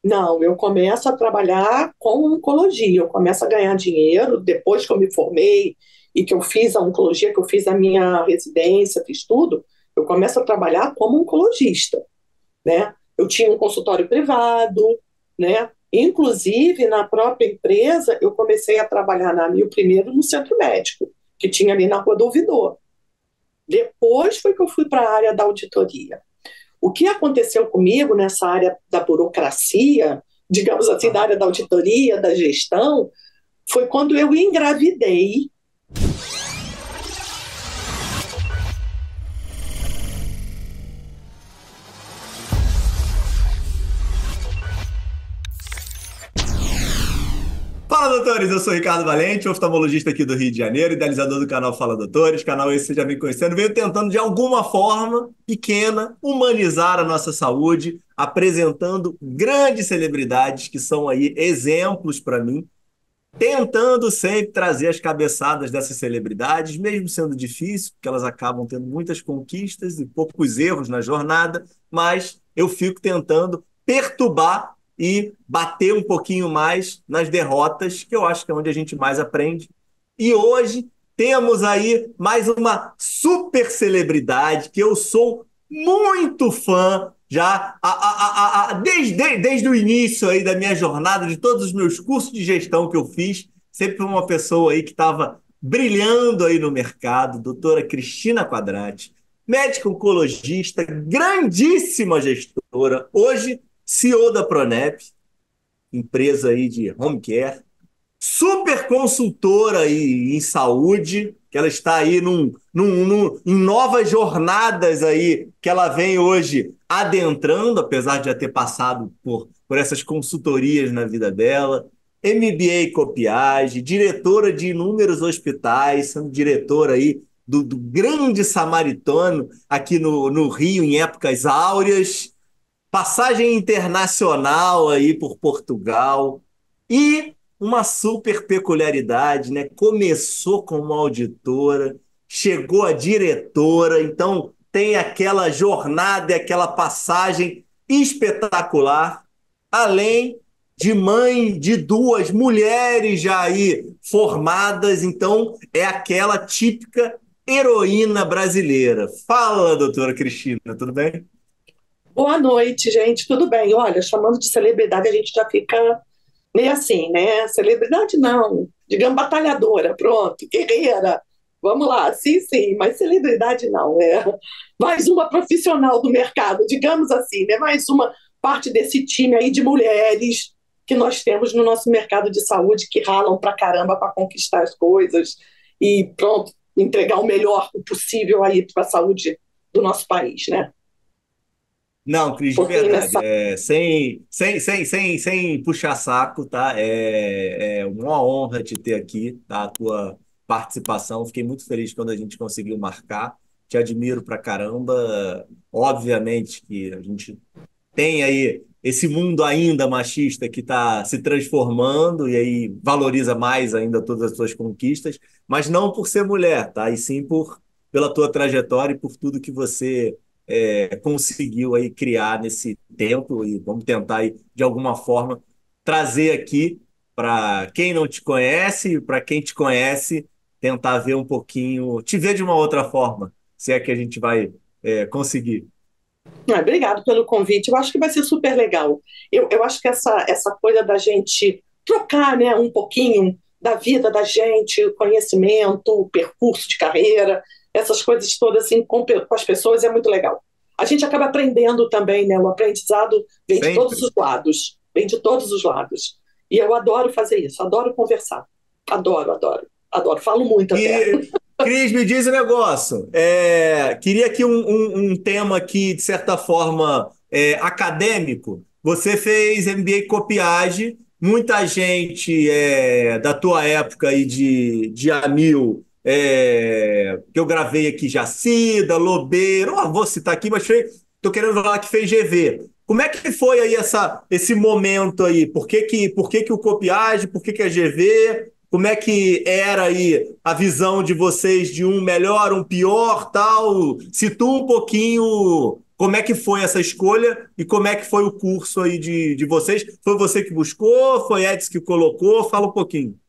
Não, eu começo a trabalhar com oncologia, eu começo a ganhar dinheiro depois que eu me formei e que eu fiz a oncologia, que eu fiz a minha residência, fiz tudo, eu começo a trabalhar como oncologista, né? Eu tinha um consultório privado, né? Inclusive, na própria empresa, eu comecei a trabalhar na Mil primeiro no centro médico, que tinha ali na Rua do Ouvidor. Depois foi que eu fui para a área da auditoria. O que aconteceu comigo nessa área da burocracia, digamos assim, da área da auditoria, da gestão, foi quando eu engravidei. Fala, doutores! Eu sou Ricardo Valente, oftalmologista aqui do Rio de Janeiro, idealizador do canal Fala Doutores, canal esse que você já vem conhecendo, veio tentando de alguma forma pequena humanizar a nossa saúde, apresentando grandes celebridades que são aí exemplos para mim, tentando sempre trazer as cabeçadas dessas celebridades, mesmo sendo difícil, porque elas acabam tendo muitas conquistas e poucos erros na jornada, mas eu fico tentando perturbar e bater um pouquinho mais nas derrotas, que eu acho que é onde a gente mais aprende. E hoje temos aí mais uma super celebridade que eu sou muito fã já desde o início aí da minha jornada, de todos os meus cursos de gestão que eu fiz, sempre foi uma pessoa aí que estava brilhando aí no mercado, doutora Cristina Quadrati, médica oncologista, grandíssima gestora, hoje CEO da Pronep, empresa aí de home care, super consultora aí em saúde, que ela está aí em novas jornadas aí, que ela vem hoje adentrando, apesar de já ter passado por essas consultorias na vida dela. MBA Copiage, diretora de inúmeros hospitais, sendo diretora aí do Grande Samaritano aqui no Rio, em épocas áureas, passagem internacional aí por Portugal e uma super peculiaridade, né? Começou como auditora, chegou a diretora, então tem aquela jornada e aquela passagem espetacular, além de mãe de duas mulheres já aí formadas, então é aquela típica heroína brasileira. Fala, doutora Cristina, tudo bem? Boa noite, gente, tudo bem? Olha, chamando de celebridade, a gente já fica meio assim, né? Celebridade não, digamos batalhadora, pronto, guerreira. Vamos lá, sim, sim, mas celebridade não, é mais uma profissional do mercado, digamos assim, né? Mais uma parte desse time aí de mulheres que nós temos no nosso mercado de saúde que ralam pra caramba para conquistar as coisas e pronto, entregar o melhor possível aí para a saúde do nosso país, né? Não, Um Cris, de pouquinho verdade. nessa. Sem puxar saco, tá? É uma honra te ter aqui, tá? A tua participação. Fiquei muito feliz quando a gente conseguiu marcar. Te admiro pra caramba. Obviamente que a gente tem aí esse mundo ainda machista que está se transformando e aí valoriza mais ainda todas as suas conquistas, mas não por ser mulher, tá? E sim pela tua trajetória e por tudo que você conseguiu aí criar nesse tempo e vamos tentar aí, de alguma forma trazer aqui para quem não te conhece, para quem te conhece, tentar ver um pouquinho, te ver de uma outra forma, se é que a gente vai conseguir. Ah, obrigado pelo convite. Eu acho que vai ser super legal. Eu acho que essa coisa da gente trocar, né, um pouquinho da vida da gente, o conhecimento, o percurso de carreira, essas coisas todas assim com as pessoas é muito legal. A gente acaba aprendendo também, né? O aprendizado vem de todos Sempre. os lados, vem de todos os lados. E eu adoro fazer isso, adoro conversar. Adoro, adoro, adoro. Falo muito até. E, Cris, me diz um negócio. Queria aqui um tema aqui, de certa forma, acadêmico. Você fez MBA Copiage, muita gente da tua época aí de Amil, que eu gravei aqui, Jacida, Lobeiro, vou citar aqui, mas tô querendo falar que fez GV. Como é que foi aí esse momento aí? Por que que o Copiage? Por que que é GV? Como é que era aí a visão de vocês de um melhor, um pior, tal? Situa um pouquinho Como é que foi essa escolha e como é que foi o curso aí de vocês? Foi você que buscou? Foi Edson que colocou? Fala um pouquinho.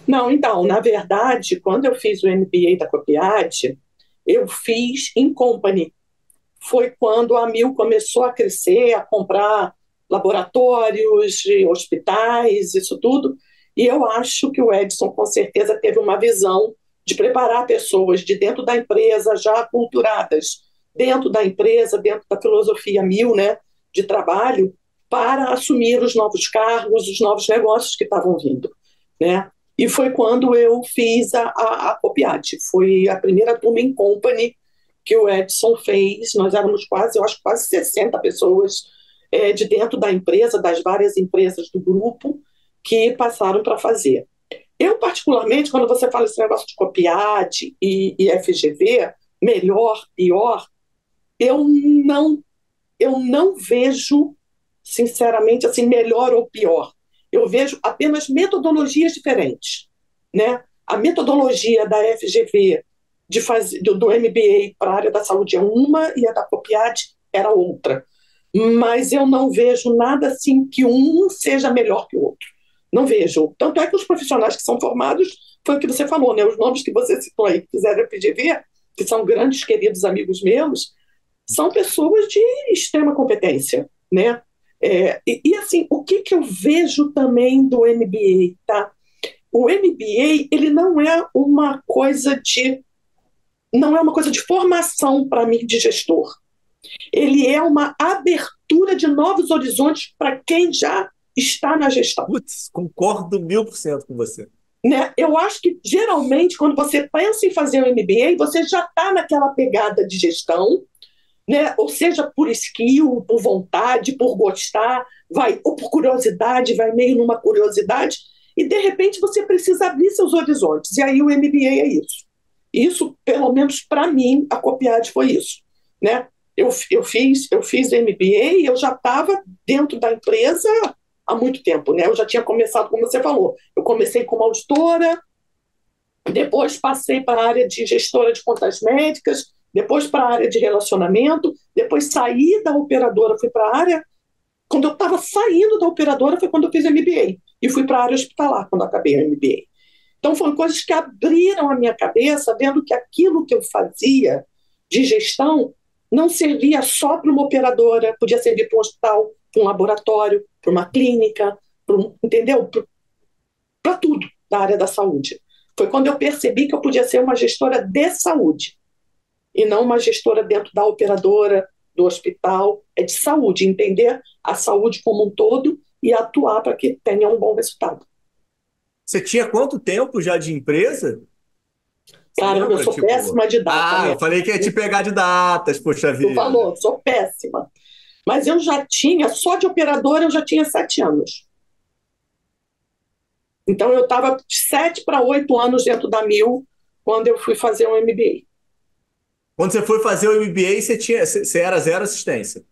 Não, então, na verdade, quando eu fiz o MBA da Copiade, eu fiz em company. Foi quando a Mil começou a crescer, a comprar laboratórios, hospitais, isso tudo. E eu acho que o Edson, com certeza, teve uma visão de preparar pessoas de dentro da empresa, já aculturadas dentro da empresa, dentro da filosofia Mil, né, de trabalho, para assumir os novos cargos, os novos negócios que estavam vindo, né? E foi quando eu fiz a Copiade. Foi a primeira turma em company que o Edson fez. Nós éramos quase, eu acho, quase 60 pessoas de dentro da empresa, das várias empresas do grupo, que passaram para fazer. Eu, particularmente, quando você fala esse negócio de Copiade e FGV, melhor, pior, eu não, eu não vejo, sinceramente, assim, melhor ou pior. Eu vejo apenas metodologias diferentes, né? A metodologia da FGV do MBA para a área da saúde é uma e a da Copiade era outra. Mas eu não vejo nada assim que um seja melhor que o outro. Não vejo. Tanto é que os profissionais que são formados, foi o que você falou, né? Os nomes que você citou aí, que fizeram FGV, que são grandes, queridos amigos meus, são pessoas de extrema competência, né? Assim, o que eu vejo também do MBA, tá? O MBA, ele não é uma coisa de formação para mim de gestor. Ele é uma abertura de novos horizontes para quem já está na gestão. Putz, concordo 1000% com você. Né? Eu acho que, geralmente, quando você pensa em fazer o MBA, você já está naquela pegada de gestão, né? Ou seja, por skill, por vontade, por gostar, ou por curiosidade, vai meio numa curiosidade, e, de repente, você precisa abrir seus horizontes. E aí o MBA é isso. Isso, pelo menos para mim, a Copiade foi isso, né? Eu fiz MBA e eu já estava dentro da empresa há muito tempo, né? Eu já tinha começado, como você falou, eu comecei como auditora, depois passei para a área de gestora de contas médicas, depois para a área de relacionamento, depois saí da operadora, fui para a área. Quando eu estava saindo da operadora foi quando eu fiz MBA e fui para a área hospitalar quando acabei o MBA. Então foram coisas que abriram a minha cabeça, vendo que aquilo que eu fazia de gestão não servia só para uma operadora, podia servir para um hospital, para um laboratório, para uma clínica, entendeu? Para tudo da área da saúde. Foi quando eu percebi que eu podia ser uma gestora de saúde e não uma gestora dentro da operadora, do hospital. É de saúde, entender a saúde como um todo e atuar para que tenha um bom resultado. Você tinha quanto tempo já de empresa? Caramba, eu sou péssima de data. Ah, eu falei que ia te pegar de datas, poxa vida. Tu falou, sou péssima. Mas eu já tinha, só de operadora, eu já tinha 7 anos. Então eu estava de 7 para 8 anos dentro da Mil quando eu fui fazer um MBA. Quando você foi fazer o MBA, você era zero assistência?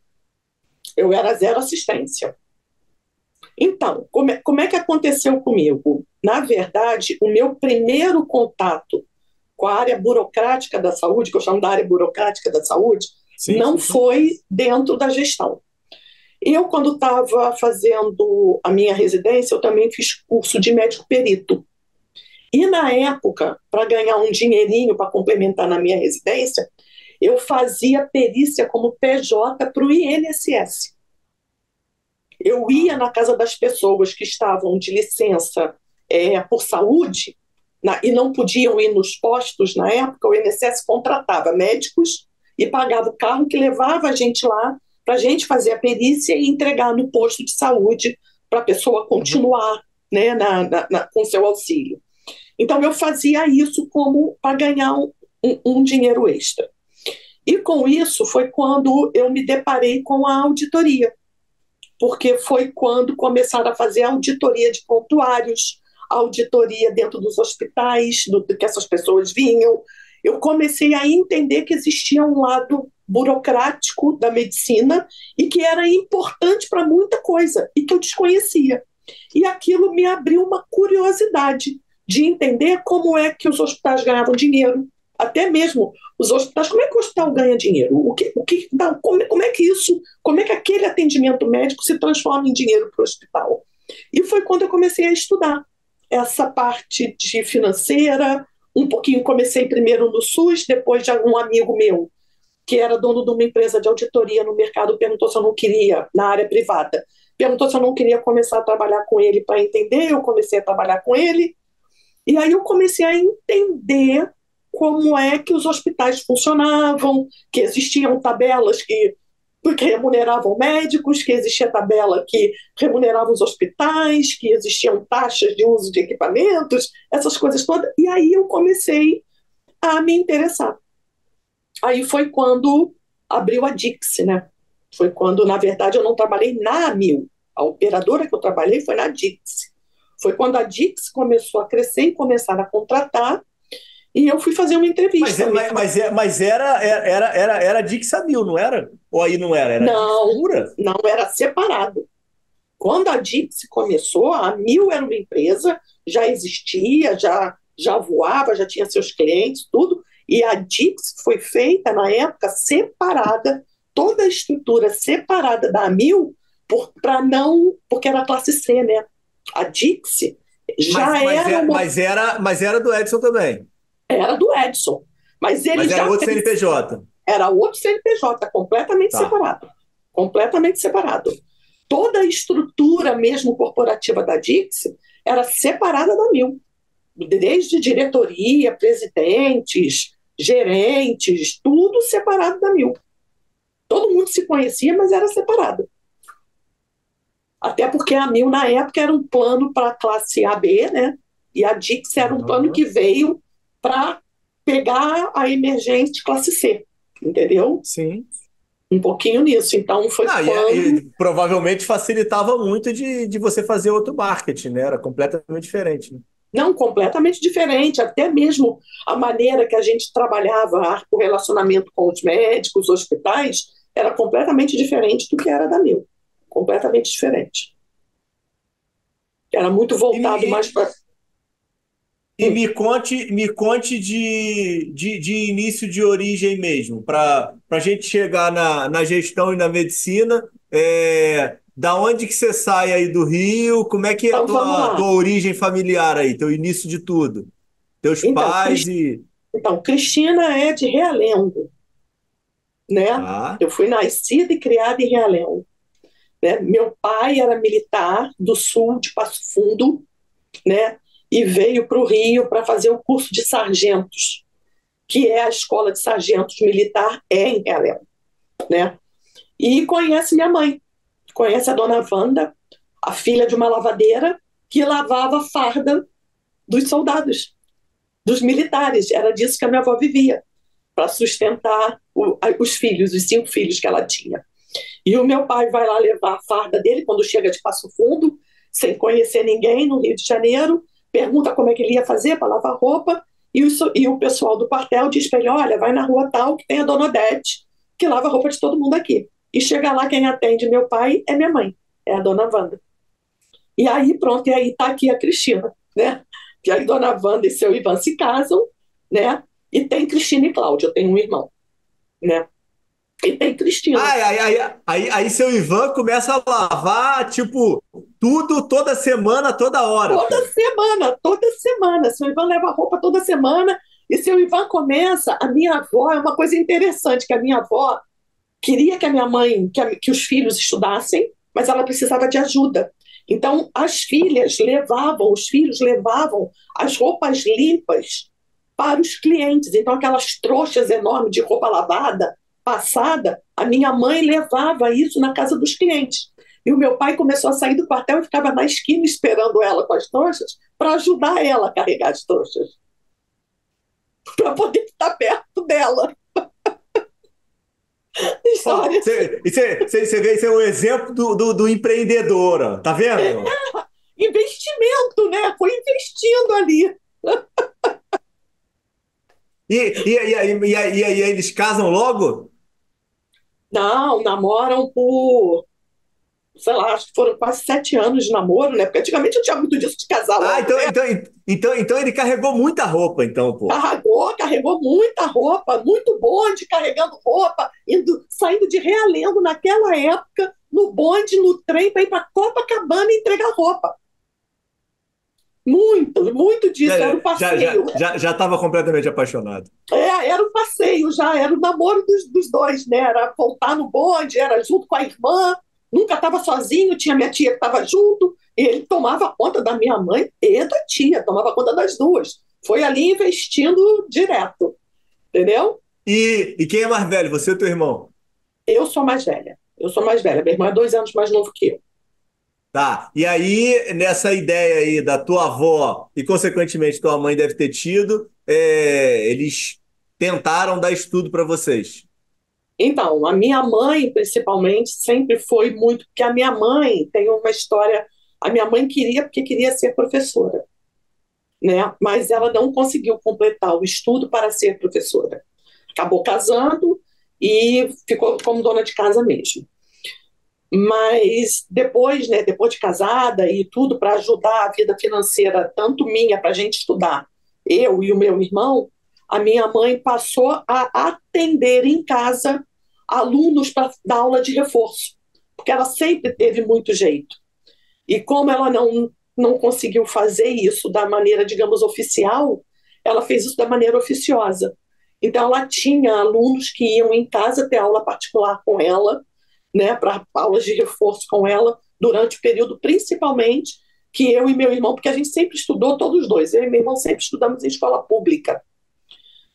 Eu era zero assistência. Então, como é que aconteceu comigo? Na verdade, o meu primeiro contato com a área burocrática da saúde, que eu chamo da área burocrática da saúde, não foi dentro da gestão. Eu, quando estava fazendo a minha residência, eu também fiz curso de médico perito. E, na época, para ganhar um dinheirinho para complementar na minha residência, eu fazia perícia como PJ para o INSS. Eu ia na casa das pessoas que estavam de licença por saúde e não podiam ir nos postos na época. O INSS contratava médicos e pagava o carro que levava a gente lá para a gente fazer a perícia e entregar no posto de saúde para a pessoa continuar, né, com seu auxílio. Então eu fazia isso como para ganhar um dinheiro extra. E com isso foi quando eu me deparei com a auditoria, porque foi quando começaram a fazer a auditoria de prontuários, a auditoria dentro dos hospitais, do que essas pessoas vinham. Eu comecei a entender que existia um lado burocrático da medicina e que era importante para muita coisa e que eu desconhecia. E aquilo me abriu uma curiosidade de entender como é que os hospitais ganhavam dinheiro, até mesmo os hospitais, como é que o hospital ganha dinheiro? Como é que aquele atendimento médico se transforma em dinheiro para o hospital? E foi quando eu comecei a estudar essa parte de financeira, um pouquinho comecei primeiro no SUS, depois de um amigo meu que era dono de uma empresa de auditoria no mercado, perguntou se eu não queria, na área privada, perguntou se eu não queria começar a trabalhar com ele para entender, eu comecei a trabalhar com ele, e aí eu comecei a entender como é que os hospitais funcionavam, que existiam tabelas que remuneravam médicos, que existia tabela que remunerava os hospitais, que existiam taxas de uso de equipamentos, essas coisas todas, e aí eu comecei a me interessar. Aí foi quando abriu a Dix, né? Foi quando, na verdade, eu não trabalhei na Amil. A operadora que eu trabalhei foi na Dix. Foi quando a Dix começou a crescer e começaram a contratar, e eu fui fazer uma entrevista. Mas era Dix Amil, não era? Ou aí não era? Era Dix Não, pura? não era separado. Quando a Dix começou, a Amil era uma empresa, já existia, já voava, já tinha seus clientes, tudo, e a Dix foi feita na época separada, toda a estrutura separada da Amil, para não, porque era classe C, né? A Dix já era uma, Mas era do Edson também. era do Edson, mas ele Mas era já outro fez, CNPJ. era outro CNPJ, completamente Tá. separado. Completamente separado. Toda a estrutura mesmo corporativa da Dix era separada da Mil, desde diretoria, presidentes, gerentes, tudo separado da Mil. Todo mundo se conhecia, mas era separado. Até porque a Mil, na época, era um plano para a classe AB, né? E a Dix era um plano que veio para pegar a emergente classe C, entendeu? Sim. Um pouquinho nisso. Então, foi Não, quando... e provavelmente facilitava muito de você fazer outro marketing, né? Era completamente diferente. Né? Não, completamente diferente, até mesmo a maneira que a gente trabalhava o relacionamento com os médicos, os hospitais, era completamente diferente do que era da Mil. Completamente diferente. Era muito E, me, voltado mais e, para. e me conte de início de origem mesmo, para a gente chegar na gestão e na medicina. Da onde que você sai aí do Rio? Como é que é a Então, vamos lá. tua origem familiar aí, teu início de tudo? Teus Então, pais e. então, Cristina é de Realengo, né? Tá. Eu fui nascida e criada em Realengo. Né? Meu pai era militar do sul de Passo Fundo, né? E veio para o Rio para fazer o curso de sargentos, que é a escola de sargentos militar em Realengo, né? E conhece minha mãe, conhece a dona Wanda, a filha de uma lavadeira que lavava a farda dos soldados, dos militares. Era disso que a minha avó vivia, para sustentar os filhos, os 5 filhos que ela tinha. E o meu pai vai lá levar a farda dele quando chega de Passo Fundo, sem conhecer ninguém, no Rio de Janeiro, pergunta como é que ele ia fazer para lavar roupa, e o pessoal do quartel diz para ele, olha, vai na rua tal que tem a dona Odete, que lava a roupa de todo mundo aqui. E chega lá, quem atende meu pai é minha mãe, é a dona Wanda. E aí, pronto, e aí está aqui a Cristina, né? Que aí dona Wanda e seu Ivan se casam, né? E tem Cristina e Cláudia, eu tenho um irmão, né? E tem Cristina. Aí seu Ivan começa a lavar, tipo, tudo, toda semana, toda hora, pô. Toda semana. Seu Ivan leva roupa toda semana. E seu Ivan começa. A minha avó é uma coisa interessante: que a minha avó queria que a minha mãe, que os filhos estudassem, mas ela precisava de ajuda. Então, os filhos levavam as roupas limpas para os clientes. Então, aquelas trouxas enormes de roupa lavada, passada, a minha mãe levava isso na casa dos clientes. E o meu pai começou a sair do quartel e ficava na esquina esperando ela com as trouxas para ajudar ela a carregar as trouxas, para poder estar perto dela. Ó, História assim. você vê, esse é um exemplo do empreendedor, ó. Tá vendo? Investimento, né? Foi investindo ali. E aí eles casam logo? Não, namoram por. sei lá, acho que foram quase 7 anos de namoro, né? Porque antigamente eu tinha muito disso de casar Ah, logo, né? então ele carregou muita roupa, então, pô. Carregou muita roupa, muito bonde carregando roupa, saindo de Realengo naquela época, no bonde, no trem, para ir para Copacabana e entregar roupa. Muito, muito disso, era o passeio. Já estava completamente apaixonado. Era o passeio já, era o namoro dos dois, né? Era voltar no bonde, era junto com a irmã, nunca estava sozinho, tinha minha tia que estava junto, e ele tomava conta da minha mãe e da tia, tomava conta das duas. Foi ali investindo direto, entendeu? E quem é mais velho, você ou teu irmão? Eu sou mais velha. Eu sou mais velha. Minha irmã é 2 anos mais novo que eu. Tá. E aí, nessa ideia aí da tua avó e, consequentemente, tua mãe deve ter tido, eles tentaram dar estudo para vocês. Então, a minha mãe, principalmente, sempre foi muito. Porque a minha mãe tem uma história. A minha mãe queria, porque queria ser professora, né? Mas ela não conseguiu completar o estudo para ser professora. Acabou casando e ficou como dona de casa mesmo. Mas depois, né, depois de casada e tudo para ajudar a vida financeira, tanto minha para a gente estudar, eu e o meu irmão, a minha mãe passou a atender em casa alunos para dar aula de reforço, porque ela sempre teve muito jeito. E como ela não conseguiu fazer isso da maneira, digamos, oficial, ela fez isso da maneira oficiosa. Então, ela tinha alunos que iam em casa ter aula particular com ela, né, para aulas de reforço com ela, durante o período, principalmente, que eu e meu irmão, porque a gente sempre estudou, todos os dois, eu e meu irmão sempre estudamos em escola pública.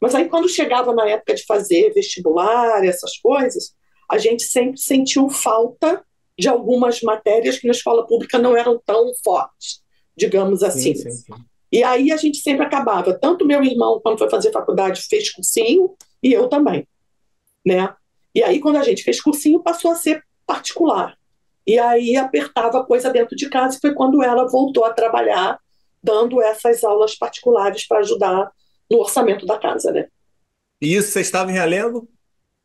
Mas aí, quando chegava na época de fazer vestibular, essas coisas, a gente sempre sentiu falta de algumas matérias que na escola pública não eram tão fortes, digamos Sim, assim. sim, sim. E aí a gente sempre acabava, tanto meu irmão, quando foi fazer faculdade, fez cursinho, e eu também, né? E aí, quando a gente fez cursinho, passou a ser particular. E aí apertava a coisa dentro de casa, e foi quando ela voltou a trabalhar, dando essas aulas particulares para ajudar no orçamento da casa, né? E isso você estava em Realengo?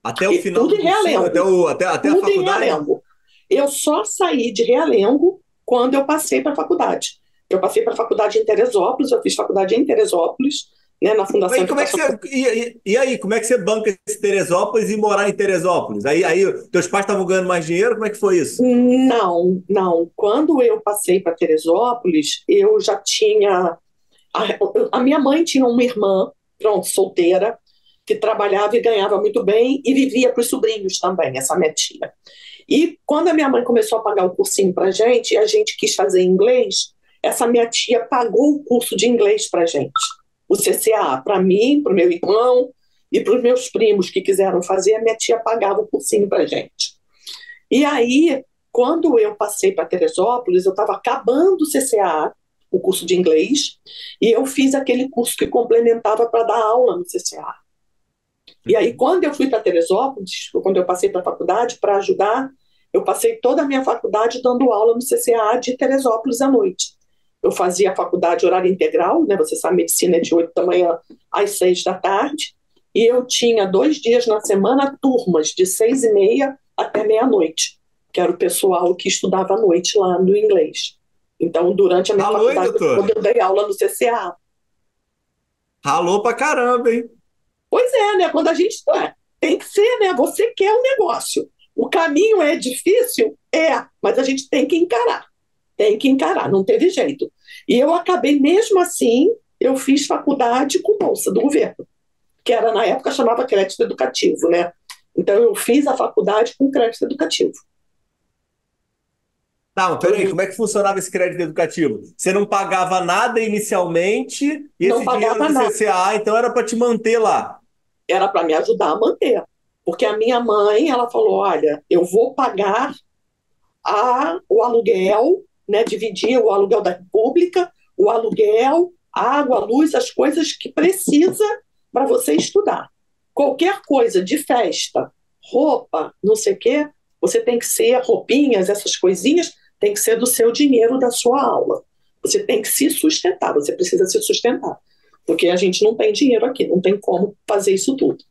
Até o E final tudo do em cursinho? Realengo, Até a tudo em faculdade? Realengo. Eu só saí de Realengo quando eu passei para a faculdade. Eu passei para a faculdade em Teresópolis, eu fiz faculdade em Teresópolis, né, na Fundação E como é que Educação. você. E aí, como é que você banca esse Teresópolis e morar em Teresópolis? Aí teus pais estavam ganhando mais dinheiro? Como é que foi isso? Não, não. Quando eu passei para Teresópolis, eu já tinha. A minha mãe tinha uma irmã, pronto, solteira, que trabalhava e ganhava muito bem e vivia para os sobrinhos também, essa minha tia. E quando a minha mãe começou a pagar o cursinho para gente, e a gente quis fazer inglês, essa minha tia pagou o curso de inglês para gente, o CCA, para mim, para o meu irmão e para os meus primos que quiseram fazer, a minha tia pagava o cursinho para gente. E aí, quando eu passei para Teresópolis, eu estava acabando o CCA, o curso de inglês, e eu fiz aquele curso que complementava para dar aula no CCA. E aí, quando eu fui para Teresópolis, quando eu passei para a faculdade para ajudar, eu passei toda a minha faculdade dando aula no CCA de Teresópolis à noite. Eu fazia a faculdade horário integral, né? Você sabe, medicina é de 8 da manhã às 6 da tarde, e eu tinha 2 dias na semana turmas de 6h30 até meia-noite, que era o pessoal que estudava à noite lá no inglês. Então, durante a minha Ralou, hein, faculdade, doutor? quando eu dei aula no CCA. Ralou pra caramba, hein? Pois é, né? Quando a gente tem que ser, né? Você quer o negócio. O caminho é difícil? É, mas a gente tem que encarar. Tem que encarar, não teve jeito. E eu acabei, mesmo assim, eu fiz faculdade com bolsa do governo, que era, na época, chamava crédito educativo, né? Então, eu fiz a faculdade com crédito educativo. Tá, mas peraí, Foi, como é que funcionava esse crédito educativo? Você não pagava nada inicialmente e não esse dinheiro pagava do nada. CCA, então era para te manter lá. Era para me ajudar a manter. Porque a minha mãe, ela falou, olha, eu vou pagar o aluguel, né, dividir o aluguel da República, o aluguel, água, luz, as coisas que precisa para você estudar. Qualquer coisa de festa, roupa, não sei o quê, você tem que ser roupinhas, essas coisinhas, tem que ser do seu dinheiro da sua aula. Você tem que se sustentar, você precisa se sustentar. Porque a gente não tem dinheiro aqui, não tem como fazer isso tudo.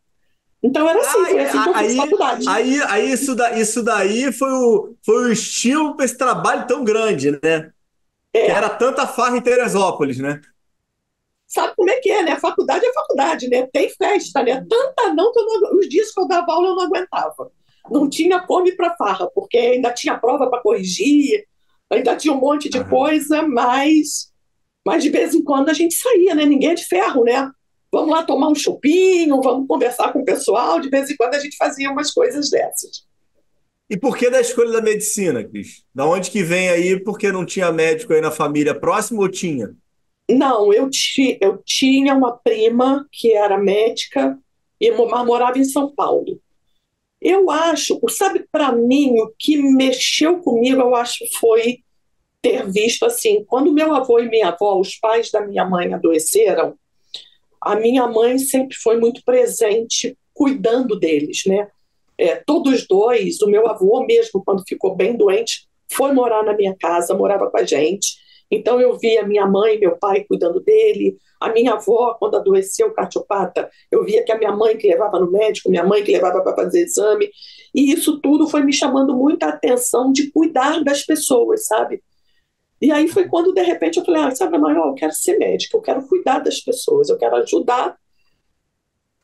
Então era assim, Ah, foi assim que eu fiz aí, faculdade. isso daí foi o estímulo para esse trabalho tão grande, né? Que É, era tanta farra em Teresópolis, né? sabe como é que é, né? Faculdade é faculdade, né? Tem festa, né? Tanta não que eu não, os dias que eu dava aula eu não aguentava. Não tinha como ir para farra, porque ainda tinha prova para corrigir, ainda tinha um monte de Aham. coisa, mas de vez em quando a gente saía, né? Ninguém é de ferro, né? Vamos lá tomar um chupinho, vamos conversar com o pessoal. De vez em quando a gente fazia umas coisas dessas. E por que da escolha da medicina, Cris? Da onde que vem aí? Porque não tinha médico aí na família próxima ou tinha? Não, eu tinha uma prima que era médica e mas morava em São Paulo. Eu acho, sabe, para mim, o que mexeu comigo, eu acho, foi ter visto assim, quando meu avô e minha avó, os pais da minha mãe adoeceram, a minha mãe sempre foi muito presente cuidando deles, né? Todos dois, o meu avô mesmo, quando ficou bem doente, foi morar na minha casa, morava com a gente. Então eu via minha mãe e meu pai cuidando dele. A minha avó, quando adoeceu cardiopata, eu via que a minha mãe que levava no médico, minha mãe que levava para fazer exame. E isso tudo foi me chamando muita atenção de cuidar das pessoas, sabe? E aí foi quando, de repente, eu falei, sabe, mãe, eu quero ser médica, eu quero cuidar das pessoas, eu quero ajudar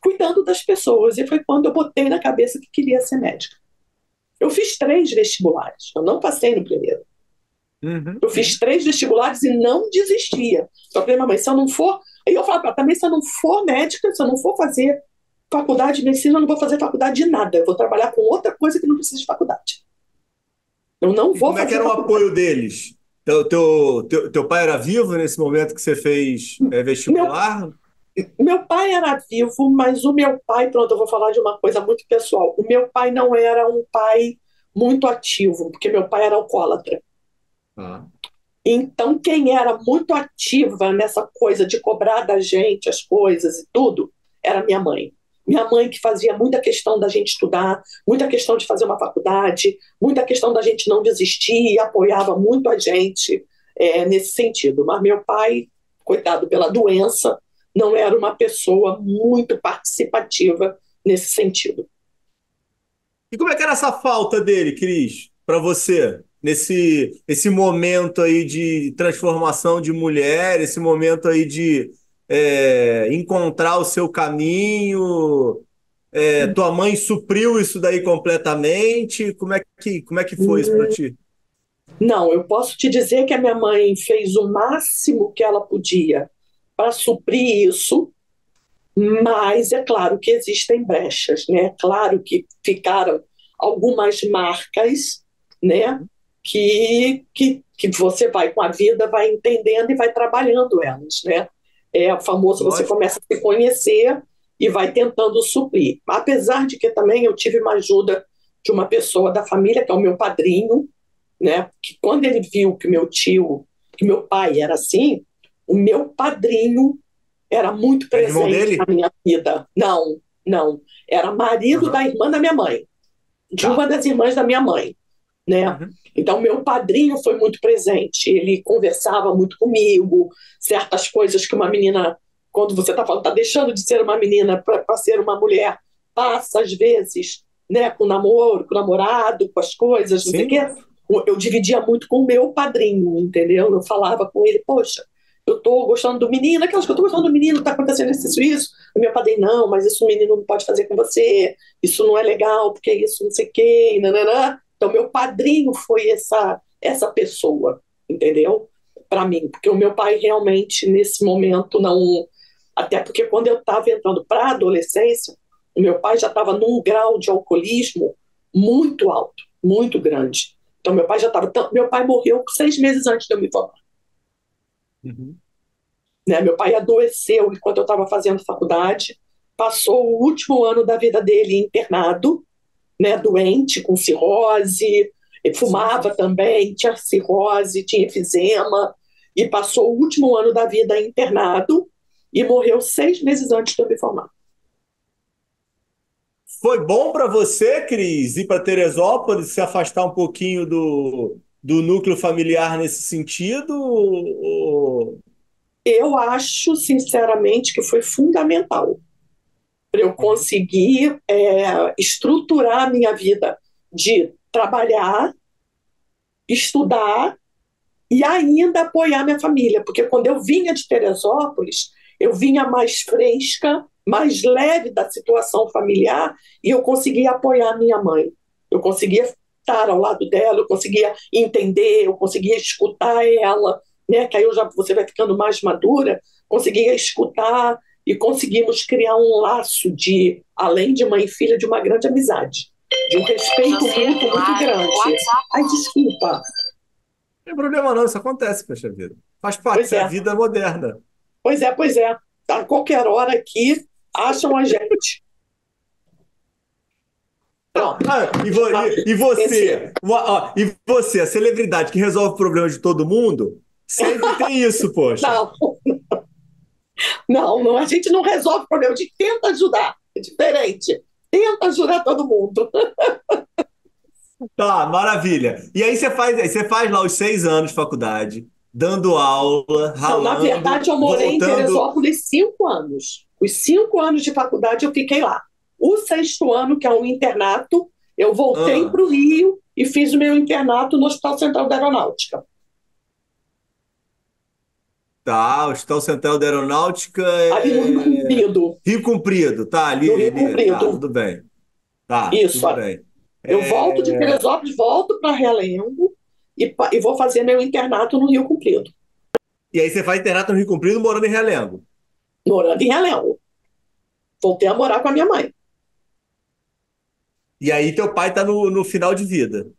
cuidando das pessoas. E foi quando eu botei na cabeça que queria ser médica. Eu fiz 3 vestibulares, eu não passei no primeiro. Uhum. Eu fiz 3 vestibulares e não desistia. Só falei, mamãe, se eu não for. Aí eu falava, também, se eu não for médica, se eu não for fazer faculdade de medicina, eu não vou fazer faculdade de nada. Eu vou trabalhar com outra coisa que não precisa de faculdade. Eu não E vou como é que fazer era o faculdade. apoio deles? Teu pai era vivo nesse momento que você fez Meu, vestibular? meu pai era vivo, mas o meu pai, pronto, eu vou falar de uma coisa muito pessoal. O meu pai não era um pai muito ativo, porque meu pai era alcoólatra. Ah. Então, quem era muito ativa nessa coisa de cobrar da gente as coisas e tudo, era minha mãe. Minha mãe que fazia muita questão da gente estudar, muita questão de fazer uma faculdade, muita questão da gente não desistir e apoiava muito a gente nesse sentido. Mas meu pai, coitado pela doença, não era uma pessoa muito participativa nesse sentido. E como é que era essa falta dele, Cris, para você? Nesse esse momento aí de transformação de mulher, esse momento aí de encontrar o seu caminho. Tua mãe supriu isso daí completamente? Como é que foi isso para ti? Não, eu posso te dizer que a minha mãe fez o máximo que ela podia para suprir isso, mas é claro que existem brechas, né? É claro que ficaram algumas marcas, né? Que você vai com a vida, vai entendendo e vai trabalhando elas, né? É o famoso, você Lógico. começa a se conhecer e vai tentando suprir. Apesar de que também eu tive uma ajuda de uma pessoa da família, que é o meu padrinho, né? Que quando ele viu que meu tio, que meu pai era assim, o meu padrinho era muito Era irmão presente na dele? minha vida. Não, não. Era marido da Aham. irmã da minha mãe, de uma Tá. das irmãs da minha mãe, né? Uhum. Então, meu padrinho foi muito presente. Ele conversava muito comigo, certas coisas que uma menina, quando você está falando, está deixando de ser uma menina para ser uma mulher, passa às vezes, né, com o namoro, com o namorado, com as coisas, não sei o quê. Sim. Eu dividia muito com o meu padrinho, entendeu? Eu falava com ele, poxa, eu estou gostando do menino, aquelas que eu estou gostando do menino, está acontecendo isso. O meu padrinho, não, mas isso o menino não pode fazer com você, isso não é legal, porque isso não sei o quê, nananã. Então, meu padrinho foi essa pessoa, entendeu? Para mim, porque o meu pai realmente, nesse momento, não. Até porque quando eu estava entrando para a adolescência, o meu pai já estava num grau de alcoolismo muito alto, muito grande. Então, meu pai já estava. Meu pai morreu 6 meses antes de eu me formar. Uhum. Né? Meu pai adoeceu enquanto eu estava fazendo faculdade, passou o último ano da vida dele internado, né, doente, com cirrose, ele Sim. fumava também, tinha cirrose, tinha efizema, e passou o último ano da vida internado e morreu 6 meses antes de eu me formar. Foi bom para você, Cris, ir para Teresópolis, se afastar um pouquinho do núcleo familiar nesse sentido? Eu acho, sinceramente, que foi fundamental. para eu conseguir estruturar a minha vida de trabalhar, estudar e ainda apoiar minha família, porque quando eu vinha de Teresópolis, eu vinha mais fresca, mais leve da situação familiar e eu conseguia apoiar minha mãe. Eu conseguia estar ao lado dela, eu conseguia entender, eu conseguia escutar ela, né? Que aí você vai ficando mais madura, conseguia escutar e conseguimos criar um laço de, além de mãe e filha, de uma grande amizade, de um respeito mútuo muito grande. Ai, desculpa. Não tem problema não, isso acontece, poxa vida. Faz parte Pois da é, vida moderna. pois é, pois é. A qualquer hora aqui acham a gente. Pronto. E você, Esse, e você, a celebridade que resolve o problema de todo mundo, sempre tem isso, poxa. não, não, a gente não resolve o problema, a gente tenta ajudar. É diferente. Tenta ajudar todo mundo. Tá, maravilha. E aí você faz lá os 6 anos de faculdade, dando aula, Não, na ralando, verdade, eu morei em voltando. Teresópolis 5 anos. Os 5 anos de faculdade eu fiquei lá. O sexto ano, que é um internato, eu voltei Ah, para o Rio e fiz o meu internato no Hospital Central da Aeronáutica. tá, o Hospital Central da Aeronáutica Ali no Rio é Comprido. Rio Comprido, tá, No ali, Rio ali, tá, Comprido. tudo bem. Tá, Isso. tudo bem. Eu volto de É, Teresópolis, volto para Realengo e vou fazer meu internato no Rio Comprido, E aí você faz internato no Rio Comprido morando em Realengo. morando em Realengo. Voltei a morar com a minha mãe. E aí teu pai tá no final de vida.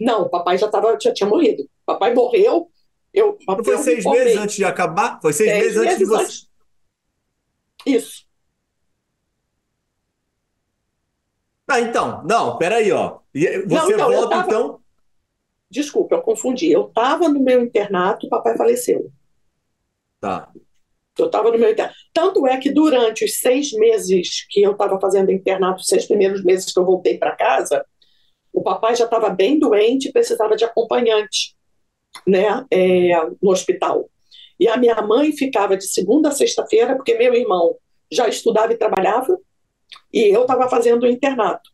Não, o papai já tinha morrido. O papai morreu, Não foi eu me 6 meses formei antes de acabar? Foi seis dez meses antes de meses você. antes. Isso. Ah, então, não, peraí, ó. E Não, você então, eu volta, estava. então. Desculpa, eu confundi. Eu estava no meu internato, o papai faleceu. Tá. Eu estava no meu internato. Tanto é que durante os 6 meses que eu estava fazendo internato, os 6 primeiros meses que eu voltei para casa, o papai já estava bem doente e precisava de acompanhante, né, no hospital. E a minha mãe ficava de segunda a sexta-feira, porque meu irmão já estudava e trabalhava, e eu estava fazendo o internato.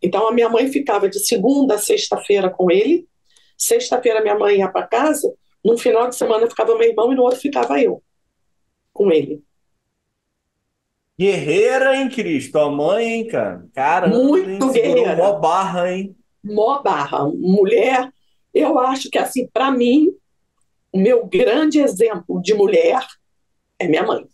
Então a minha mãe ficava de segunda a sexta-feira com ele, sexta-feira minha mãe ia para casa, no final de semana ficava meu irmão e no outro ficava eu com ele. Guerreira, hein, Cris? Tua mãe, hein, cara? Caramba, hein? Muito Segurou guerreira, mó barra, hein? mó barra, mulher. Eu acho que, assim, para mim, o meu grande exemplo de mulher é minha mãe.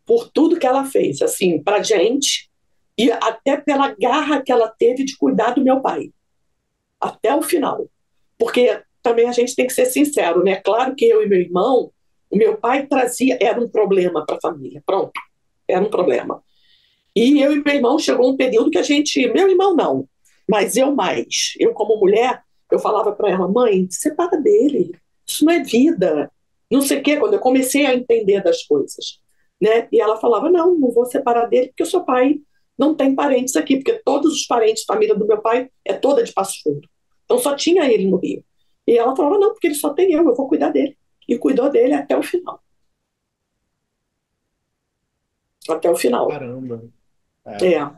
Por tudo que ela fez, assim, pra gente, e até pela garra que ela teve de cuidar do meu pai, até o final. Porque também a gente tem que ser sincero, né? Claro que eu e meu irmão, o meu pai trazia, era um problema para a família, pronto, era um problema. E eu e meu irmão chegou um período que a gente, meu irmão não, mas eu mais. Eu como mulher, eu falava para ela, mãe, separa dele, isso não é vida, não sei o quê, quando eu comecei a entender das coisas, né? E ela falava, não, não vou separar dele porque o seu pai não tem parentes aqui, porque todos os parentes, família do meu pai é toda de Passo Fundo. Então só tinha ele no Rio. E ela falava, não, porque ele só tem eu vou cuidar dele. E cuidou dele até o final. Até o final. Caramba. É. É,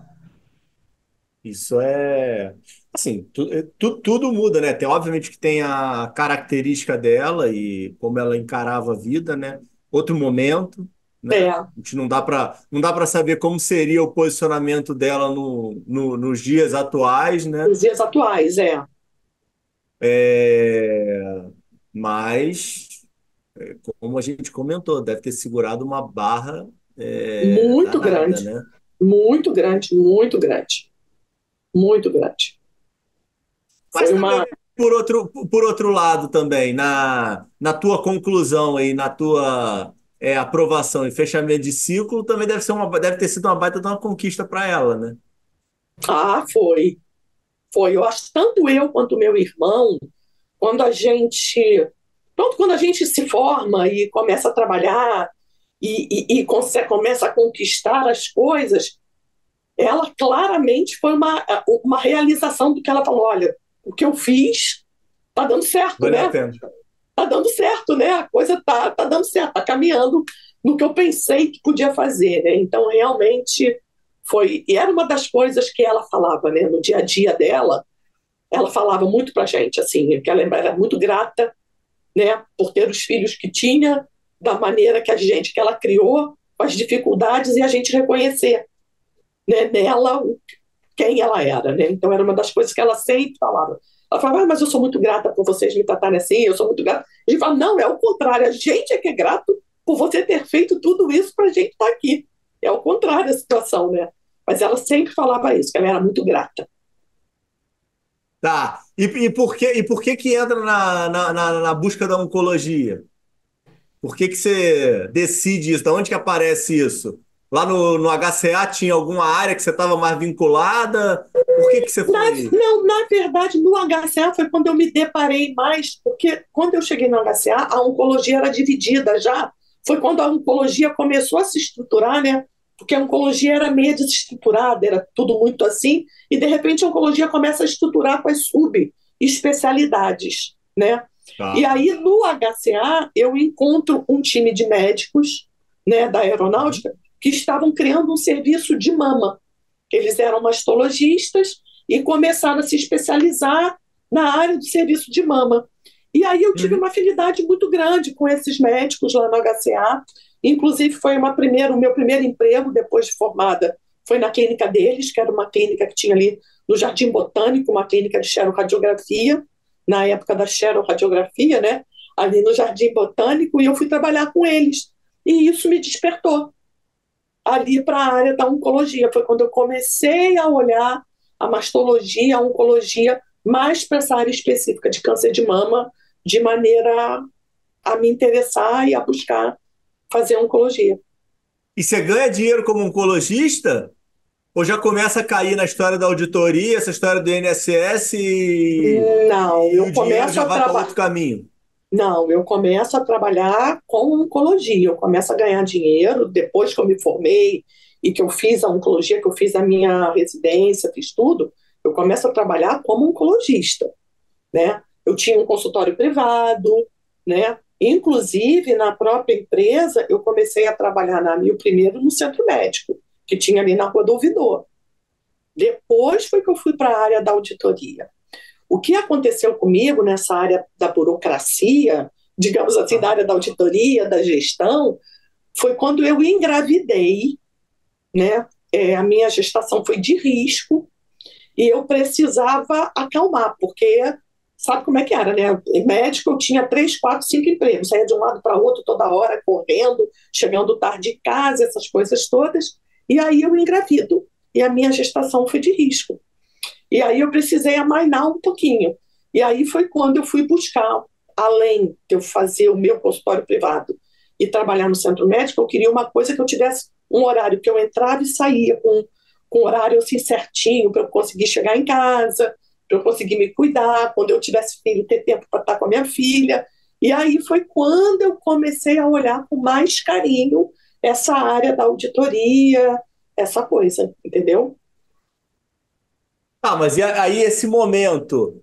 Isso é. Assim, tudo muda, né? Obviamente que tem a característica dela e como ela encarava a vida, né? Outro momento, né? é. A gente não dá para saber como seria o posicionamento dela nos dias atuais, né? Os dias atuais, é. É, mas, como a gente comentou, deve ter segurado uma barra Muito danada, grande. né? Muito grande, muito grande. Muito grande. Mas Foi também, uma. por outro lado, também, na tua conclusão aí, na tua aprovação e fechamento de ciclo, também deve ter sido uma baita de uma conquista para ela, né? Ah, foi. Foi. Eu acho tanto eu quanto meu irmão, quando a gente. Pronto, quando a gente se forma e começa a trabalhar começa a conquistar as coisas, ela claramente foi uma realização do que ela falou: olha, o que eu fiz está dando certo, Valeu a né? pena. Tá dando certo, né? A coisa tá dando certo, tá caminhando no que eu pensei que podia fazer, né? Então, realmente foi. E era uma das coisas que ela falava, né? No dia a dia dela, ela falava muito para a gente, assim, que ela era muito grata, né? Por ter os filhos que tinha, da maneira que ela criou, com as dificuldades e a gente reconhecer, né? Nela quem ela era, né? Então era uma das coisas que ela sempre falava. Ela falava, mas eu sou muito grata por vocês me tratarem assim, eu sou muito grata. A gente fala, não, é o contrário, a gente é que é grato por você ter feito tudo isso para a gente estar aqui. É o contrário da situação, né? Mas ela sempre falava isso, que ela era muito grata. Tá. E por que que entra na busca da oncologia? Por que que você decide isso? Da onde que aparece isso? Lá no HCA tinha alguma área que você estava mais vinculada? Por que que você foi? Não, na verdade, no HCA foi quando eu me deparei mais, porque quando eu cheguei no HCA, a oncologia era dividida já. Foi quando a oncologia começou a se estruturar, né? Porque a oncologia era meio desestruturada, era tudo muito assim, e de repente a oncologia começa a estruturar com as subespecialidades, né? E Tá. aí no HCA eu encontro um time de médicos, né, da aeronáutica, que estavam criando um serviço de mama. Eles eram mastologistas e começaram a se especializar na área do serviço de mama. E aí eu tive Uhum. uma afinidade muito grande com esses médicos lá no HCA. Inclusive, foi o meu primeiro emprego depois de formada foi na clínica deles, que era uma clínica que tinha ali no Jardim Botânico, uma clínica de xeroradiografia, na época da xeroradiografia, né? Ali no Jardim Botânico, e eu fui trabalhar com eles. E isso me despertou ali para a área da oncologia. Foi quando eu comecei a olhar a mastologia, a oncologia, mais para essa área específica de câncer de mama, de maneira a me interessar e a buscar fazer oncologia. E você ganha dinheiro como oncologista? Ou já começa a cair na história da auditoria, essa história do INSS Não, e eu o dinheiro começo já a vai para trabalhar. outro caminho? Não, eu começo a trabalhar com oncologia. Eu começo a ganhar dinheiro depois que eu me formei e que eu fiz a oncologia, que eu fiz a minha residência, fiz tudo. Eu começo a trabalhar como oncologista, né? Eu tinha um consultório privado, né? Inclusive, na própria empresa, eu comecei a trabalhar na Mil primeiro no centro médico, que tinha ali na Rua do Ouvidor. Depois foi que eu fui para a área da auditoria. O que aconteceu comigo nessa área da burocracia, digamos assim, da área da auditoria, da gestão, foi quando eu engravidei, né? A minha gestação foi de risco e eu precisava acalmar, porque sabe como é que era, né? Médico, eu tinha 3, 4, 5 empregos, saía de um lado para o outro toda hora, correndo, chegando tarde de casa, essas coisas todas. E aí eu engravido. E a minha gestação foi de risco. E aí eu precisei amainar um pouquinho. E aí foi quando eu fui buscar, além de eu fazer o meu consultório privado e trabalhar no centro médico, eu queria uma coisa que eu tivesse um horário que eu entrava e saía com horário assim certinho para eu conseguir chegar em casa, para eu conseguir me cuidar, quando eu tivesse filho, ter tempo para estar com a minha filha. E aí foi quando eu comecei a olhar com mais carinho essa área da auditoria, essa coisa, entendeu? Ah, mas e aí esse momento,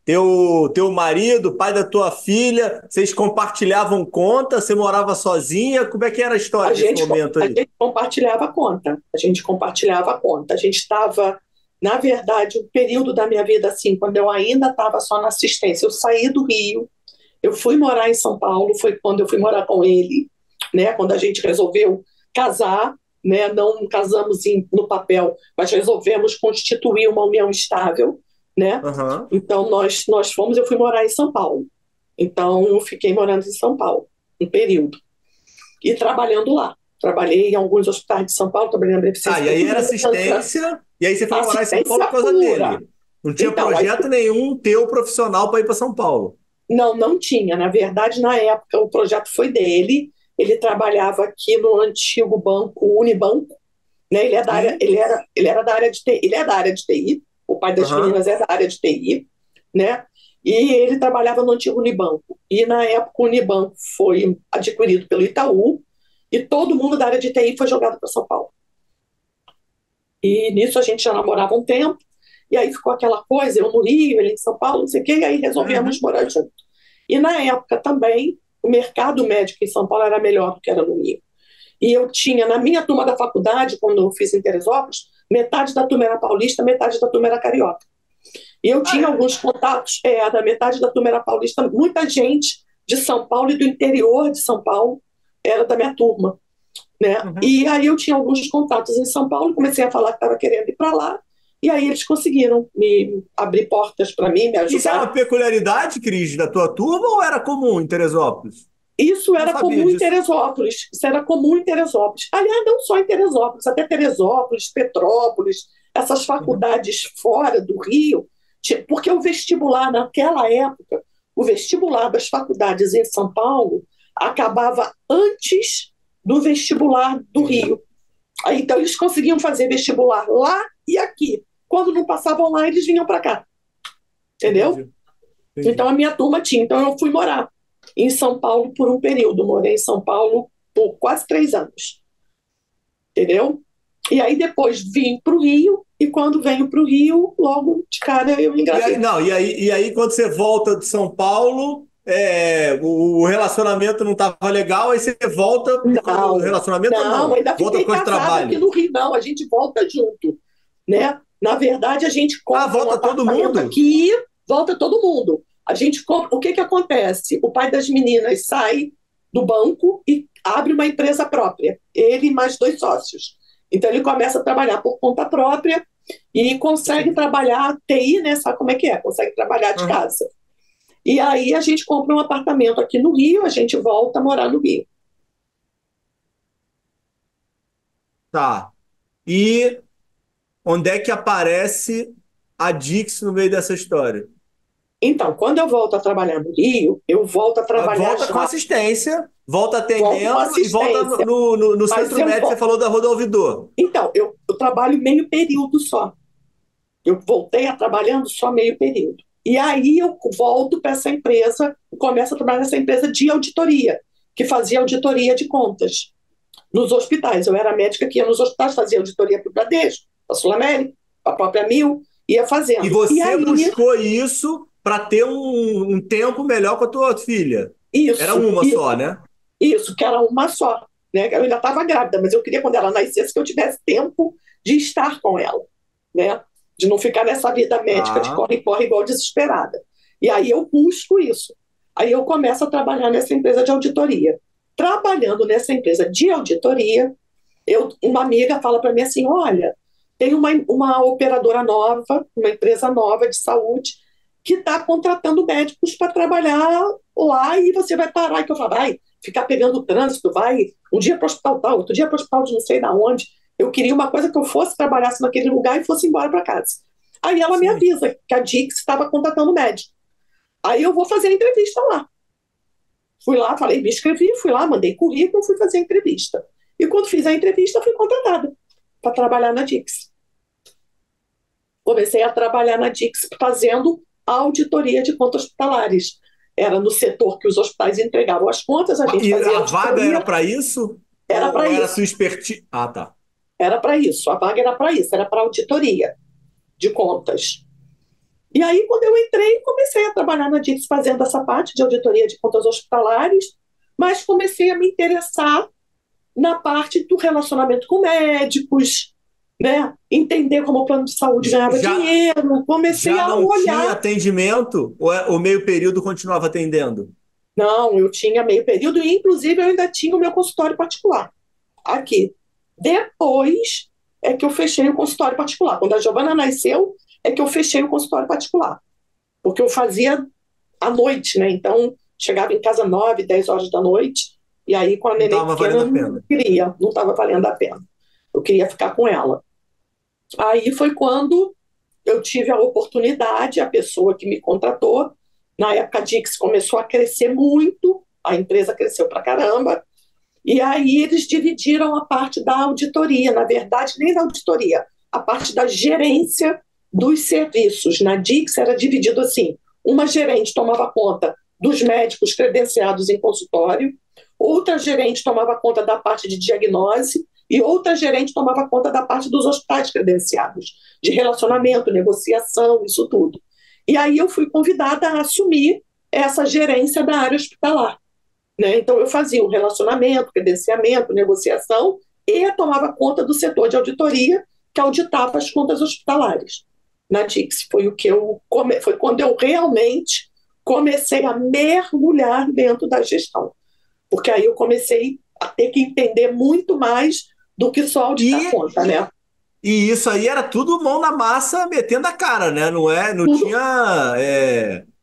teu marido, pai da tua filha, vocês compartilhavam conta, você morava sozinha, como é que era a A história desse gente, momento a aí? gente compartilhava a conta. A gente compartilhava a conta. A gente estava, na verdade, um período da minha vida assim, quando eu ainda estava só na assistência. Eu saí do Rio, eu fui morar em São Paulo, foi quando eu fui morar com ele, né? Quando a gente resolveu casar, né? Não casamos no papel, mas resolvemos constituir uma união estável, né? Aham. Então nós fomos, eu fui morar em São Paulo. Então eu fiquei morando em São Paulo um período e trabalhando lá. Trabalhei em alguns hospitais de São Paulo, trabalhei na Ah, Beneficência e aí era Portuguesa, assistência, e aí você foi morar em São Paulo por assistência causa pura. dele. Não tinha Então, aí, projeto nenhum teu profissional para ir para São Paulo. não tinha. Na verdade, na época, o projeto foi dele. Ele trabalhava aqui no antigo banco Unibanco, né? Sim. Ele era da área de TI, ele é da área de TI, o pai das Aham. meninas é da área de TI, né? E ele trabalhava no antigo Unibanco. E na época o Unibanco foi adquirido pelo Itaú e todo mundo da área de TI foi jogado para São Paulo. E nisso a gente já namorava um tempo, e aí ficou aquela coisa, eu no Rio, ele em São Paulo, não sei o quê, e aí resolvemos Uhum. morar junto. E na época também, o mercado médico em São Paulo era melhor do que era no Rio. E eu tinha, na minha turma da faculdade, quando eu fiz em Teresópolis, metade da turma era paulista, metade da turma era carioca. E eu tinha alguns contatos, da metade da turma era paulista, muita gente de São Paulo e do interior de São Paulo era da minha turma, né? E aí eu tinha alguns contatos em São Paulo, comecei a falar que estava querendo ir para lá, e aí eles conseguiram me abrir portas para mim, me Isso é uma ajudar. peculiaridade, Cris, da tua turma ou era comum em Teresópolis? Isso Não era sabia comum em disso. Teresópolis. Isso era comum em Teresópolis. Aliás, não só em Teresópolis, até Teresópolis, Petrópolis, essas faculdades fora do Rio, porque o vestibular, naquela época, o vestibular das faculdades em São Paulo acabava antes do vestibular do Rio. Aí, então, eles conseguiam fazer vestibular lá e aqui. Quando não passavam lá, eles vinham para cá. Entendeu? Entendi. Entendi. Então, a minha turma tinha. Então, eu fui morar em São Paulo por um período. Morei em São Paulo por quase 3 anos. Entendeu? E aí, depois vim para o Rio. E quando venho para o Rio, logo de cara eu E aí, engravidei. não, e aí, quando você volta de São Paulo, o relacionamento não estava legal, aí você volta por causa do Não, relacionamento ou não, não? ainda Volta por fiquei causa de casada aqui trabalho. no Rio. Não, a gente volta junto, né? Na verdade, a gente Ah, compra um volta todo apartamento mundo? aqui, volta todo mundo. A gente compra. O que que acontece? O pai das meninas sai do banco e abre uma empresa própria. Ele e mais 2 sócios. Então ele começa a trabalhar por conta própria e consegue Sim. trabalhar TI, né? Sabe como é que é? Consegue trabalhar de Aham. casa. E aí a gente compra um apartamento aqui no Rio, a gente volta a morar no Rio. Tá. E onde é que aparece a Dix no meio dessa história? Então, quando eu volto a trabalhar no Rio, eu volto a trabalhar Volta com já, assistência, volta volto com atendendo e volta no, assistência, no, no mas centro eu médico, você volto. falou da Rua do Ouvidor. Então, eu trabalho meio período só. Eu voltei a trabalhando só meio período. E aí eu volto para essa empresa, começo a trabalhar nessa empresa de auditoria, que fazia auditoria de contas nos hospitais. Eu era médica que ia nos hospitais, fazia auditoria para o Bradesco, para a Sul América, para a própria Mil, ia E fazendo. E você aí, buscou isso para ter um tempo melhor com a tua filha. Era isso, uma só, né? isso, que era uma só. Né? Eu ainda estava grávida, mas eu queria, quando ela nascesse, que eu tivesse tempo de estar com ela, né? De não ficar nessa vida médica de Tá. corre-corre igual desesperada. E aí eu busco isso. Aí eu começo a trabalhar nessa empresa de auditoria. Trabalhando nessa empresa de auditoria, uma amiga fala para mim assim: olha, tem uma operadora nova, uma empresa nova de saúde, que está contratando médicos para trabalhar lá e você vai parar. E que eu falo, vai ficar pegando o trânsito, vai um dia para o hospital tal, outro dia para o hospital de não sei da onde. Eu queria uma coisa que eu fosse, trabalhasse naquele lugar e fosse embora para casa. Aí ela me Sim. avisa que a Dix estava contratando médico. Aí eu vou fazer a entrevista lá. Fui lá, falei, me inscrevi, fui lá, mandei currículo, fui fazer a entrevista. E quando fiz a entrevista, fui contratada para trabalhar na Dix. Comecei a trabalhar na Dix fazendo auditoria de contas hospitalares. Era no setor que os hospitais entregavam as contas, a gente E fazia a vaga era auditoria, para isso? era para Ou era a isso. tua expertise? Ah, tá. Era para isso, a vaga era para isso, era para auditoria de contas. E aí, quando eu entrei, comecei a trabalhar na Dix fazendo essa parte de auditoria de contas hospitalares, mas comecei a me interessar na parte do relacionamento com médicos, né? Entender como o plano de saúde ganhava Já, dinheiro, comecei já a não tinha olhar. atendimento? Ou o meio período continuava atendendo? Não, eu tinha meio período e, inclusive, eu ainda tinha o meu consultório particular aqui. Depois é que eu fechei o consultório particular. Quando a Giovana nasceu, é que eu fechei o consultório particular. Porque eu fazia à noite, né? Então, chegava em casa 9, 10 horas da noite, e aí com a Não neném estava valendo pequena a eu não pena. queria, não estava valendo a pena. Eu queria ficar com ela. Aí foi quando eu tive a oportunidade, a pessoa que me contratou, na época a Dix começou a crescer muito, a empresa cresceu pra caramba, e aí eles dividiram a parte da auditoria, na verdade, nem da auditoria, a parte da gerência dos serviços. Na Dix era dividido assim: uma gerente tomava conta dos médicos credenciados em consultório, outra gerente tomava conta da parte de diagnose e outra gerente tomava conta da parte dos hospitais credenciados, de relacionamento, negociação, isso tudo. E aí eu fui convidada a assumir essa gerência da área hospitalar. né? Então, eu fazia o relacionamento, credenciamento, negociação e tomava conta do setor de auditoria, que auditava as contas hospitalares. Na Dix, foi quando eu realmente comecei a mergulhar dentro da gestão, porque aí eu comecei a ter que entender muito mais do que só auditar E, conta, né? e isso aí era tudo mão na massa, metendo a cara, né? Não Tudo tinha,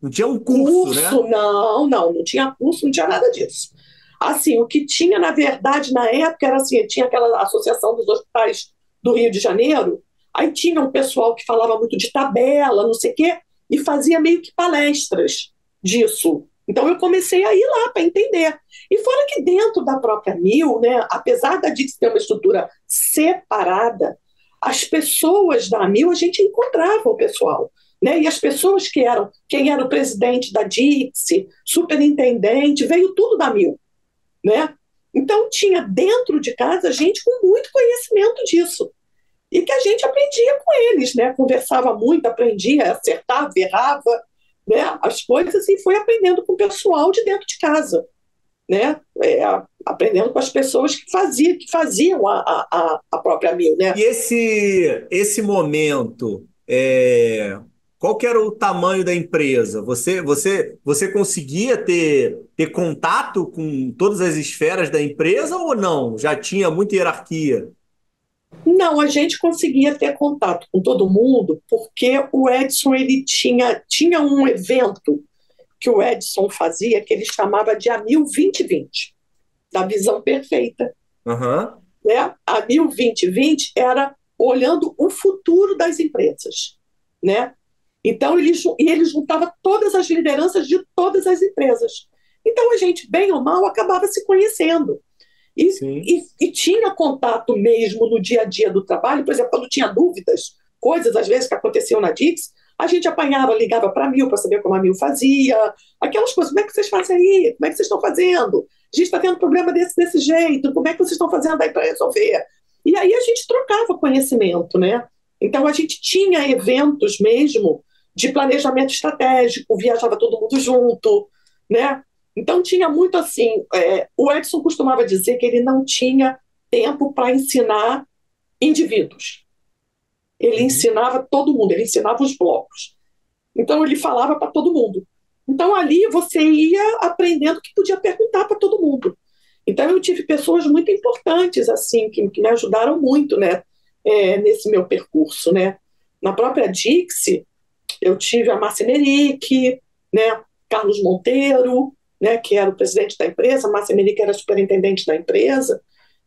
não tinha um curso, né? curso, não tinha curso, não tinha nada disso. Assim, o que tinha, na verdade, na época, era assim, tinha aquela Associação dos Hospitais do Rio de Janeiro, aí tinha um pessoal que falava muito de tabela, não sei o quê, e fazia meio que palestras disso. Então eu comecei a ir lá para entender. E fora que dentro da própria Mil, né, apesar da Dix ter uma estrutura separada, as pessoas da Mil, a gente encontrava o pessoal. Né? E as pessoas quem era o presidente da Dix, superintendente, veio tudo da Mil, né? Então tinha dentro de casa gente com muito conhecimento disso e que a gente aprendia com eles, né? Conversava muito, aprendia, acertava, errava, né? As coisas e foi aprendendo com o pessoal de dentro de casa, né? Aprendendo com as pessoas que faziam a própria Mil, né? E esse momento, qual que era o tamanho da empresa? Você conseguia ter contato com todas as esferas da empresa ou não? Já tinha muita hierarquia? Não, a gente conseguia ter contato com todo mundo porque o Edson ele tinha um evento que o Edson fazia que ele chamava de A Mil 2020, da visão perfeita. Aham. Né? A Mil 2020 era olhando o futuro das empresas. Né? Então, ele juntava todas as lideranças de todas as empresas. Então, a gente, bem ou mal, acabava se conhecendo. Sim. E tinha contato mesmo no dia a dia do trabalho, por exemplo, quando tinha dúvidas, coisas às vezes que aconteciam na Dix, a gente apanhava, ligava para a Mil para saber como a Mil fazia, aquelas coisas, como é que vocês fazem aí? Como é que vocês estão fazendo? A gente está tendo problema desse jeito, como é que vocês estão fazendo aí para resolver? E aí a gente trocava conhecimento, né? Então a gente tinha eventos mesmo de planejamento estratégico, viajava todo mundo junto, né? Então tinha muito assim. O Edson costumava dizer que ele não tinha tempo para ensinar indivíduos. Ele Uhum. ensinava todo mundo, ele ensinava os blocos. Então ele falava para todo mundo. Então ali você ia aprendendo que podia perguntar para todo mundo. Então eu tive pessoas muito importantes assim que me ajudaram muito, né, nesse meu percurso, né. Na própria Dixie, eu tive a Márcia Merick, né, Carlos Monteiro, né, que era o presidente da empresa, a Márcia Merick era superintendente da empresa,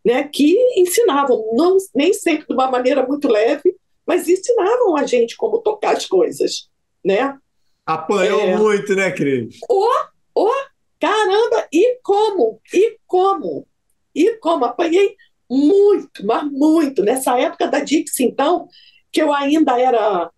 né, que ensinavam, não, nem sempre de uma maneira muito leve, mas ensinavam a gente como tocar as coisas, né? Apanhou É, muito, né, Cris? oh, caramba, e como, apanhei muito, mas muito, nessa época da Dix, então, que eu ainda era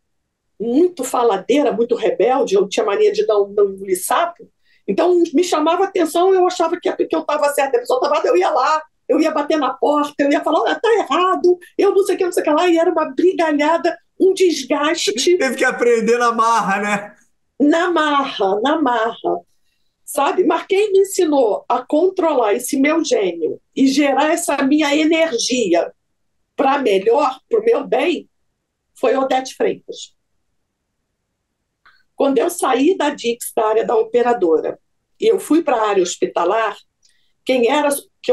muito faladeira, muito rebelde, eu tinha mania de não engolir sapo, então me chamava atenção, eu achava que eu estava certa, a pessoa estava errada, eu ia lá, eu ia bater na porta, eu ia falar, está errado, eu não sei o que, não sei o que lá, e era uma brigalhada, um desgaste Teve que aprender na marra, né? na marra, sabe? Mas quem me ensinou a controlar esse meu gênio e gerar essa minha energia para melhor, para o meu bem, foi Odete Freitas. Quando eu saí da Dix, da área da operadora, e eu fui para a área hospitalar, quem era que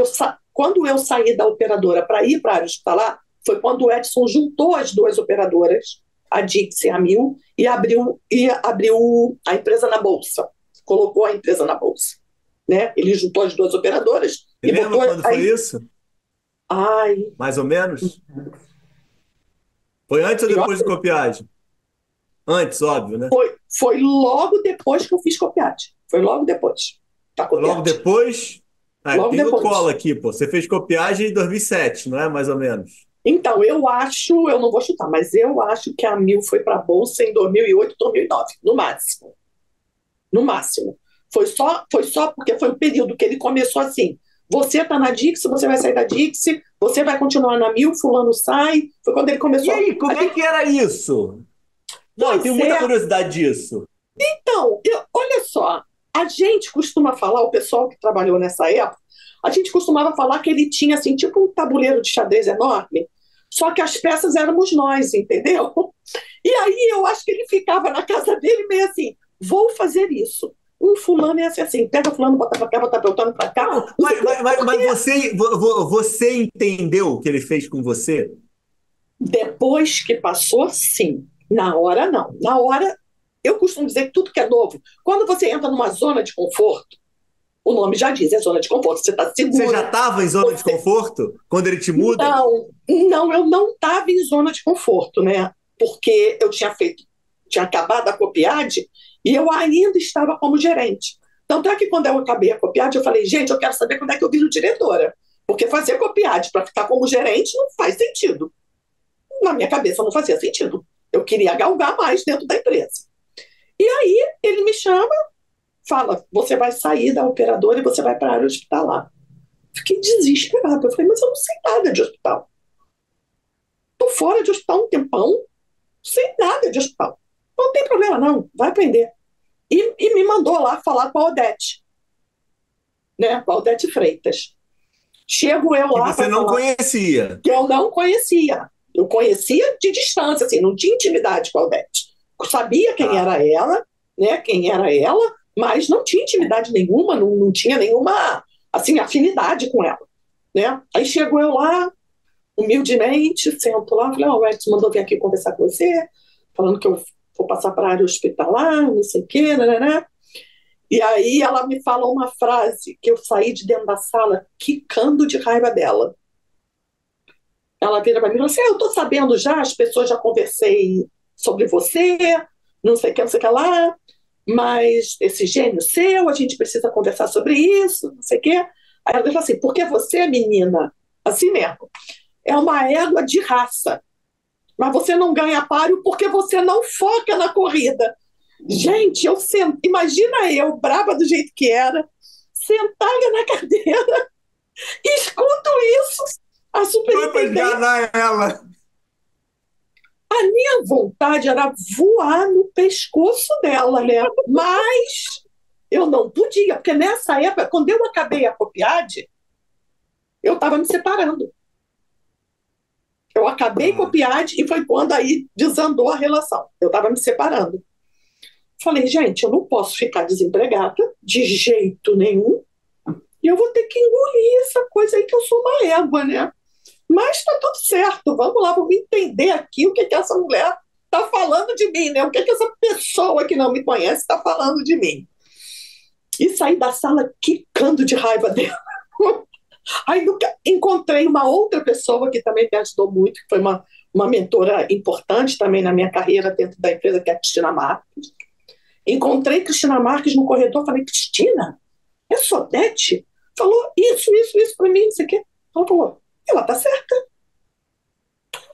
quando eu saí da operadora para ir para a área hospitalar, foi quando o Edson juntou as duas operadoras, a Dix e a Mil, e abriu a empresa na bolsa, colocou a empresa na bolsa, né? Ele juntou as duas operadoras Você e lembra botou quando foi aí, isso? ai, Mais ou menos? Foi antes ou depois do copiagem? Antes, óbvio, né? foi logo depois que eu fiz copiade, foi logo depois da Logo copiade, depois. Ah, logo tem no colo depois. aqui, pô. Você fez copiagem em 2007, não é? Mais ou menos. Então, eu não vou chutar, mas eu acho que a Mil foi para a Bolsa em 2008, 2009, no máximo. No máximo. Foi só porque foi o período que ele começou assim. Você está na Dix, você vai sair da Dix, você vai continuar na Mil, fulano sai. Foi quando ele E começou. aí, como é que era isso? Não, eu tenho Pois muita é. curiosidade disso. Então, olha só, a A gente costuma falar, o pessoal que trabalhou nessa época, a gente costumava falar que ele tinha, assim, tipo um tabuleiro de xadrez enorme, só que as peças éramos nós, entendeu? E aí eu acho que ele ficava na casa dele meio assim, vou fazer isso. Um fulano é assim, pega fulano, bota pra cá, bota pelotando pra cá. Mas você entendeu o que ele fez com você? Depois que passou, sim. Na hora, não. Na hora, eu costumo dizer que tudo que é novo, quando você entra numa zona de conforto, o nome já diz, é zona de conforto, você está Você já seguro. estava em zona de conforto quando ele te muda? Não, eu não estava em zona de conforto, né? Porque eu tinha acabado a Copiade e eu ainda estava como gerente. Tanto é que quando eu acabei a Copiade, eu falei, gente, eu quero saber quando é que eu viro diretora. Porque fazer Copiade para ficar como gerente não faz sentido. Na minha cabeça não fazia sentido. Eu queria galgar mais dentro da empresa. E aí ele me chama, fala, você vai sair da operadora e você vai para a área hospitalar. Fiquei desesperada. Eu falei, mas eu não sei nada de hospital. Estou fora de hospital um tempão, não sei nada de hospital. Não tem problema, não, vai aprender. E me mandou lá falar com a Odete, né? Com a Odete Freitas. Chego eu Que lá você para não falar conhecia. que eu não conhecia. Eu conhecia de distância, assim, não tinha intimidade com a Odete. Eu sabia quem Tá. era ela, né? Quem era ela, mas não tinha intimidade nenhuma, não tinha nenhuma assim, afinidade com ela. Né? Aí chego eu lá, humildemente, sento lá, falei, o Edson mandou vir aqui conversar com você, falando que eu vou passar para a área hospitalar, não sei o quê, né? E aí ela me fala uma frase que eu saí de dentro da sala quicando de raiva dela. Ela vira para mim e fala assim, eu estou sabendo já, as pessoas já conversei sobre você, não sei o que, não sei o que lá, mas esse gênio seu, a gente precisa conversar sobre isso, não sei o quê. Aí ela fala assim, porque você, menina, assim mesmo, é uma égua de raça, mas você não ganha páreo porque você não foca na corrida. Gente, imagina eu, brava do jeito que era, sentada na cadeira, escuto isso, a Foi pra superintendente. esganar ela. A minha vontade era voar no pescoço dela, né? Mas eu não podia, porque nessa época, quando eu acabei a Copiade, eu estava me separando. Eu acabei com o Piatti e foi quando aí desandou a relação. Eu estava me separando. Falei, gente, eu não posso ficar desempregada de jeito nenhum e eu vou ter que engolir essa coisa aí que eu sou uma égua, né? Mas tá tudo certo, vamos lá, vamos entender aqui o que que essa mulher está falando de mim, né? O que que essa pessoa que não me conhece está falando de mim. E saí da sala quicando de raiva dela. Aí encontrei uma outra pessoa que também me ajudou muito, que foi uma mentora importante também na minha carreira dentro da empresa, que é a Cristina Marques. Encontrei Cristina Marques no corredor, falei, Cristina, é Sodete? Falou isso para mim, não sei o quê. Ela falou, ela tá certa.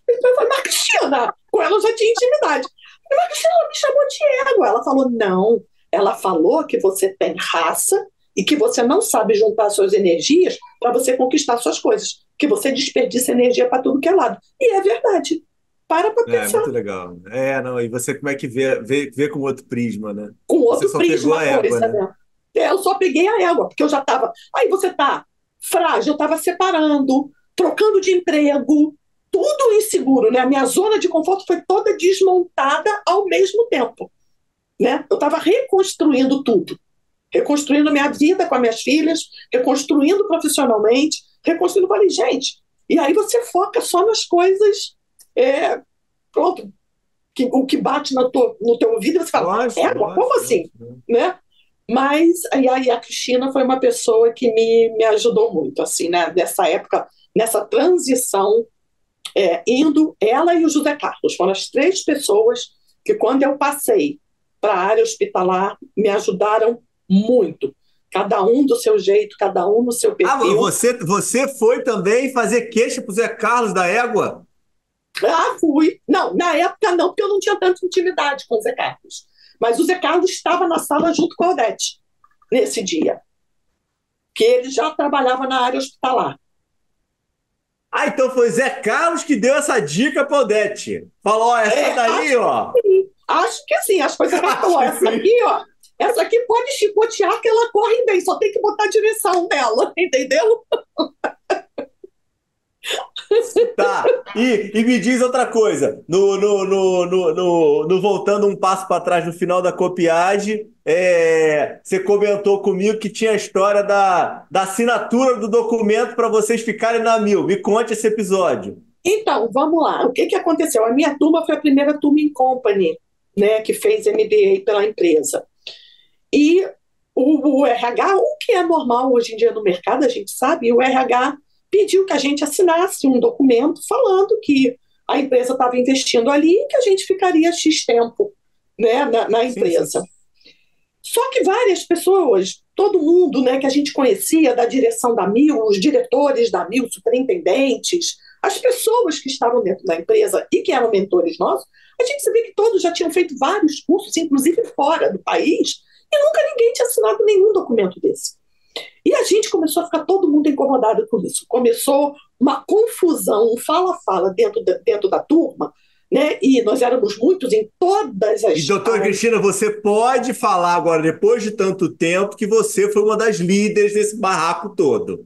Eu falei, mas Cristina, com ela eu já tinha intimidade. Eu falei, mas Cristina, ela me chamou de égua. Ela falou, não, ela falou que você tem raça e que você não sabe juntar suas energias para você conquistar suas coisas, que você desperdiça energia para tudo que é lado. E é verdade. Para É, pensar. muito legal. Não, e você como é que vê com outro prisma, né? Com Você outro só pegou prisma a a égua, coisa, né? né? Eu só peguei a égua, porque eu já estava. Aí você está frágil, eu estava separando, trocando de emprego, tudo inseguro, né? A minha zona de conforto foi toda desmontada ao mesmo tempo, né? Eu estava reconstruindo tudo, reconstruindo minha vida com as minhas filhas, reconstruindo profissionalmente, reconstruindo. Falei, gente, e aí você foca só nas coisas, pronto, o que bate no teu ouvido, você fala, Lógico, como lógico, assim? lógico. Né? Mas aí a Cristina foi uma pessoa que me ajudou muito, assim, né? Nessa época, nessa transição, indo, ela e o José Carlos, foram as três pessoas que, quando eu passei para a área hospitalar, me ajudaram muito. Cada um do seu jeito, cada um no seu Ah, perfil. você foi também fazer queixa pro Zé Carlos da égua? Ah, fui. Não, na época não, porque eu não tinha tanta intimidade com o Zé Carlos. Mas o Zé Carlos estava na sala junto com a Odete, nesse dia, que ele já trabalhava na área hospitalar. Ah, então foi Zé Carlos que deu essa dica pra Odete. Falou, ó, essa daí, Acho ó. que sim. Acho que sim. Acho que foi o Zé Carlos que falou, Acho que sim. essa aqui pode pilotear que ela corre bem, só tem que botar a direção nela, entendeu? Tá. E me diz outra coisa. No voltando um passo para trás no final da copiagem, você comentou comigo que tinha a história da assinatura do documento para vocês ficarem na Mil. Me conte esse episódio. Então, vamos lá. O que que aconteceu? A minha turma foi a primeira turma em company, né, que fez MBA pela empresa. E o RH, o que é normal hoje em dia no mercado, a gente sabe, o RH pediu que a gente assinasse um documento falando que a empresa estava investindo ali e que a gente ficaria X tempo, né, na Sim, sim. empresa. Só que várias pessoas, todo mundo, né, que a gente conhecia da direção da Mil, os diretores da Mil, superintendentes, as pessoas que estavam dentro da empresa e que eram mentores nossos, a gente sabia que todos já tinham feito vários cursos, inclusive fora do país, e nunca ninguém tinha assinado nenhum documento desse. E a gente começou a ficar todo mundo incomodado com isso. Começou uma confusão, um fala-fala dentro da turma, né? E nós éramos muitos em todas E, as doutora áreas. Cristina, você pode falar agora, depois de tanto tempo, que você foi uma das líderes desse barraco todo.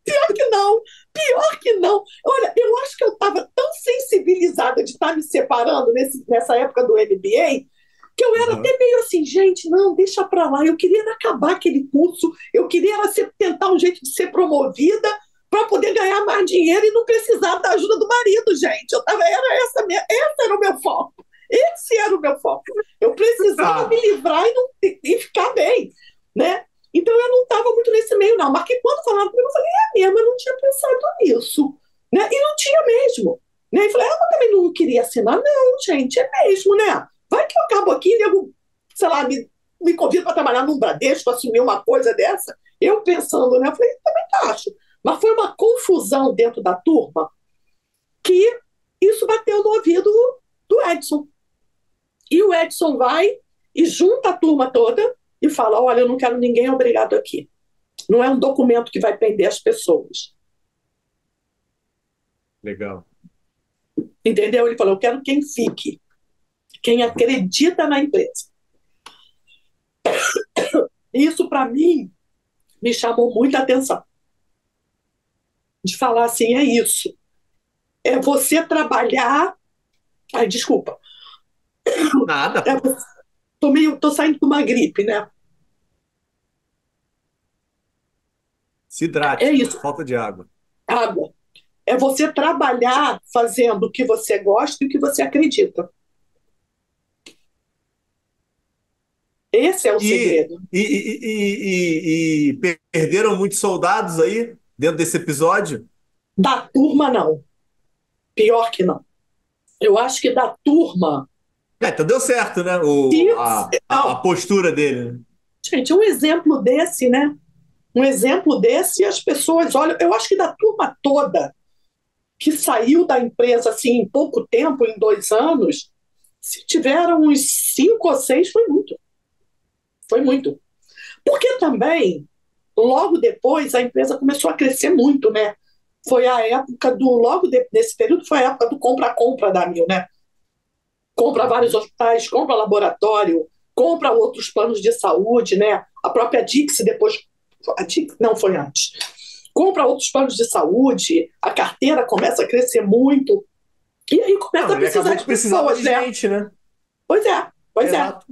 Pior que não, pior que não. Olha, eu acho que eu estava tão sensibilizada de estar me separando nessa época do MBA, que eu era Uhum. até meio assim, gente, não, deixa pra lá. Eu queria acabar aquele curso, eu queria tentar um jeito de ser promovida para poder ganhar mais dinheiro e não precisar da ajuda do marido, gente. Esse era o meu foco. Esse era o meu foco. Eu precisava me livrar e ficar bem, né? Então eu não estava muito nesse meio, não. Mas que quando falaram comigo, eu falei, mesmo, eu não tinha pensado nisso. Né? E não tinha mesmo. Né? E falei, mas também não queria assinar. Não, gente, é mesmo, né? Vai que eu acabo aqui, nego, sei lá, me convida para trabalhar num Bradesco, assumir uma coisa dessa. Eu pensando, né? Eu falei, também acho. Mas foi uma confusão dentro da turma que isso bateu no ouvido do Edson. E o Edson vai e junta a turma toda e fala: olha, eu não quero ninguém obrigado aqui. Não é um documento que vai prender as pessoas. Legal. Entendeu? Ele falou: eu quero quem fique, quem acredita na empresa. Isso, para mim, me chamou muita atenção. De falar assim: é isso. É você trabalhar. Ai, desculpa. Nada, É, pô. tô saindo de uma gripe, né? Se É hidrate, isso. falta de água. Água. É você trabalhar fazendo o que você gosta e o que você acredita. Esse é o E, segredo. e, e perderam muitos soldados aí dentro desse episódio? Da turma, não. Pior que não. Eu acho que da turma. Então deu certo, né? A Não, postura dele. Né? gente, um exemplo desse, né? Um exemplo desse, as pessoas olham. Eu acho que da turma toda que saiu da empresa assim em pouco tempo, em 2 anos, se tiveram uns 5 ou 6, foi muito. Foi muito. Porque também, logo depois, a empresa começou a crescer muito, né? Foi a época do. Nesse período, foi a época do compra-compra da Mil, né? Compra vários Uhum. hospitais, compra laboratório, compra outros planos de saúde, né? A própria Dix depois. A Dix não foi antes. Compra outros planos de saúde, a carteira começa a crescer muito. E aí começa Não, a ele precisar acabou de que precisava pessoas, de né? gente, né? Pois é, pois é, Exato.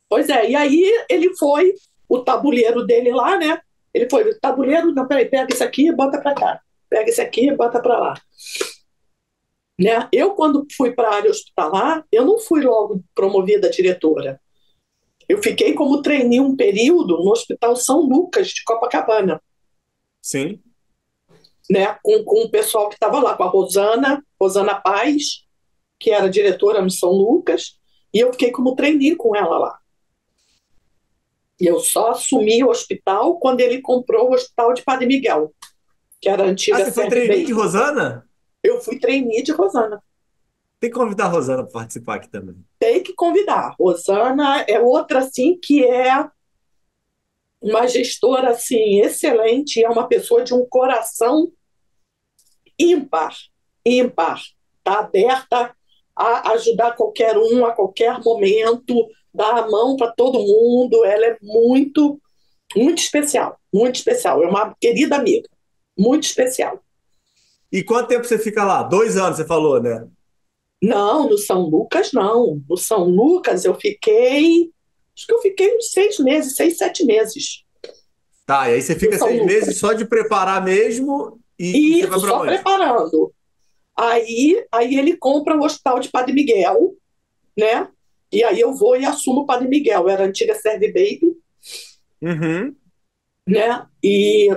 pois é. E aí ele foi, o tabuleiro dele lá, né? Ele foi, o tabuleiro, não, peraí, pega isso aqui e bota para cá. Pega isso aqui e bota para lá. Né? Eu, quando fui para a área hospitalar, eu não fui logo promovida a diretora. Eu fiquei como trainee um período no Hospital São Lucas, de Copacabana, Sim. né? Com o pessoal que estava lá, com a Rosana Paz, que era diretora no São Lucas, e eu fiquei como trainee com ela lá. E eu só assumi o hospital quando ele comprou o hospital de Padre Miguel, que era a Ah, antiga você foi Serra trainee de Baker. Rosana? Eu fui trainee de Rosana. Tem que convidar a Rosana para participar aqui também. Tem que convidar. Rosana é outra, assim, que é uma gestora, assim, excelente, é uma pessoa de um coração ímpar, ímpar. Está aberta a ajudar qualquer um, a qualquer momento, dá a mão para todo mundo, ela é muito, muito especial, muito especial. É uma querida amiga, muito especial. E quanto tempo você fica lá? 2 anos, você falou, né? Não, no São Lucas, não. No São Lucas acho que eu fiquei uns 6 meses, 6, 7 meses. Tá, e aí você No fica São 6 meses Lucas. só de preparar mesmo e E você vai isso, para só onde? preparando. Aí ele compra o Hospital de Padre Miguel, né? E aí eu vou e assumo o Padre Miguel. Era a antiga Serve Baby, Uhum. né? E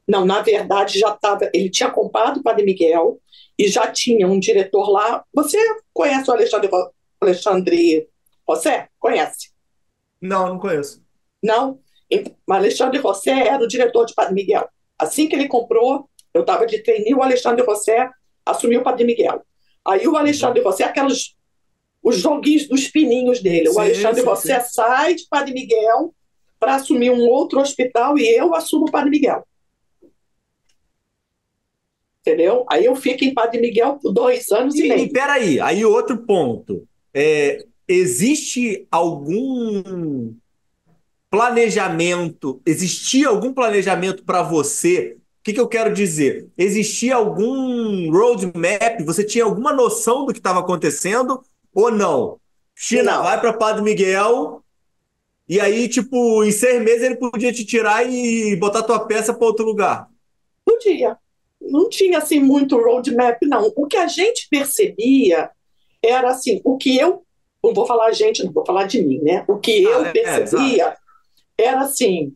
não, na verdade já estava. Ele tinha comprado o Padre Miguel e já tinha um diretor lá. Você conhece o Alexandre José? Conhece? Não, não conheço. Não? Então, o Alexandre José era o diretor de Padre Miguel. Assim que ele comprou, eu estava de trainee, o Alexandre José assumiu o Padre Miguel. Aí o Uhum. Alexandre José, os joguinhos dos pininhos dele. O Sim, Alexandre sim, José sim. sai de Padre Miguel para assumir um outro hospital e eu assumo o Padre Miguel. Entendeu? Aí eu fico em Padre Miguel por 2 anos e E meio. peraí, aí outro ponto. Existe algum planejamento? Existia algum planejamento para você? O que que eu quero dizer? Existia algum roadmap? Você tinha alguma noção do que estava acontecendo ou não? China, vai Não, para Padre Miguel e aí, tipo, em 6 meses ele podia te tirar e botar tua peça para outro lugar. podia. Não tinha assim muito roadmap, não. O que a gente percebia era assim, o que eu, não vou falar a gente, não vou falar de mim, né? O que eu Exato. percebia era assim,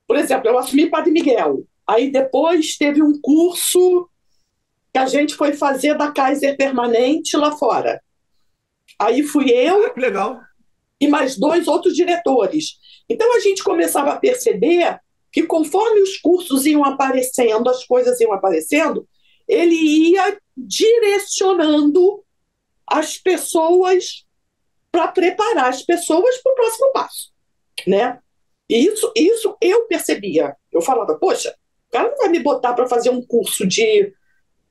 por exemplo, eu assumi Padre Miguel. Aí depois teve um curso que a gente foi fazer da Kaiser Permanente lá fora. Aí fui Ah, eu que legal. e mais 2 outros diretores. Então a gente começava a perceber que conforme os cursos iam aparecendo, as coisas iam aparecendo, ele ia direcionando as pessoas para preparar as pessoas para o próximo passo, né? E isso eu percebia. Eu falava, poxa, o cara não vai me botar para fazer um curso de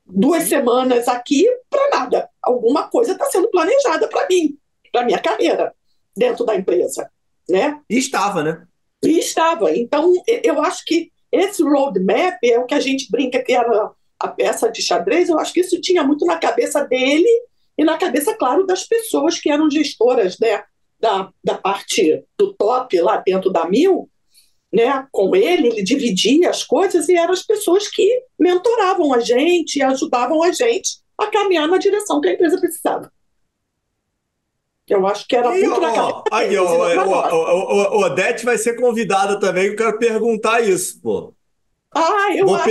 2 semanas aqui para nada. Alguma coisa está sendo planejada para mim, para minha carreira dentro da empresa, né? E estava, né? E estava. Então, eu acho que esse roadmap é o que a gente brinca que era a peça de xadrez. Eu acho que isso tinha muito na cabeça dele e na cabeça, claro, das pessoas que eram gestoras, né, da parte do top lá dentro da Mil, né, com ele dividia as coisas e eram as pessoas que mentoravam a gente e ajudavam a gente a caminhar na direção que a empresa precisava. Eu acho que E era aí, muito na cabeça ó, aqui, deles e não ó, na nossa. Odete vai ser convidada também, eu quero perguntar isso, pô. Ah, eu acho.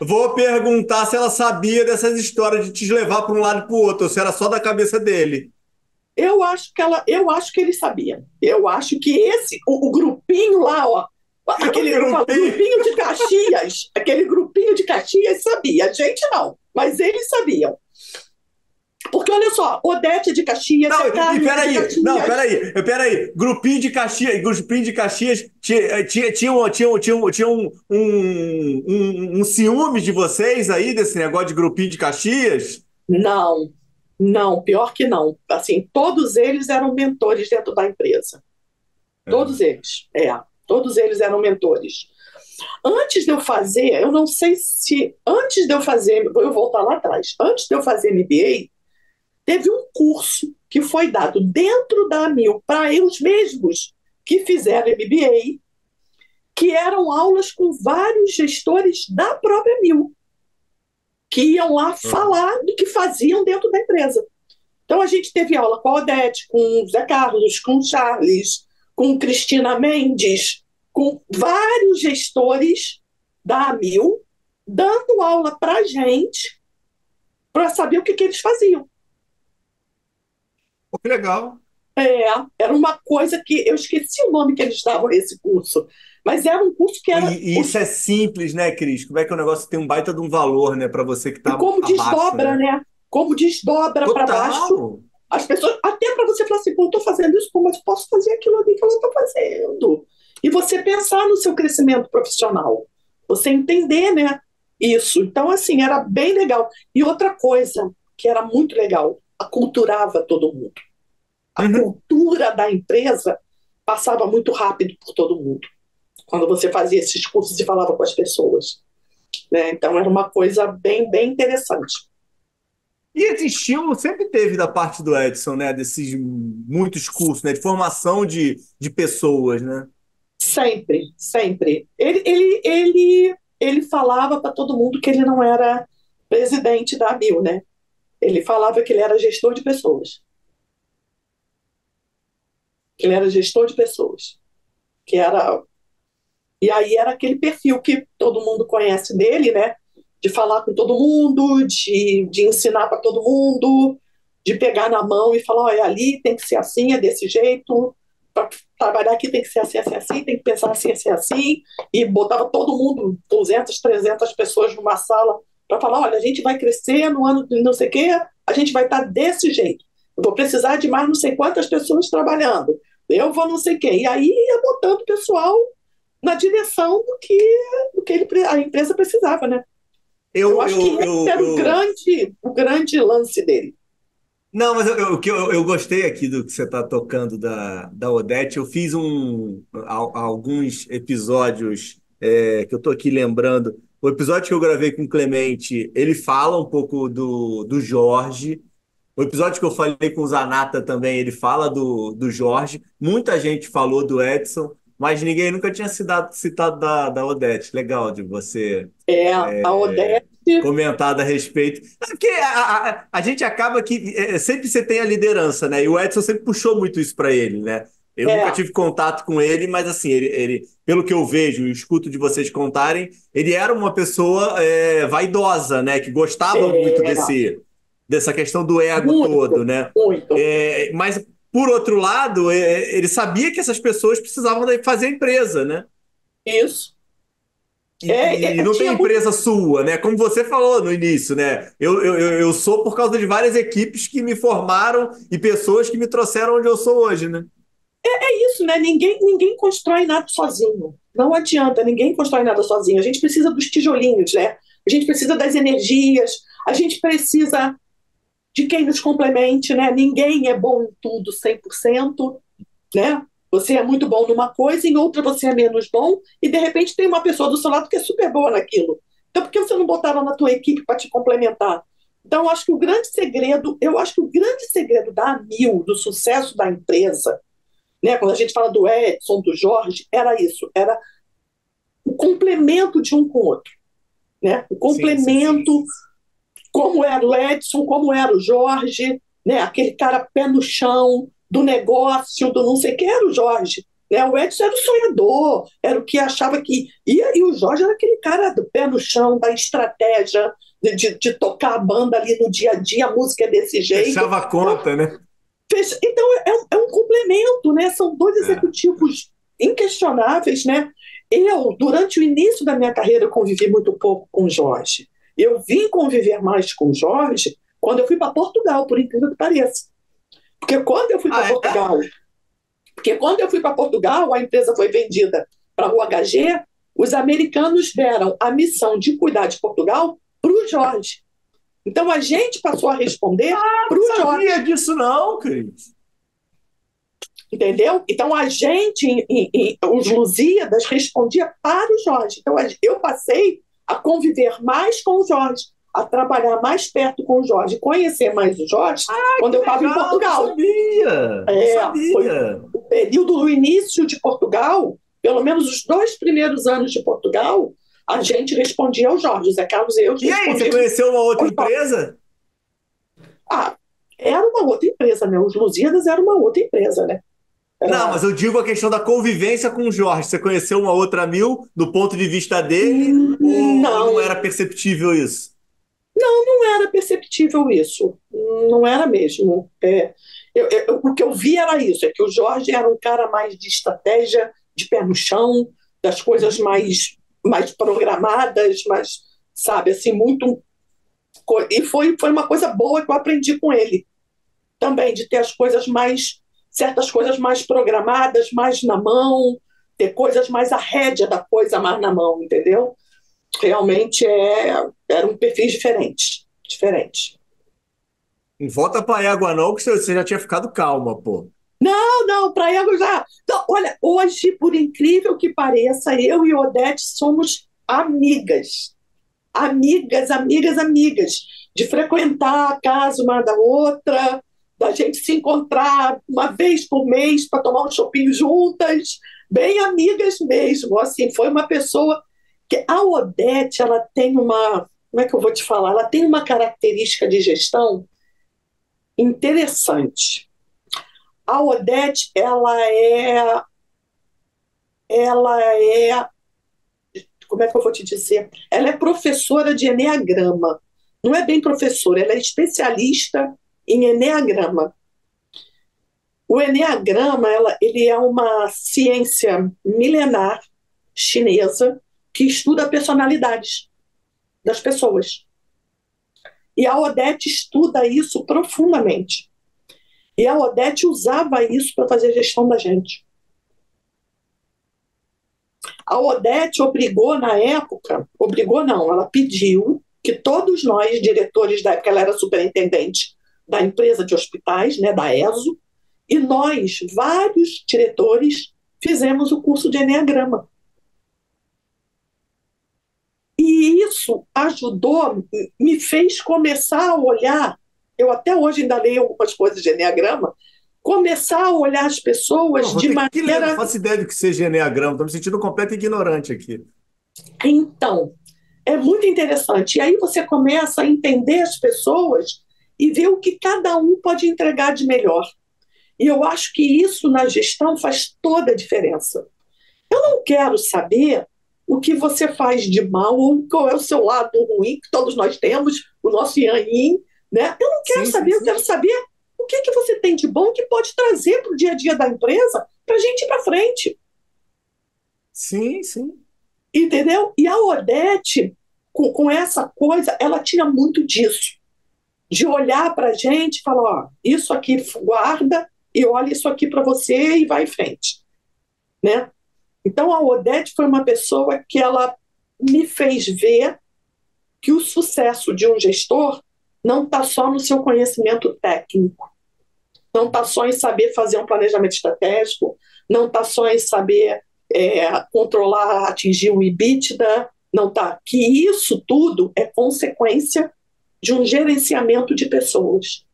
Vou perguntar se ela sabia dessas histórias de te levar para um lado e para o outro, ou se era só da cabeça dele. Eu acho que eles sabiam. Eu acho que o grupinho lá, ó, O eu falo, grupinho. aquele grupinho de Caxias sabia. A gente não, mas eles sabiam. Porque olha só, Odete é de Caxias, Não, Zé e Carlos é de peraí, não, Caxias. peraí. Grupinho de Caxias tinha um ciúme de vocês aí, desse negócio de grupinho de Caxias? Não, não, pior que não. Assim, todos eles eram mentores dentro da empresa. Todos eles, todos eles eram mentores. Antes de eu fazer, eu não sei se antes de eu fazer, vou voltar lá atrás. Antes de eu fazer MBA, teve um curso que foi dado dentro da AMIL para os mesmos que fizeram MBA, que eram aulas com vários gestores da própria AMIL, que iam lá Uhum. falar do que faziam dentro da empresa. Então a gente teve aula com a Odete, com o Zé Carlos, com o Charles, com Cristina Mendes, com vários gestores da AMIL, dando aula para a gente, para saber o que eles faziam. Pô, que legal. É, era uma coisa que eu esqueci o nome que eles davam esse curso, mas era um curso que era E isso é simples, né, Cris? Como é que o negócio tem um baita de um valor, né, para você que e tá como abaixo, desdobra, né? né? Como desdobra para baixo, Total. as pessoas até para você falar assim, pô, eu estou fazendo isso, pô, mas eu posso fazer aquilo ali que ela está fazendo. E você pensar no seu crescimento profissional, você entender, né? Isso. Então, assim, era bem legal. E outra coisa que era muito legal, aculturava todo mundo. A cultura da empresa passava muito rápido por todo mundo, quando você fazia esses cursos e falava com as pessoas, né? Então era uma coisa bem, bem interessante. E esse estímulo sempre teve da parte do Edson, né? Desses muitos cursos, né? De formação de pessoas, né? Sempre, sempre. Ele falava para todo mundo que ele não era presidente da ABIL, né? Ele falava que ele era gestor de pessoas. Que ele era gestor de pessoas. Que era... E aí era aquele perfil que todo mundo conhece dele, né? De falar com todo mundo, de ensinar para todo mundo, de pegar na mão e falar, olha, ali tem que ser assim, é desse jeito, para trabalhar aqui tem que ser assim, assim, assim, tem que pensar assim, assim, assim, e botava todo mundo, 200, 300 pessoas numa sala para falar, olha, a gente vai crescer no ano de não sei o quê, a gente vai estar desse jeito. Eu vou precisar de mais não sei quantas pessoas trabalhando. Eu vou não sei o quê. E aí ia botando o pessoal na direção do que a empresa precisava, né? Eu Eu, acho que eu, esse eu, era eu... o grande lance dele. Não, mas eu gostei aqui do que você está tocando da Odete. Eu fiz alguns episódios que eu estou aqui lembrando. O episódio que eu gravei com o Clemente, ele fala um pouco do Jorge. O episódio que eu falei com o Zanata também, ele fala do Jorge. Muita gente falou do Edson, mas ninguém nunca tinha citado da Odete. Legal de você A Odete comentado a respeito. É porque a gente acaba que sempre você tem a liderança, né? E o Edson sempre puxou muito isso para ele, né? Eu nunca é, tive contato com ele, mas assim, pelo que eu vejo e escuto de vocês contarem, ele era uma pessoa vaidosa, né? Que gostava muito era dessa questão do ego todo, muito, né? muito. Mas, por outro lado, ele sabia que essas pessoas precisavam fazer a empresa, né? Isso. E não tem Tinha muito. empresa sua, né? Como você falou no início, né? Eu sou por causa de várias equipes que me formaram e pessoas que me trouxeram onde eu sou hoje, né? É isso, né? Ninguém constrói nada sozinho. Não adianta, ninguém constrói nada sozinho. A gente precisa dos tijolinhos, né? A gente precisa das energias, a gente precisa de quem nos complemente, né? Ninguém é bom em tudo 100%, né? Você é muito bom numa coisa, em outra você é menos bom, e de repente tem uma pessoa do seu lado que é super boa naquilo. Então, por que você não botar ela na tua equipe para te complementar? Então, eu acho que o grande segredo da Amil, do sucesso da empresa, né, quando a gente fala do Edson, do Jorge, era isso, era o complemento de um com o outro, né? O Sim, sim. complemento, como era o Edson, como era o Jorge, né? Aquele cara pé no chão, do negócio, do não sei o que, era o Jorge. Né? O Edson era o sonhador, era o que achava que ia, e o Jorge era aquele cara do pé no chão, da estratégia, de tocar a banda ali no dia a dia, a música é desse jeito. Fechava a conta, né? Então é um complemento, né? São dois É. executivos inquestionáveis, né? Durante o início da minha carreira, eu convivi muito pouco com o Jorge. Eu vim conviver mais com o Jorge quando eu fui para Portugal, por incrível que pareça. Porque quando eu fui para Ah, é? Portugal, porque quando eu fui para Portugal, a empresa foi vendida para o UHG, os americanos deram a missão de cuidar de Portugal para o Jorge. Então a gente passou a responder para Não o sabia Jorge. disso, não, Cris. Entendeu? Então a gente, os Lusíadas, respondia para o Jorge. Então eu passei a conviver mais com o Jorge, a trabalhar mais perto com o Jorge, conhecer mais o Jorge quando Que eu estava em legal, não Portugal. sabia. Não Foi sabia. o período do início de Portugal, pelo menos os 2 primeiros anos de Portugal, a gente respondia ao Jorge. Zé Carlos e eu E aí, você respondíamos conheceu uma outra ao Jorge. empresa? Ah, era uma outra empresa, né? Os Lusíadas era uma outra empresa, né? Não, mas Era... eu digo a questão da convivência com o Jorge. Você conheceu uma outra Mil do ponto de vista dele ou Não, não era perceptível isso? não era perceptível isso. Não era mesmo. O que eu vi era isso, é que o Jorge era um cara mais de estratégia, de pé no chão, das coisas mais programadas, mais, sabe, assim, muito... E foi uma coisa boa que eu aprendi com ele também, de ter certas coisas mais programadas, mais na mão, ter coisas mais a rédea da coisa mais na mão, entendeu? Realmente era um perfil diferente. Diferente. Não volta pra água não, que você já tinha ficado calma, pô. Não, não, para eu já. Não, olha, hoje, por incrível que pareça, eu e Odete somos amigas. Amigas, amigas, amigas. De frequentar a casa uma da outra, da gente se encontrar uma vez por mês para tomar um chopinho juntas, bem amigas mesmo. Assim, foi uma pessoa que a Odete, ela tem uma, como é que eu vou te falar? Ela tem uma característica de gestão interessante. A Odete, ela é, como é que eu vou te dizer? Ela é professora de eneagrama. Não é bem professora, ela é especialista em eneagrama. O eneagrama, ele é uma ciência milenar chinesa que estuda personalidades das pessoas. E a Odete estuda isso profundamente. E a Odete usava isso para fazer a gestão da gente. A Odete obrigou na época, obrigou não, ela pediu que todos nós, diretores da época, ela era superintendente da empresa de hospitais, né, da ESO, e nós, vários diretores, fizemos o curso de Eneagrama. E isso ajudou, me fez começar a olhar, eu até hoje ainda leio algumas coisas de Eneagrama, começar a olhar as Não, pessoas vou de ter que ler, não maneira. faço ideia do que seja enneagrama, estou me sentindo completo ignorante aqui. Então, é muito interessante. E aí você começa a entender as pessoas e ver o que cada um pode entregar de melhor. E eu acho que isso na gestão faz toda a diferença. Eu não quero saber o que você faz de mal ou qual é o seu lado ruim, que todos nós temos, o nosso yin, né? Eu não quero Sim, sim, saber, eu sim. quero saber o que você tem de bom que pode trazer para o dia a dia da empresa para a gente ir para frente. Sim, sim. Entendeu? E a Odete, com essa coisa, ela tinha muito disso, de olhar para a gente e falar: ó, isso aqui guarda e olha isso aqui para você e vai em frente. Né? Então a Odete foi uma pessoa que ela me fez ver que o sucesso de um gestor não está só no seu conhecimento técnico, não está só em saber fazer um planejamento estratégico, não está só em saber controlar, atingir o EBITDA, não está. Que isso tudo é consequência de um gerenciamento de pessoas.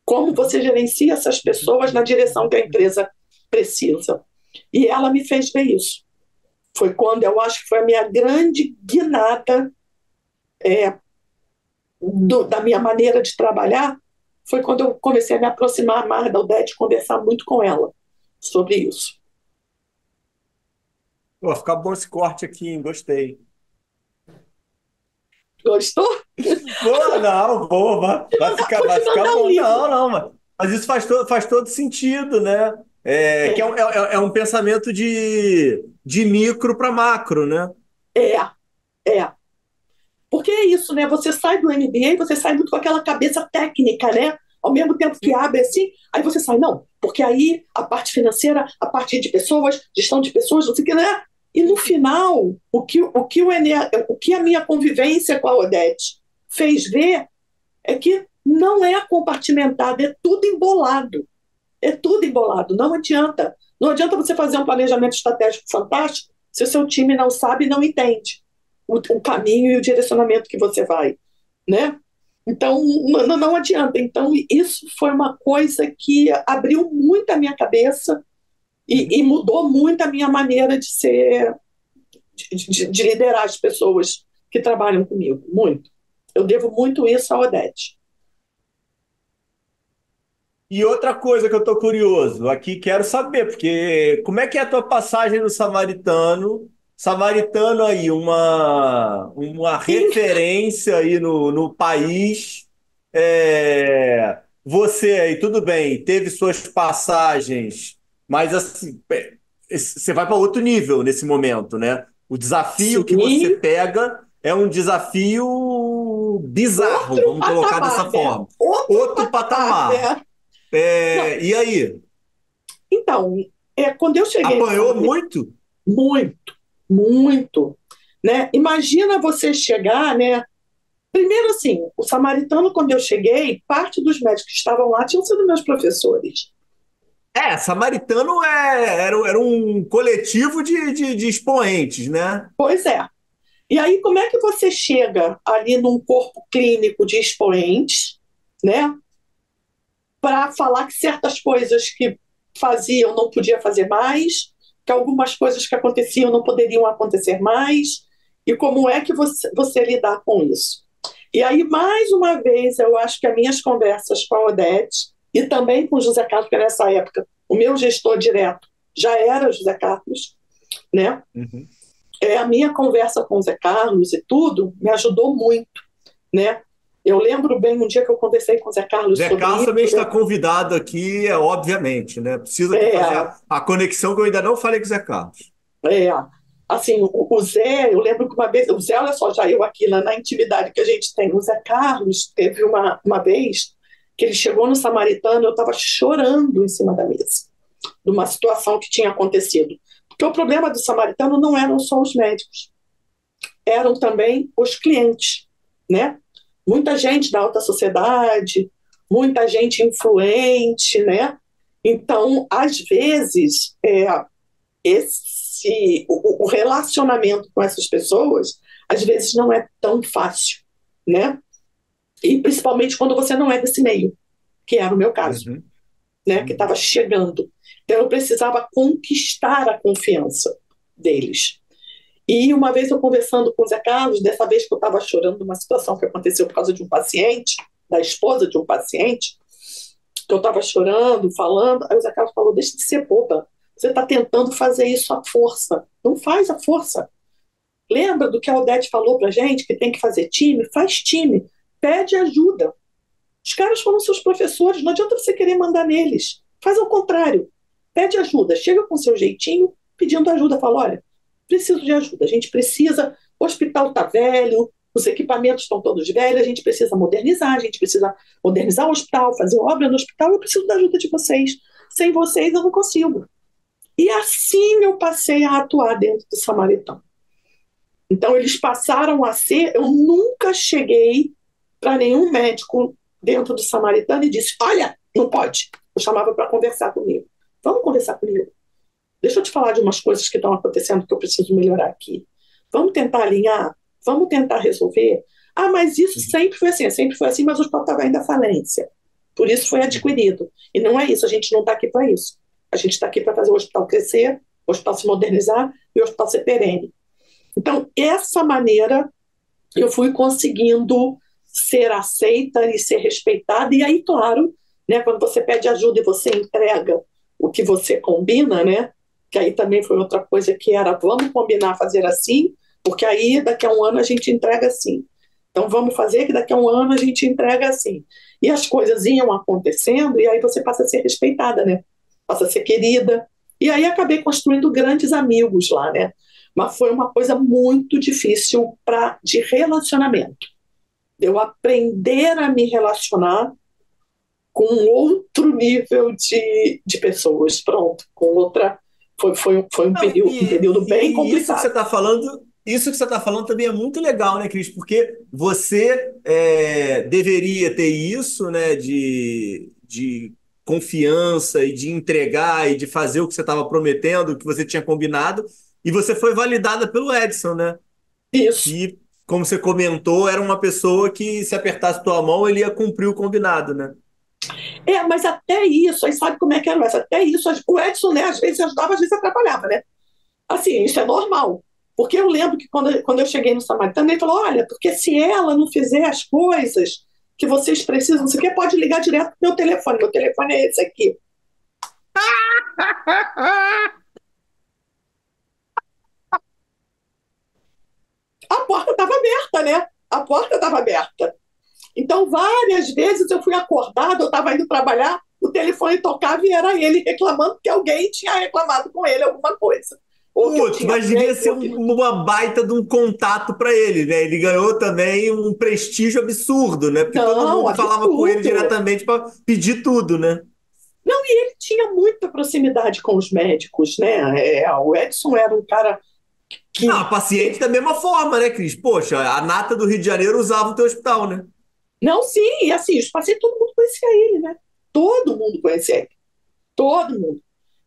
Como você gerencia essas pessoas na direção que a empresa precisa. E ela me fez ver isso. Foi quando eu acho que foi a minha grande guinada da minha maneira de trabalhar, foi quando eu comecei a me aproximar mais da Odete, conversar muito com ela sobre isso. Pô, fica bom esse corte aqui, hein? Gostei. Gostou? Pô, não, pô, Vou vai te ficar mandar um bom. livro. Não, não, mas isso faz todo sentido, né? Que É, é um pensamento de micro para macro, né? é, é. Porque é isso, né? Você sai do MBA, você sai muito com aquela cabeça técnica, né? Ao mesmo tempo que Sim. abre assim, aí você sai, não, porque aí a parte financeira, a parte de pessoas, gestão de pessoas, não sei o que, né? E no final, o que a minha convivência com a Odete fez ver é que não é compartimentado, é tudo embolado. É tudo embolado, não adianta. Não adianta você fazer um planejamento estratégico fantástico se o seu time não sabe e não entende o caminho e o direcionamento que você vai, né? Então, não adianta. Então, isso foi uma coisa que abriu muito a minha cabeça e Uhum. mudou muito a minha maneira de ser, de liderar as pessoas que trabalham comigo, muito. Eu devo muito isso à Odete. E outra coisa que eu tô curioso, aqui quero saber, porque como é que é a tua passagem no Samaritano? Samaritano aí, uma referência aí no país. Você aí, tudo bem, teve suas passagens, mas assim, você vai para outro nível nesse momento, né? O desafio que você Sim, pega é um desafio bizarro, outro vamos colocar dessa patamar, né? forma. Outro Outro patamar, patamar. né? Não, E aí? então, quando eu cheguei no Apanhou Samaritano, muito? muito, muito, né? Imagina você chegar, né? Primeiro, assim, o Samaritano, quando eu cheguei, parte dos médicos que estavam lá tinham sido meus professores. Samaritano era um coletivo de expoentes, né? Pois é. E aí, como é que você chega ali num corpo clínico de expoentes, né, para falar que certas coisas que faziam não podia fazer mais, que algumas coisas que aconteciam não poderiam acontecer mais, e como é que você lidar com isso? E aí, mais uma vez, eu acho que as minhas conversas com a Odete e também com o José Carlos, porque nessa época o meu gestor direto já era José Carlos, né? Uhum. A minha conversa com o Zé Carlos e tudo me ajudou muito, né? Eu lembro bem um dia que eu conversei com o Zé Carlos Zé sobre Carlos isso. também está convidado aqui, obviamente, né? Precisa aqui fazer É, a conexão que eu ainda não falei com o Zé Carlos. é, assim, o Zé, eu lembro que uma vez, o Zé, olha só, já eu aqui na intimidade que a gente tem, o Zé Carlos teve uma vez que ele chegou no Samaritano, eu estava chorando em cima da mesa, de uma situação que tinha acontecido. Porque o problema do Samaritano não eram só os médicos, eram também os clientes, né? Muita gente da alta sociedade, muita gente influente, né? Então, às vezes, o relacionamento com essas pessoas, às vezes, não é tão fácil, né? E principalmente quando você não é desse meio, que era o meu caso, Uhum. né? Que Uhum. estava chegando. Então, eu precisava conquistar a confiança deles. E uma vez eu conversando com o Zé Carlos, dessa vez que eu estava chorando de uma situação que aconteceu por causa de um paciente, da esposa de um paciente, que eu estava chorando, falando, aí o Zé Carlos falou, deixa de ser boba, você está tentando fazer isso à força, não faz à força. Lembra do que a Odete falou pra gente, que tem que fazer time? Faz time, pede ajuda. Os caras foram seus professores, não adianta você querer mandar neles, faz ao contrário, pede ajuda, chega com seu jeitinho, pedindo ajuda, fala, olha, preciso de ajuda, a gente precisa, o hospital está velho, os equipamentos estão todos velhos, a gente precisa modernizar, a gente precisa modernizar o hospital, fazer obra no hospital, eu preciso da ajuda de vocês. Sem vocês eu não consigo. E assim eu passei a atuar dentro do Samaritano. Então eles passaram a ser, eu nunca cheguei para nenhum médico dentro do Samaritano e disse, olha, não pode. Eu chamava para conversar comigo. Vamos conversar comigo. Deixa eu te falar de umas coisas que estão acontecendo que eu preciso melhorar aqui. Vamos tentar alinhar? Vamos tentar resolver? Ah, mas isso sempre foi assim, mas o hospital estava ainda à falência. Por isso foi adquirido. E não é isso, a gente não está aqui para isso. A gente está aqui para fazer o hospital crescer, o hospital se modernizar e o hospital ser perene. Então, essa maneira eu fui conseguindo ser aceita e ser respeitada. E aí, claro, né, quando você pede ajuda e você entrega o que você combina, né, que aí também foi outra coisa que era, vamos combinar fazer assim, porque aí daqui a um ano a gente entrega assim. Então vamos fazer que daqui a um ano a gente entrega assim. E as coisas iam acontecendo e aí você passa a ser respeitada, né? Passa a ser querida. E aí acabei construindo grandes amigos lá, né? Mas foi uma coisa muito difícil de relacionamento. Eu aprender a me relacionar com outro nível de pessoas, pronto, com outra. Foi Não, um período bem e isso que você complicado. está falando, isso que você está falando também é muito legal, né, Cris? Porque você deveria ter isso, né, de confiança e de entregar e de fazer o que você estava prometendo, o que você tinha combinado, e você foi validada pelo Edson, né? Isso. Que, como você comentou, era uma pessoa que se apertasse tua mão, ele ia cumprir o combinado, né? Mas até isso, aí sabe como é que era isso? Até isso, o Edson, né, às vezes ajudava, às vezes atrapalhava, né? Assim, isso é normal. Porque eu lembro que quando eu cheguei no Samaritano, ele falou: olha, porque se ela não fizer as coisas que vocês precisam, você quer, pode ligar direto pro meu telefone. Meu telefone é esse aqui. A porta estava aberta, né? A porta estava aberta. Então, várias vezes eu fui acordada, eu estava indo trabalhar, o telefone tocava e era ele reclamando que alguém tinha reclamado com ele alguma coisa. Ou que eu Putz, tinha mas devia feito, ser ou que. uma baita de um contato para ele, né? Ele ganhou também um prestígio absurdo, né? Porque todo Não, mundo falava com ele absurdo. diretamente para pedir tudo, né? Não, e ele tinha muita proximidade com os médicos, né? O Edson era um cara. Não, a paciente da mesma forma, né, Cris? Poxa, a nata do Rio de Janeiro usava o teu hospital, né? Não, sim, e assim, os pacientes, todo mundo conhecia ele, né? Todo mundo conhecia ele. Todo mundo.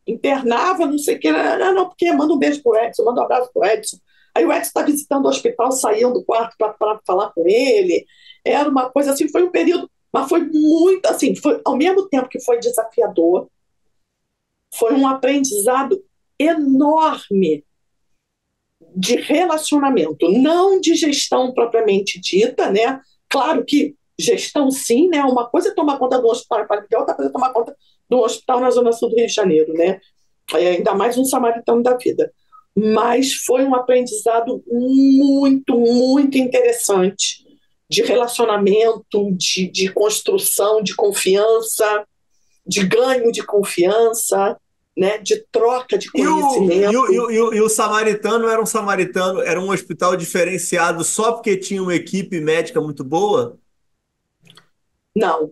Internava, não sei o que, não, não, porque manda um beijo pro Edson, manda um abraço pro Edson. Aí o Edson está visitando o hospital, saíam do quarto para falar com ele. Era uma coisa assim, foi um período, mas foi muito assim, foi ao mesmo tempo que foi desafiador, foi um aprendizado enorme de relacionamento, não de gestão propriamente dita, né? Claro que gestão sim, né? Uma coisa é tomar conta do hospital em Padre Miguel, outra coisa é tomar conta do hospital na Zona Sul do Rio de Janeiro, né? Ainda mais um samaritano da vida. Mas foi um aprendizado muito, muito interessante de relacionamento, de construção de confiança, de ganho de confiança, né, de troca de E o, e, o, conhecimento. e, o, e o e o samaritano, era um hospital diferenciado só porque tinha uma equipe médica muito boa? Não,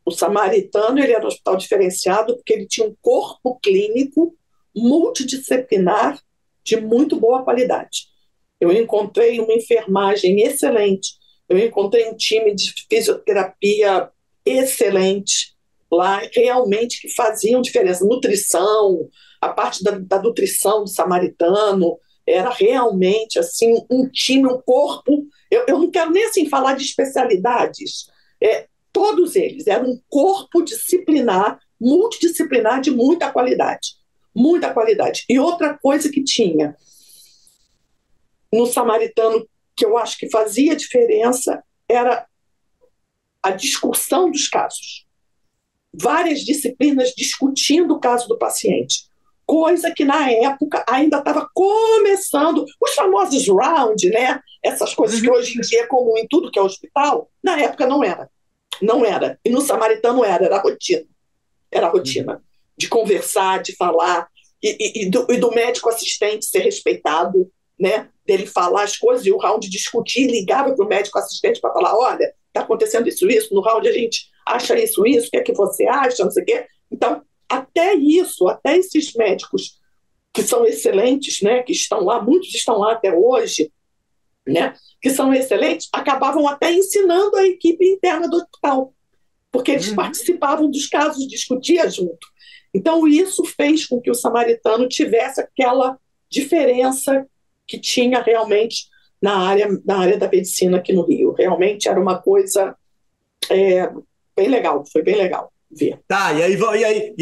o samaritano ele era um hospital diferenciado porque ele tinha um corpo clínico multidisciplinar de muito boa qualidade. Eu encontrei uma enfermagem excelente, eu encontrei um time de fisioterapia excelente lá, realmente que faziam diferença. Nutrição, a parte da nutrição do samaritano, era realmente assim um time, um corpo. Eu não quero nem assim falar de especialidades. Todos eles eram um corpo disciplinar, multidisciplinar de muita qualidade. Muita qualidade. E outra coisa que tinha no samaritano, que eu acho que fazia diferença, era a discussão dos casos. Várias disciplinas discutindo o caso do paciente. Coisa que na época ainda estava começando, os famosos round, né? Essas coisas que hoje em dia é comum em tudo que é hospital, na época não era. Não era. E no samaritano era rotina. Era rotina. De conversar, de falar, e do médico assistente ser respeitado, né? Dele falar as coisas e o round discutir, ligava para o médico assistente para falar: olha, está acontecendo isso, no round a gente acha isso, o que é que você acha, não sei o quê. Então, até isso, até esses médicos que são excelentes, né? Que estão lá, muitos estão lá até hoje, né? Que são excelentes, acabavam até ensinando a equipe interna do hospital, porque eles participavam dos casos, discutiam junto. Então, isso fez com que o samaritano tivesse aquela diferença que tinha realmente na área da medicina aqui no Rio. Realmente era uma coisa bem legal, foi bem legal ver. Tá, e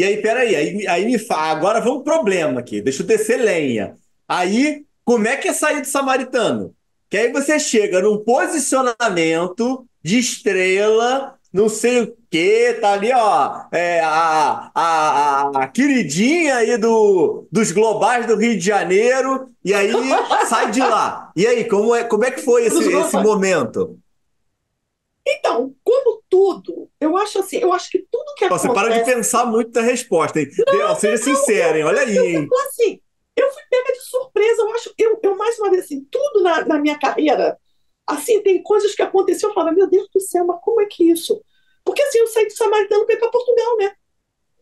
aí, peraí, aí me fala, agora vamos pro problema aqui, deixa eu descer lenha. Aí, como é que é sair do samaritano? Que aí você chega num posicionamento de estrela, não sei o quê, tá ali, ó, a queridinha aí dos globais do Rio de Janeiro, e aí sai de lá. E aí, como é que foi esse momento? Então, como tudo, eu acho que tudo que Você para de acontece. pensar muito na resposta, hein? Seja sincero, hein? Olha aí, hein? Assim, eu fui pega de surpresa, eu mais uma vez, assim, tudo na minha carreira, assim, tem coisas que aconteceram, eu falo, meu Deus do céu, mas como é que isso? Porque assim, eu saí do Samaritano para ir para Portugal, né?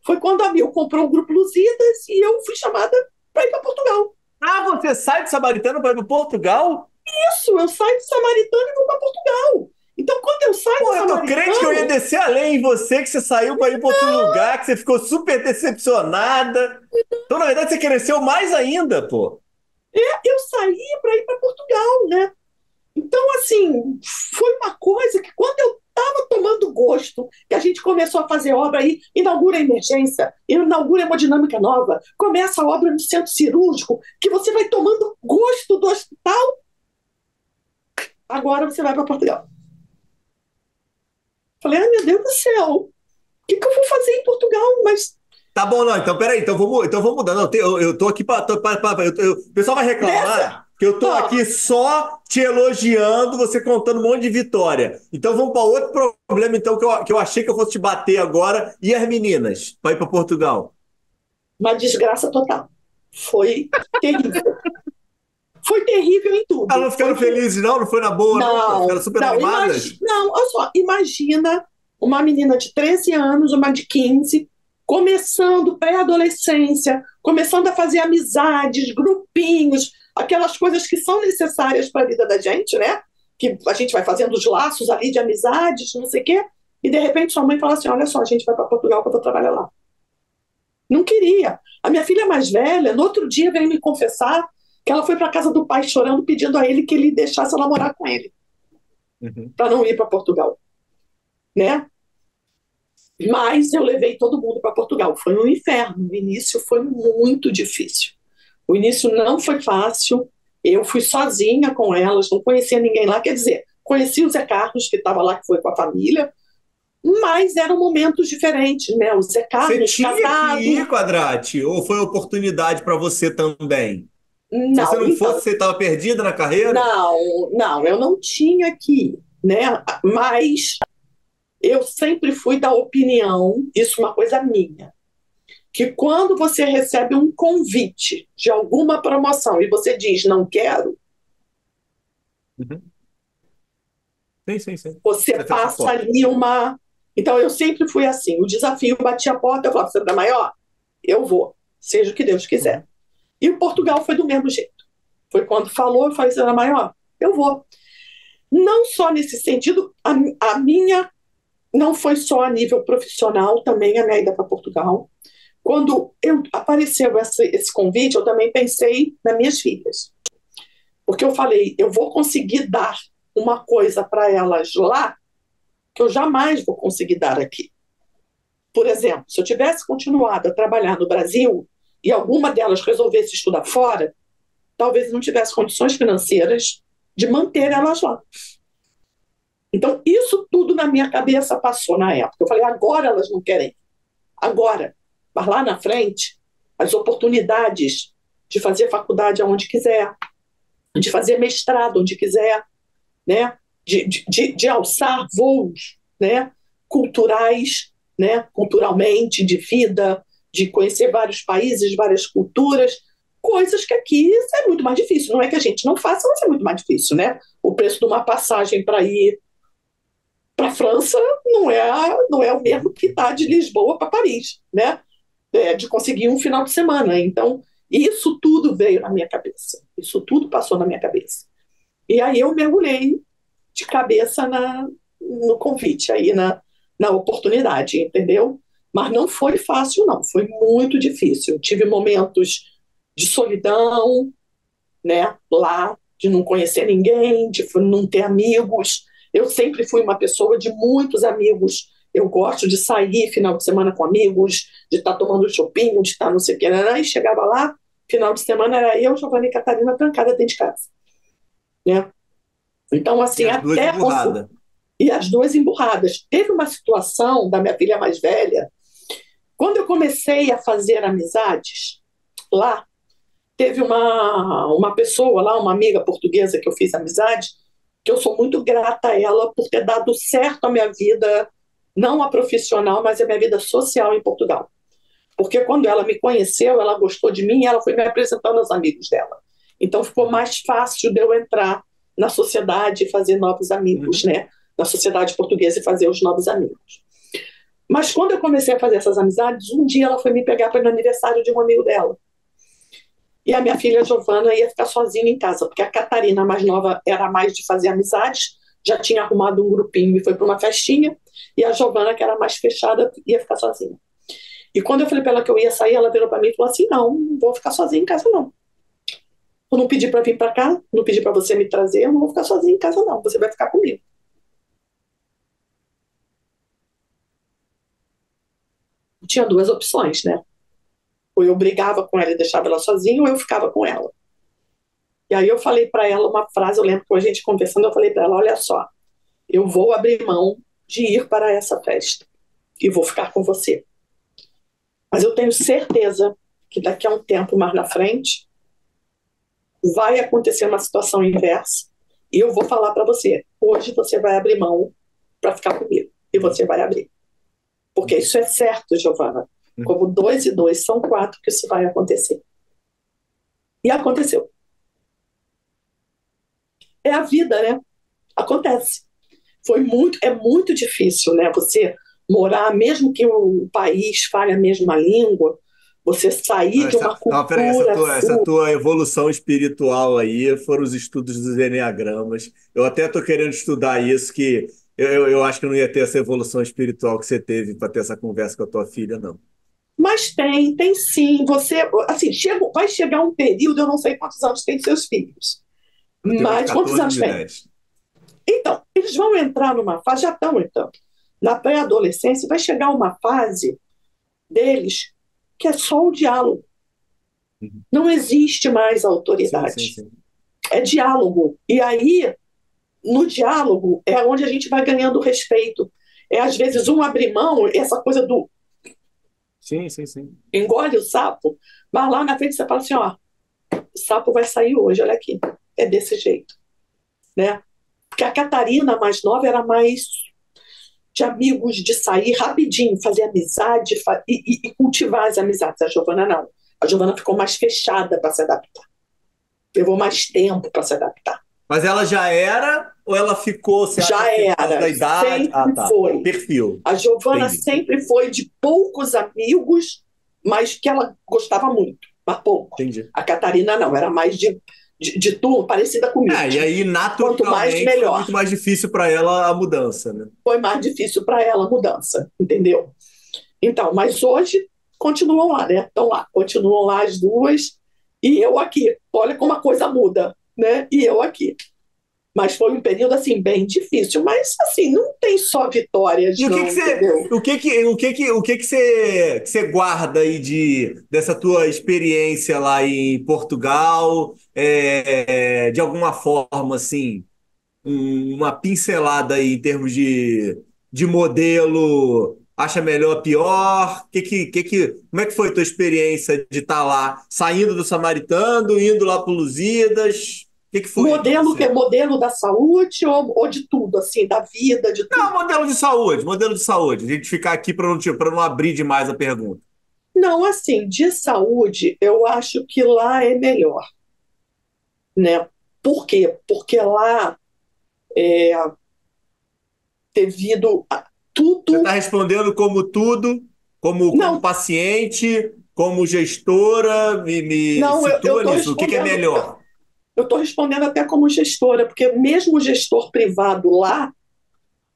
Foi quando a Mil comprou o Grupo Lusíadas e eu fui chamada para ir para Portugal. Ah, você sai do Samaritano para ir para Portugal? Isso, eu saio do Samaritano e vou para Portugal. Então, quando eu saio do Pô, eu tô crente que eu ia Samaritano, descer além em você, que você saiu para ir para outro lugar, que você ficou super decepcionada. Então, na verdade, você cresceu mais ainda, pô. eu saí para ir para Portugal, né? Então, assim, foi uma coisa que quando eu estava tomando gosto, que a gente começou a fazer obra aí, inaugura a emergência, inaugura a hemodinâmica nova, começa a obra no centro cirúrgico, que você vai tomando gosto do hospital, agora você vai para Portugal. Falei, ai meu Deus do céu, o que eu vou fazer em Portugal? Mas Tá bom, não. Então, peraí. Então vamos mudar. Não, eu tô aqui para. O pessoal vai nessa. reclamar que eu tô Ah, aqui só te elogiando, você contando um monte de vitória. Então vamos para outro problema, então, que eu achei que eu fosse te bater agora. E as meninas, para ir para Portugal? uma desgraça total. Foi terrível. Foi terrível em Elas tudo. não ficaram felizes, não? Não foi na boa, não, pô? Ficaram Não, super não, animadas? não, olha só, imagina uma menina de 13 anos, uma de 15, começando pré-adolescência, começando a fazer amizades, grupinhos, aquelas coisas que são necessárias para a vida da gente, né? Que a gente vai fazendo os laços ali de amizades, não sei o quê, e de repente sua mãe fala assim, olha só, a gente vai para Portugal que eu vou trabalhar lá. Não queria. A minha filha mais velha, no outro dia, veio me confessar que ela foi para casa do pai chorando, pedindo a ele que ele deixasse ela morar com ele, para não ir para Portugal, né? Mas eu levei todo mundo para Portugal. Foi um inferno. O início foi muito difícil. O início não foi fácil. Eu fui sozinha com elas, não conhecia ninguém lá. Quer dizer, conheci o Zé Carlos, que estava lá, que foi com a família, mas eram momentos diferentes, né? O Zé Você Carlos tinha casado. que ir, Quadrati, ou foi oportunidade para você também? Se você Não, não então, fosse, você estava perdida na carreira? não, eu não tinha que ir, né? Mas eu sempre fui da opinião, isso é uma coisa minha, que quando você recebe um convite de alguma promoção e você diz não quero, Uhum. Sim, sim, sim. você Você fecha a passa porta. ali uma. Então eu sempre fui assim: o desafio batia a porta, eu falava, você é maior? Eu vou, seja o que Deus quiser. Uhum. E o Portugal foi do mesmo jeito. Foi quando falou, eu falei, você é maior? Eu vou. Não só nesse sentido, a minha não foi só a nível profissional, também a minha ida para Portugal. Quando apareceu esse convite, eu também pensei nas minhas filhas. Porque eu falei, eu vou conseguir dar uma coisa para elas lá que eu jamais vou conseguir dar aqui. Por exemplo, se eu tivesse continuado a trabalhar no Brasil e alguma delas resolvesse estudar fora, talvez não tivesse condições financeiras de manter elas lá. Então, isso tudo na minha cabeça passou na época. Eu falei, agora elas não querem. Agora. Mas lá na frente, as oportunidades de fazer faculdade aonde quiser, de fazer mestrado onde quiser, né? de alçar voos, né? Culturais, né? Culturalmente, de vida, de conhecer vários países, várias culturas, coisas que aqui é muito mais difícil. Não é que a gente não faça, mas é muito mais difícil, né? O preço de uma passagem para ir para a França não é o mesmo que está de Lisboa para Paris, né? De conseguir um final de semana. Então, isso tudo veio na minha cabeça. Isso tudo passou na minha cabeça. E aí eu mergulhei de cabeça no convite, aí na oportunidade, entendeu? Mas não foi fácil, não. Foi muito difícil. Tive momentos de solidão, né? Lá, de não conhecer ninguém, de não ter amigos. Eu sempre fui uma pessoa de muitos amigos. Eu gosto de sair final de semana com amigos, de estar tomando chopinho, de estar não sei o que, e chegava lá, final de semana era eu, Giovanna e Catarina, trancada dentro de casa, né? Então, E assim, as duas até emburradas. e as duas emburradas. Teve uma situação da minha filha mais velha, quando eu comecei a fazer amizades lá, teve uma pessoa lá, uma amiga portuguesa que eu fiz amizade, que eu sou muito grata a ela por ter dado certo a minha vida, não a profissional, mas a minha vida social em Portugal. Porque quando ela me conheceu, ela gostou de mim e ela foi me apresentando aos amigos dela. Então ficou mais fácil de eu entrar na sociedade e fazer novos amigos, Uhum. né? Na sociedade portuguesa e fazer os novos amigos. Mas quando eu comecei a fazer essas amizades, um dia ela foi me pegar para o aniversário de um amigo dela. E a minha filha Giovana ia ficar sozinha em casa, porque a Catarina, mais nova, era mais de fazer amizades, já tinha arrumado um grupinho e foi para uma festinha, e a Giovana, que era mais fechada, ia ficar sozinha. E quando eu falei para ela que eu ia sair, ela virou para mim e falou assim: não vou ficar sozinha em casa, não. Eu não pedi para vir para cá, não pedi para você me trazer, eu não vou ficar sozinha em casa, não. Você vai ficar comigo. Tinha duas opções, né? Ou eu brigava com ela e deixava ela sozinha, ou eu ficava com ela. E aí eu falei para ela uma frase, eu lembro que a gente conversando, eu falei para ela: olha só, eu vou abrir mão de ir para essa festa e vou ficar com você. Mas eu tenho certeza que daqui a um tempo mais na frente vai acontecer uma situação inversa e eu vou falar para você: hoje você vai abrir mão para ficar comigo e você vai abrir. Porque isso é certo, Giovana. Como 2 e 2 são 4, que isso vai acontecer. E aconteceu. É a vida, né? Acontece. É muito difícil, né? Você morar, mesmo que o país fale a mesma língua, Você sair de uma Não, peraí, cultura essa sua. tua evolução espiritual aí foram os estudos dos enneagramas. Eu até tô querendo estudar isso, que eu acho que eu não ia ter essa evolução espiritual que você teve para ter essa conversa com a tua filha, não. Mas tem sim. Você, assim, vai chegar um período, eu não sei quantos anos tem seus filhos, Eu tenho uma de mas quantos 14 anos de tem? 10. Então, eles vão entrar numa fase, já estão entrando, na pré-adolescência, vai chegar uma fase deles que é só o diálogo. Uhum. Não existe mais Sim, sim, autoridade. sim. É diálogo. E aí, no diálogo, é onde a gente vai ganhando respeito. É, às vezes, um abrir mão, essa coisa do Sim, sim, sim. engole o sapo, mas lá na frente você fala assim, ó, o sapo vai sair hoje, olha aqui. É desse jeito, né? Porque a Catarina, a mais nova, era mais de amigos, de sair rapidinho, fazer amizade e cultivar as amizades. A Giovana não. A Giovana ficou mais fechada para se adaptar. Levou mais tempo para se adaptar. Mas ela já era ou ela ficou, você acha Já que por causa era, da idade? Ah, sempre tá. foi. Perfil. A Giovana Entendi. sempre foi de poucos amigos, mas que ela gostava muito, mas pouco. Entendi. A Catarina não, era mais de turma, parecida comigo. E aí, Quanto mais, naturalmente, foi melhor. muito mais difícil para ela a mudança, né? Foi mais difícil para ela a mudança, entendeu? Então, mas hoje continuam lá, né? Estão lá, continuam lá as duas e eu aqui. Olha como a coisa muda, né? E eu aqui. Mas foi um período assim bem difícil, mas assim, não tem só vitórias E o que que não, você, entendeu? que você guarda aí dessa tua experiência lá em Portugal, de alguma forma, assim, uma pincelada aí em termos de modelo, acha melhor, pior? Como é que foi a tua experiência de estar lá, saindo do Samaritano, indo lá para o Lusíadas? O que foi aí para Modelo que você? é modelo da saúde ou de tudo, assim, da vida, de Não, tudo. modelo de saúde. A gente ficar aqui para não abrir demais a pergunta. Não, assim, de saúde, eu acho que lá é melhor, né? Por quê? Porque lá, é, devido a Você está tudo. respondendo como tudo, como Não, paciente, como gestora, me não, eu situa estou nisso. O que é respondendo, melhor? eu estou respondendo até como gestora, porque mesmo o gestor privado lá,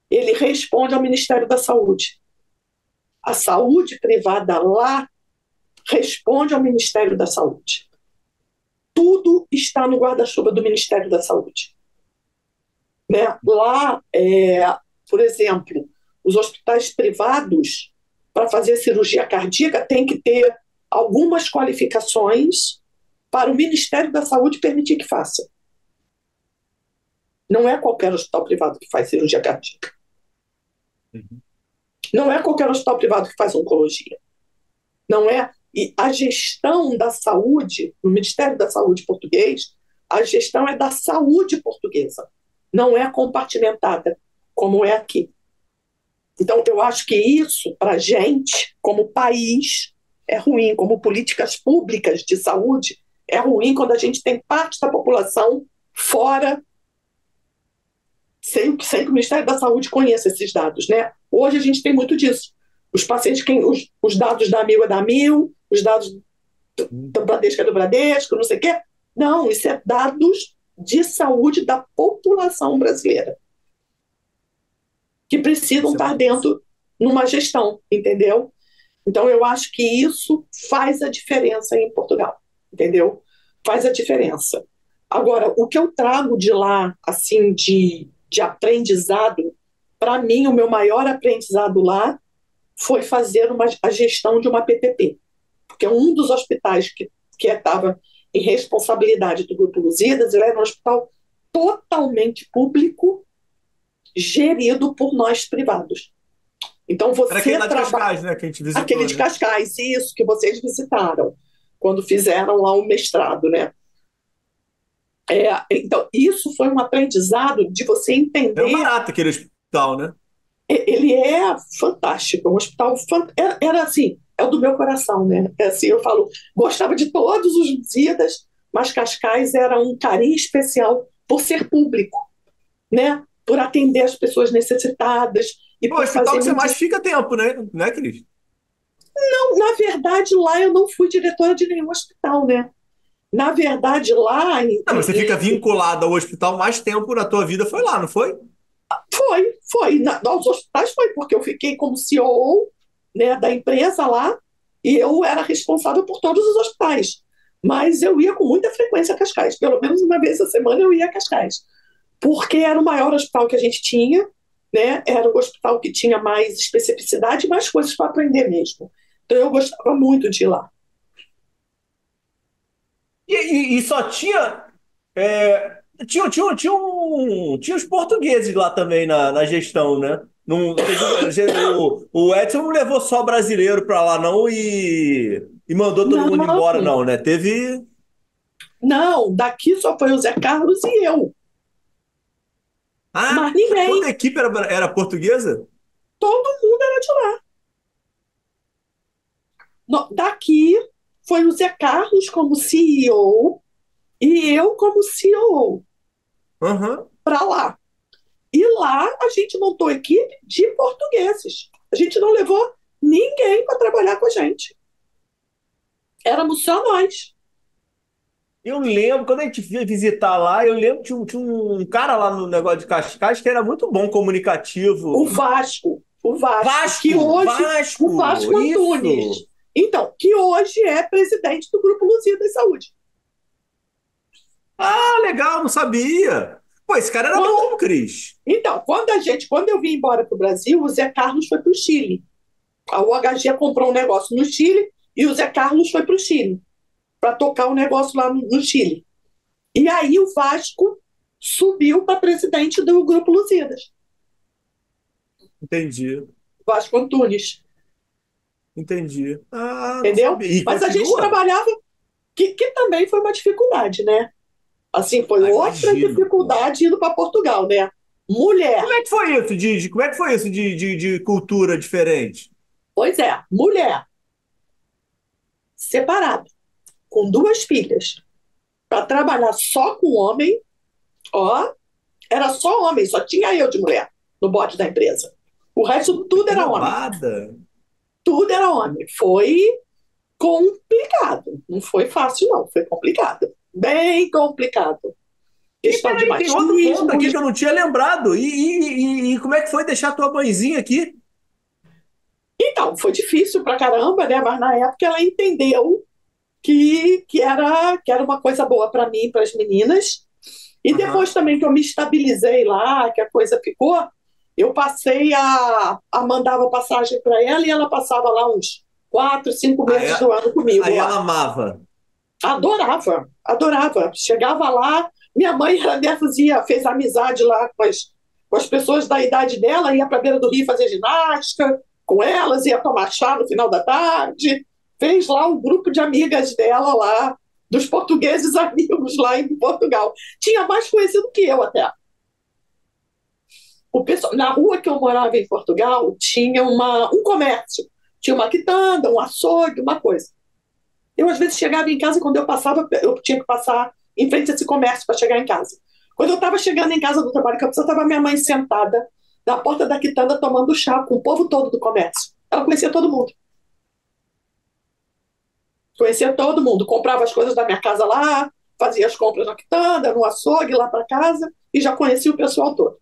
ele responde ao Ministério da Saúde. A saúde privada lá responde ao Ministério da Saúde. Tudo está no guarda-chuva do Ministério da Saúde. Né? Lá, por exemplo, os hospitais privados, para fazer cirurgia cardíaca, tem que ter algumas qualificações para o Ministério da Saúde permitir que faça. Não é qualquer hospital privado que faz cirurgia cardíaca. Uhum. Não é qualquer hospital privado que faz oncologia. Não é. E a gestão da saúde, no Ministério da Saúde português, a gestão é da saúde portuguesa. Não é compartimentada, como é aqui. Então, eu acho que isso, para a gente, como país, é ruim. Como políticas públicas de saúde, é ruim quando a gente tem parte da população fora, sem que o Ministério da Saúde conheça esses dados, né? Hoje a gente tem muito disso. Os pacientes, os dados da Mil é da Mil, os dados do Bradesco é do Bradesco, não sei o quê. Não, isso é dados de saúde da população brasileira, que precisam Isso é estar muito isso. dentro numa gestão, entendeu? Então, eu acho que isso faz a diferença em Portugal, entendeu? Faz a diferença. Agora, o que eu trago de lá, assim, de aprendizado, para mim, o meu maior aprendizado lá foi fazer a gestão de uma PPP, porque um dos hospitais que estava em responsabilidade do Grupo Lusíadas, ele era um hospital totalmente público, gerido por nós privados. Então, Era aquele você lá de trabalha. Cascais, né? Que a gente Aquele visitou, de né? Cascais, isso que vocês visitaram, quando fizeram lá o mestrado, né? Então, isso foi um aprendizado de você É um entender. barato aquele hospital, né? Ele é fantástico, é um hospital. Era assim, é o do meu coração, né? É assim, eu falo, gostava de todos os Lusíadas, mas Cascais era um carinho especial por ser público, né? Por atender as pessoas necessitadas e Pô, o por hospital fazer que você mais medicina. fica tempo, né? Né, Cris? Não, na verdade, lá eu não fui diretora de nenhum hospital, né? Na verdade, lá Não, mas você fica vinculado ao hospital mais tempo na tua vida, foi lá, não foi? foi. Nos hospitais foi, porque eu fiquei como CEO, né, da empresa lá, e eu era responsável por todos os hospitais. Mas eu ia com muita frequência a Cascais, pelo menos uma vez a semana eu ia a Cascais, porque era o maior hospital que a gente tinha, né? Era o hospital que tinha mais especificidade e mais coisas para aprender mesmo. Então eu gostava muito de ir lá. E só tinha. Tinha os portugueses lá também na gestão, né? Não, o Edson não levou só brasileiro para lá, não, e mandou todo Não, mundo embora, não, né? Teve. não, daqui só foi o Zé Carlos e eu, Ah, mas ninguém, toda a equipe era portuguesa? todo mundo era de lá. Daqui foi o Zé Carlos como CEO e eu como COO Aham. para lá. E lá a gente montou equipe de portugueses. A gente não levou ninguém para trabalhar com a gente. Éramos só nós. Eu lembro, quando a gente ia visitar lá, eu lembro que tinha um cara lá no negócio de Cascais que era muito bom O comunicativo. Vasco, o Vasco, que Vasco, hoje, o Vasco, Vasco isso. Antunes. Então, que hoje é presidente do Grupo Luzia da Saúde. Ah, legal, não sabia. Pô, esse cara era Quando, bom, Cris. então, quando eu vim embora para o Brasil, o Zé Carlos foi para o Chile. A UHG comprou um negócio no Chile e o Zé Carlos foi para o Chile para tocar o negócio lá no Chile. E aí o Vasco subiu para presidente do Grupo Lusíadas, Entendi, Vasco Antunes, entendi. Ah, não entendeu? sabia. E Mas a gente continua? trabalhava, que também foi uma dificuldade, né? Assim, foi Ah, outra imagino, pô. dificuldade indo para Portugal, né? Mulher, Como é que foi isso como é que foi isso de cultura diferente? pois é, mulher, separada, com duas filhas, para trabalhar só com homem, ó, era só homem, só tinha eu de mulher no board da empresa. O resto Puta, tudo que era homem. roubada. Tudo era homem. Foi complicado. Não foi fácil, não. Foi complicado. Bem complicado. E Questão de peraí, tem outro ponto machismo. aqui que eu não tinha lembrado. E como é que foi deixar tua mãezinha aqui? Então, foi difícil pra caramba, né? Mas na época ela entendeu que era uma coisa boa para mim e para as meninas. E depois Aham. também que eu me estabilizei lá, que a coisa ficou, eu passei a mandava passagem para ela e ela passava lá uns 4, 5 meses do ano comigo Aí ela lá. amava. Adorava, adorava. Chegava lá, minha mãe era dessas, fez amizade lá com as pessoas da idade dela, ia para a beira do rio fazer ginástica com elas, ia tomar chá no final da tarde. Fez lá um grupo de amigas dela lá, dos portugueses amigos lá em Portugal. Tinha mais conhecido que eu até. O pessoal, na rua que eu morava em Portugal, tinha um comércio. Tinha uma quitanda, um açougue, uma coisa. Eu, às vezes, chegava em casa e quando eu passava, eu tinha que passar em frente a esse comércio para chegar em casa. Quando eu estava chegando em casa do trabalho que eu estava minha mãe sentada na porta da quitanda tomando chá com o povo todo do comércio. Ela conhecia todo mundo. Conhecia todo mundo. Comprava as coisas da minha casa lá, fazia as compras na quitanda, no açougue, lá para casa, e já conhecia o pessoal todo.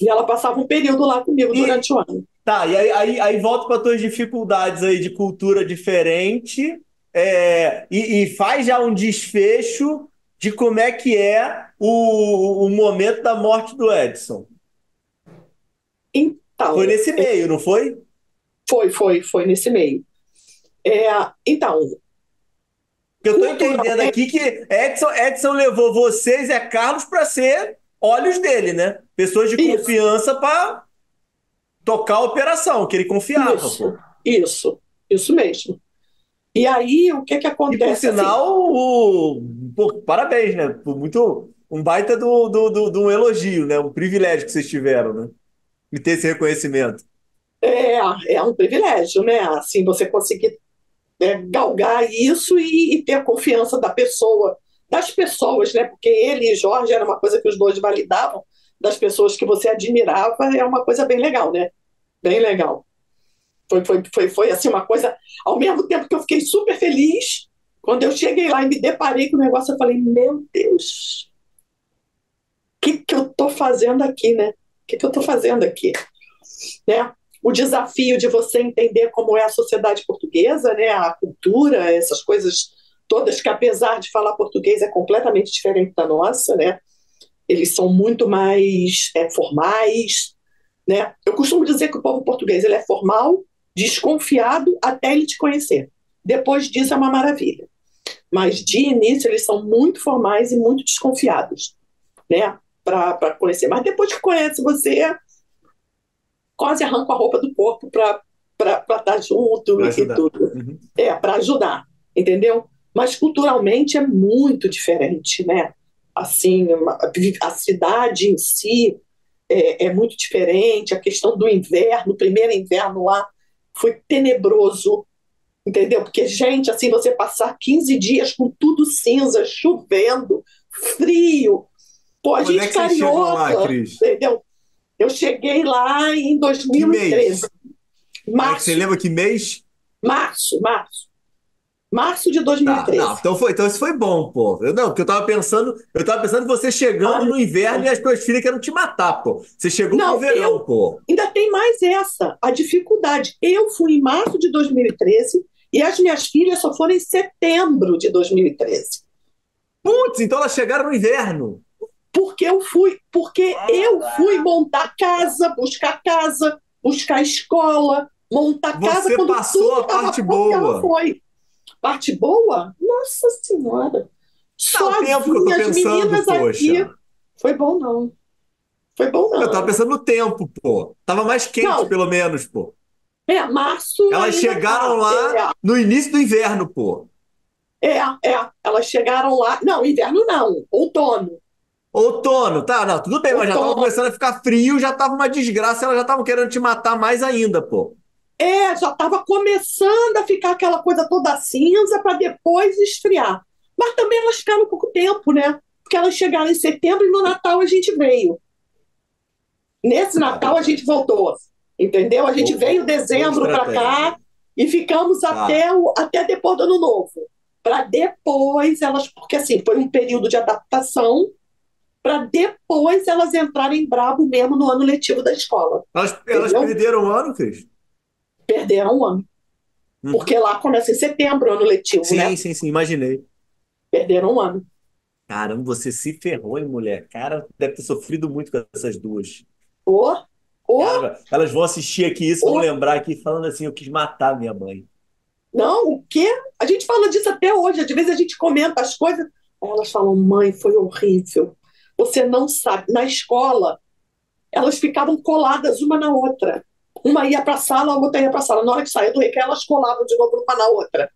E ela passava um período lá comigo E durante o ano. tá, e aí volta para tuas dificuldades aí de cultura diferente, e faz já um desfecho de como é que é o momento da morte do Edson. Foi Então, nesse meio, não foi? foi nesse meio. É, então, Que eu tô entendendo culturalmente, aqui que Edson levou vocês, Carlos, para ser olhos dele, né? Pessoas de isso, confiança para tocar a operação, que ele confiava, isso, pô. isso mesmo. E aí, o que que E por acontece assim? sinal, pô, parabéns, né? Por muito, um baita de um elogio, né? Um privilégio que vocês tiveram, né? E ter esse reconhecimento. É um privilégio, né? Assim, você conseguir galgar isso e ter a confiança da pessoa, das pessoas, né? Porque ele e Jorge era uma coisa que os dois validavam, das pessoas que você admirava, é uma coisa bem legal, né? Bem legal. Foi assim uma coisa, ao mesmo tempo que eu fiquei super feliz, quando eu cheguei lá e me deparei com o negócio, eu falei, meu Deus, o que eu estou fazendo aqui, né? O que eu estou fazendo aqui? Né? O desafio de você entender como é a sociedade portuguesa, né? A cultura, essas coisas todas que, apesar de falar português, é completamente diferente da nossa, né? Eles são muito mais formais, né? Eu costumo dizer que o povo português ele é formal, desconfiado até ele te conhecer. Depois disso é uma maravilha. Mas de início eles são muito formais e muito desconfiados, né? Para conhecer. Mas depois que conhece você, quase arranca a roupa do corpo para estar junto Para e ajudar. tudo. Uhum. Para ajudar, entendeu? Mas culturalmente é muito diferente, né? Assim, a cidade em si é muito diferente. A questão do inverno, o primeiro inverno lá foi tenebroso, entendeu? Porque, gente, assim, você passar 15 dias com tudo cinza, chovendo, frio. Pô, a Quando é gente que vocês chegam lá, carioca, Cris? entendeu? Eu cheguei lá em Que 2013, mês? Aí você março, lembra que mês? março de Tá, não, 2013. então isso foi bom, pô. Não, porque eu tava pensando em você chegando no inverno e as tuas filhas querem te matar, pô. Você chegou no Não, verão, pô. ainda tem mais essa, a dificuldade. Eu fui em março de 2013 e as minhas filhas só foram em setembro de 2013. Putz, então elas chegaram no inverno. Porque eu fui montar buscar escola, montar casa Você quando passou tudo a estava parte pronto, ela boa. foi. Parte boa? Nossa Senhora! Tá, o tempo que eu tô Sozinha, as pensando, meninas aqui. poxa. Foi bom, não. Foi bom, Eu tava não. pensando no tempo, pô. Tava mais quente, Não, pelo menos, pô. março Elas ainda chegaram tá. lá no início do inverno, pô. Elas chegaram lá. Não, inverno não, outono. Outono, tá, não, tudo bem, mas já tava Outono. começando a ficar frio, já tava uma desgraça, elas já estavam querendo te matar mais ainda, pô. Já estava começando a ficar aquela coisa toda cinza para depois esfriar. Mas também elas ficaram pouco tempo, né? Porque elas chegaram em setembro e no Natal a gente veio. Nesse Natal a gente voltou, entendeu? A gente veio em Boa dezembro para estratégia. cá e ficamos Tá. até depois do Ano Novo. Para depois elas. Porque assim, foi um período de adaptação para depois elas entrarem brabo mesmo no ano letivo da escola. Elas Entendeu? perderam o ano, Cris? Perderam um ano. Porque Uhum. lá começa em setembro o ano letivo, né? Sim, sim, sim, imaginei. Perderam um ano. Caramba, você se ferrou, hein, mulher? Cara, deve ter sofrido muito com essas duas. Ô, ô, Cara, elas vão assistir aqui isso, vão ô. lembrar aqui falando assim, eu quis matar minha mãe. Não, o quê? A gente fala disso até hoje. Às vezes a gente comenta as coisas. Aí elas falam, mãe, foi horrível. Você não sabe. Na escola, elas ficavam coladas uma na outra. Uma ia para a sala, a outra ia para a sala. Na hora que saía do recreio, elas colavam de novo uma na outra.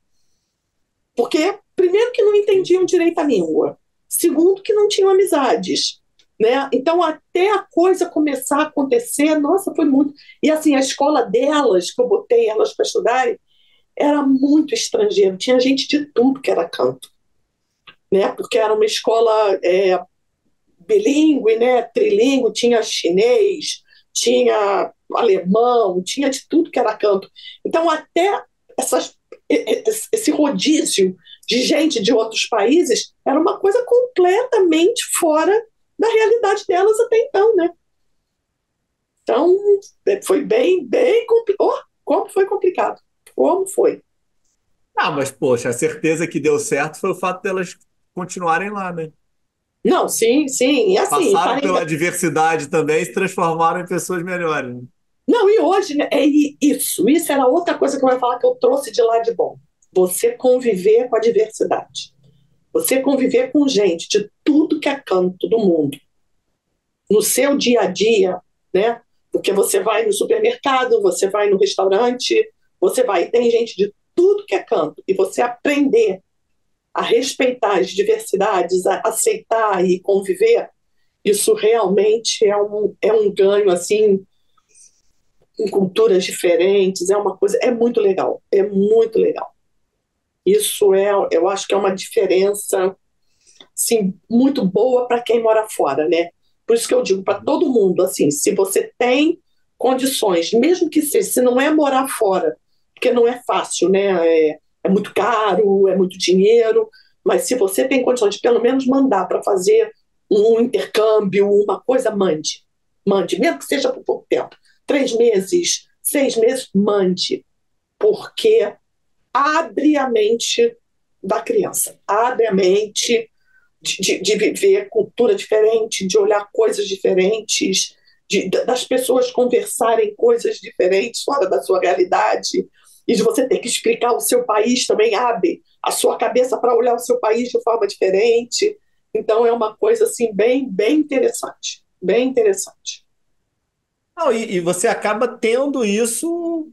Porque, primeiro, que não entendiam direito a língua. Segundo, que não tinham amizades. Né? Então, até a coisa começar a acontecer, nossa, foi muito. E assim, a escola delas, que eu botei elas para estudarem, era muito estrangeiro. Tinha gente de tudo que era canto. Né? Porque era uma escola bilíngue, né? Trilingue, tinha chinês, tinha alemão, tinha de tudo que era canto. Então, até esse rodízio de gente de outros países era uma coisa completamente fora da realidade delas até então, né? Então, foi bem complicado. Oh, como foi complicado? Como foi? Ah, mas, poxa, a certeza que deu certo foi o fato delas continuarem lá, né? Não, sim, sim. E assim, Passaram pela adversidade também e se transformaram em pessoas melhores, né? não, e hoje né, isso era outra coisa que eu ia falar que eu trouxe de lá de bom. Você conviver com a diversidade. Você conviver com gente de tudo que é canto do mundo. No seu dia a dia, né? Porque você vai no supermercado, você vai no restaurante, tem gente de tudo que é canto. E você aprender a respeitar as diversidades, a aceitar e conviver, isso realmente é um ganho, assim, em culturas diferentes, é uma coisa, é muito legal, é muito legal. Isso eu acho que é uma diferença, sim, muito boa para quem mora fora, né? Por isso que eu digo para todo mundo, assim, se você tem condições, mesmo que seja, se não é morar fora, porque não é fácil, né? É muito caro, é muito dinheiro, mas se você tem condições de pelo menos mandar para fazer um intercâmbio, uma coisa, mande. Mande, mesmo que seja por pouco tempo. 3 meses, 6 meses, mande. Porque abre a mente da criança, abre a mente de viver cultura diferente, de olhar coisas diferentes, das pessoas conversarem coisas diferentes fora da sua realidade, e de você ter que explicar o seu país também abre a sua cabeça para olhar o seu país de forma diferente. Então é uma coisa assim bem interessante, bem interessante. Não, e você acaba tendo isso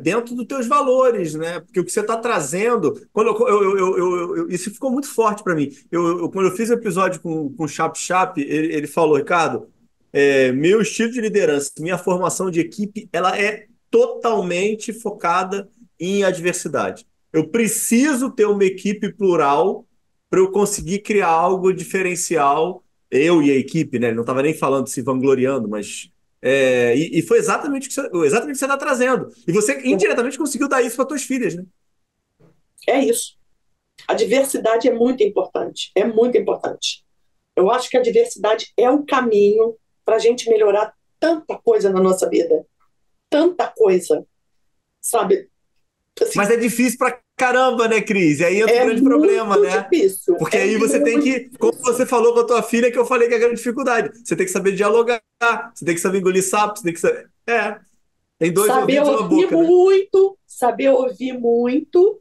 dentro dos teus valores, né? Porque o que você está trazendo, quando isso ficou muito forte para mim. Quando eu fiz o episódio com o Chap Chap, ele falou, Ricardo, meu estilo de liderança, minha formação de equipe, ela é totalmente focada em adversidade. Eu preciso ter uma equipe plural para eu conseguir criar algo diferencial, eu e a equipe, né? Ele não estava nem falando, se vangloriando, mas e foi exatamente o que você está trazendo. E você indiretamente conseguiu dar isso para suas filhas, né? É isso. A diversidade é muito importante, é muito importante. Eu acho que a diversidade é o caminho para a gente melhorar tanta coisa na nossa vida, tanta coisa, sabe? Mas Assim, é difícil pra caramba, né, Cris? E aí entra o é grande problema, muito né? difícil, Porque é aí você tem muito que, como difícil. você falou com a tua filha, que eu falei que é a grande dificuldade. Você tem que saber dialogar, você tem que saber engolir sapo, você tem que saber. Tem dois ouvidos e uma boca, né? Saber ouvir muito,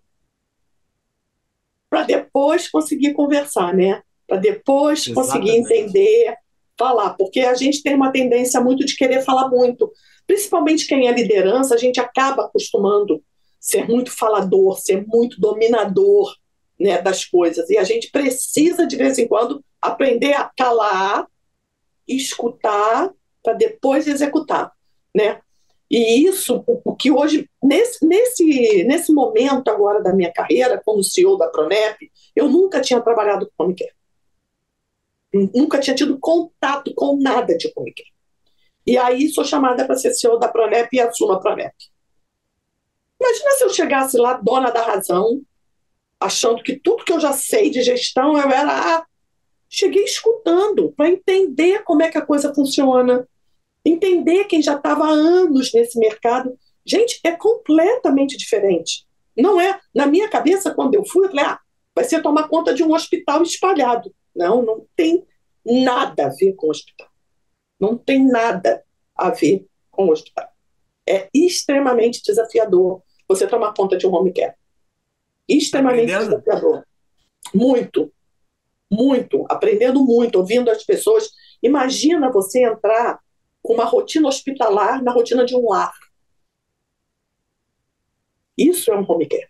para depois conseguir conversar, né? Para depois conseguir Exatamente. entender, falar, porque a gente tem uma tendência muito de querer falar muito. Principalmente quem é liderança, a gente acaba acostumando ser muito falador, ser muito dominador, né, das coisas. E a gente precisa, de vez em quando, aprender a calar, escutar, para depois executar, né? E isso, o que hoje, nesse momento agora da minha carreira, como CEO da Pronep, eu nunca tinha trabalhado com home care. Nunca tinha tido contato com nada de home care. E aí sou chamada para ser CEO da Pronep e assumo a Pronep. Imagina se eu chegasse lá, dona da razão, achando que tudo que eu já sei de gestão eu era. Cheguei escutando para entender como é que a coisa funciona, entender quem já estava há anos nesse mercado. Gente, é completamente diferente. Não é. Na minha cabeça, quando eu fui, eu falei, vai ser tomar conta de um hospital espalhado. Não, não tem nada a ver com o hospital. Não tem nada a ver com o hospital. É extremamente desafiador você tomar conta de um home care. Tá Extremamente aprendendo? desafiador. Muito, muito. Aprendendo muito, ouvindo as pessoas. Imagina você entrar com uma rotina hospitalar na rotina de um lar. Isso é um home care.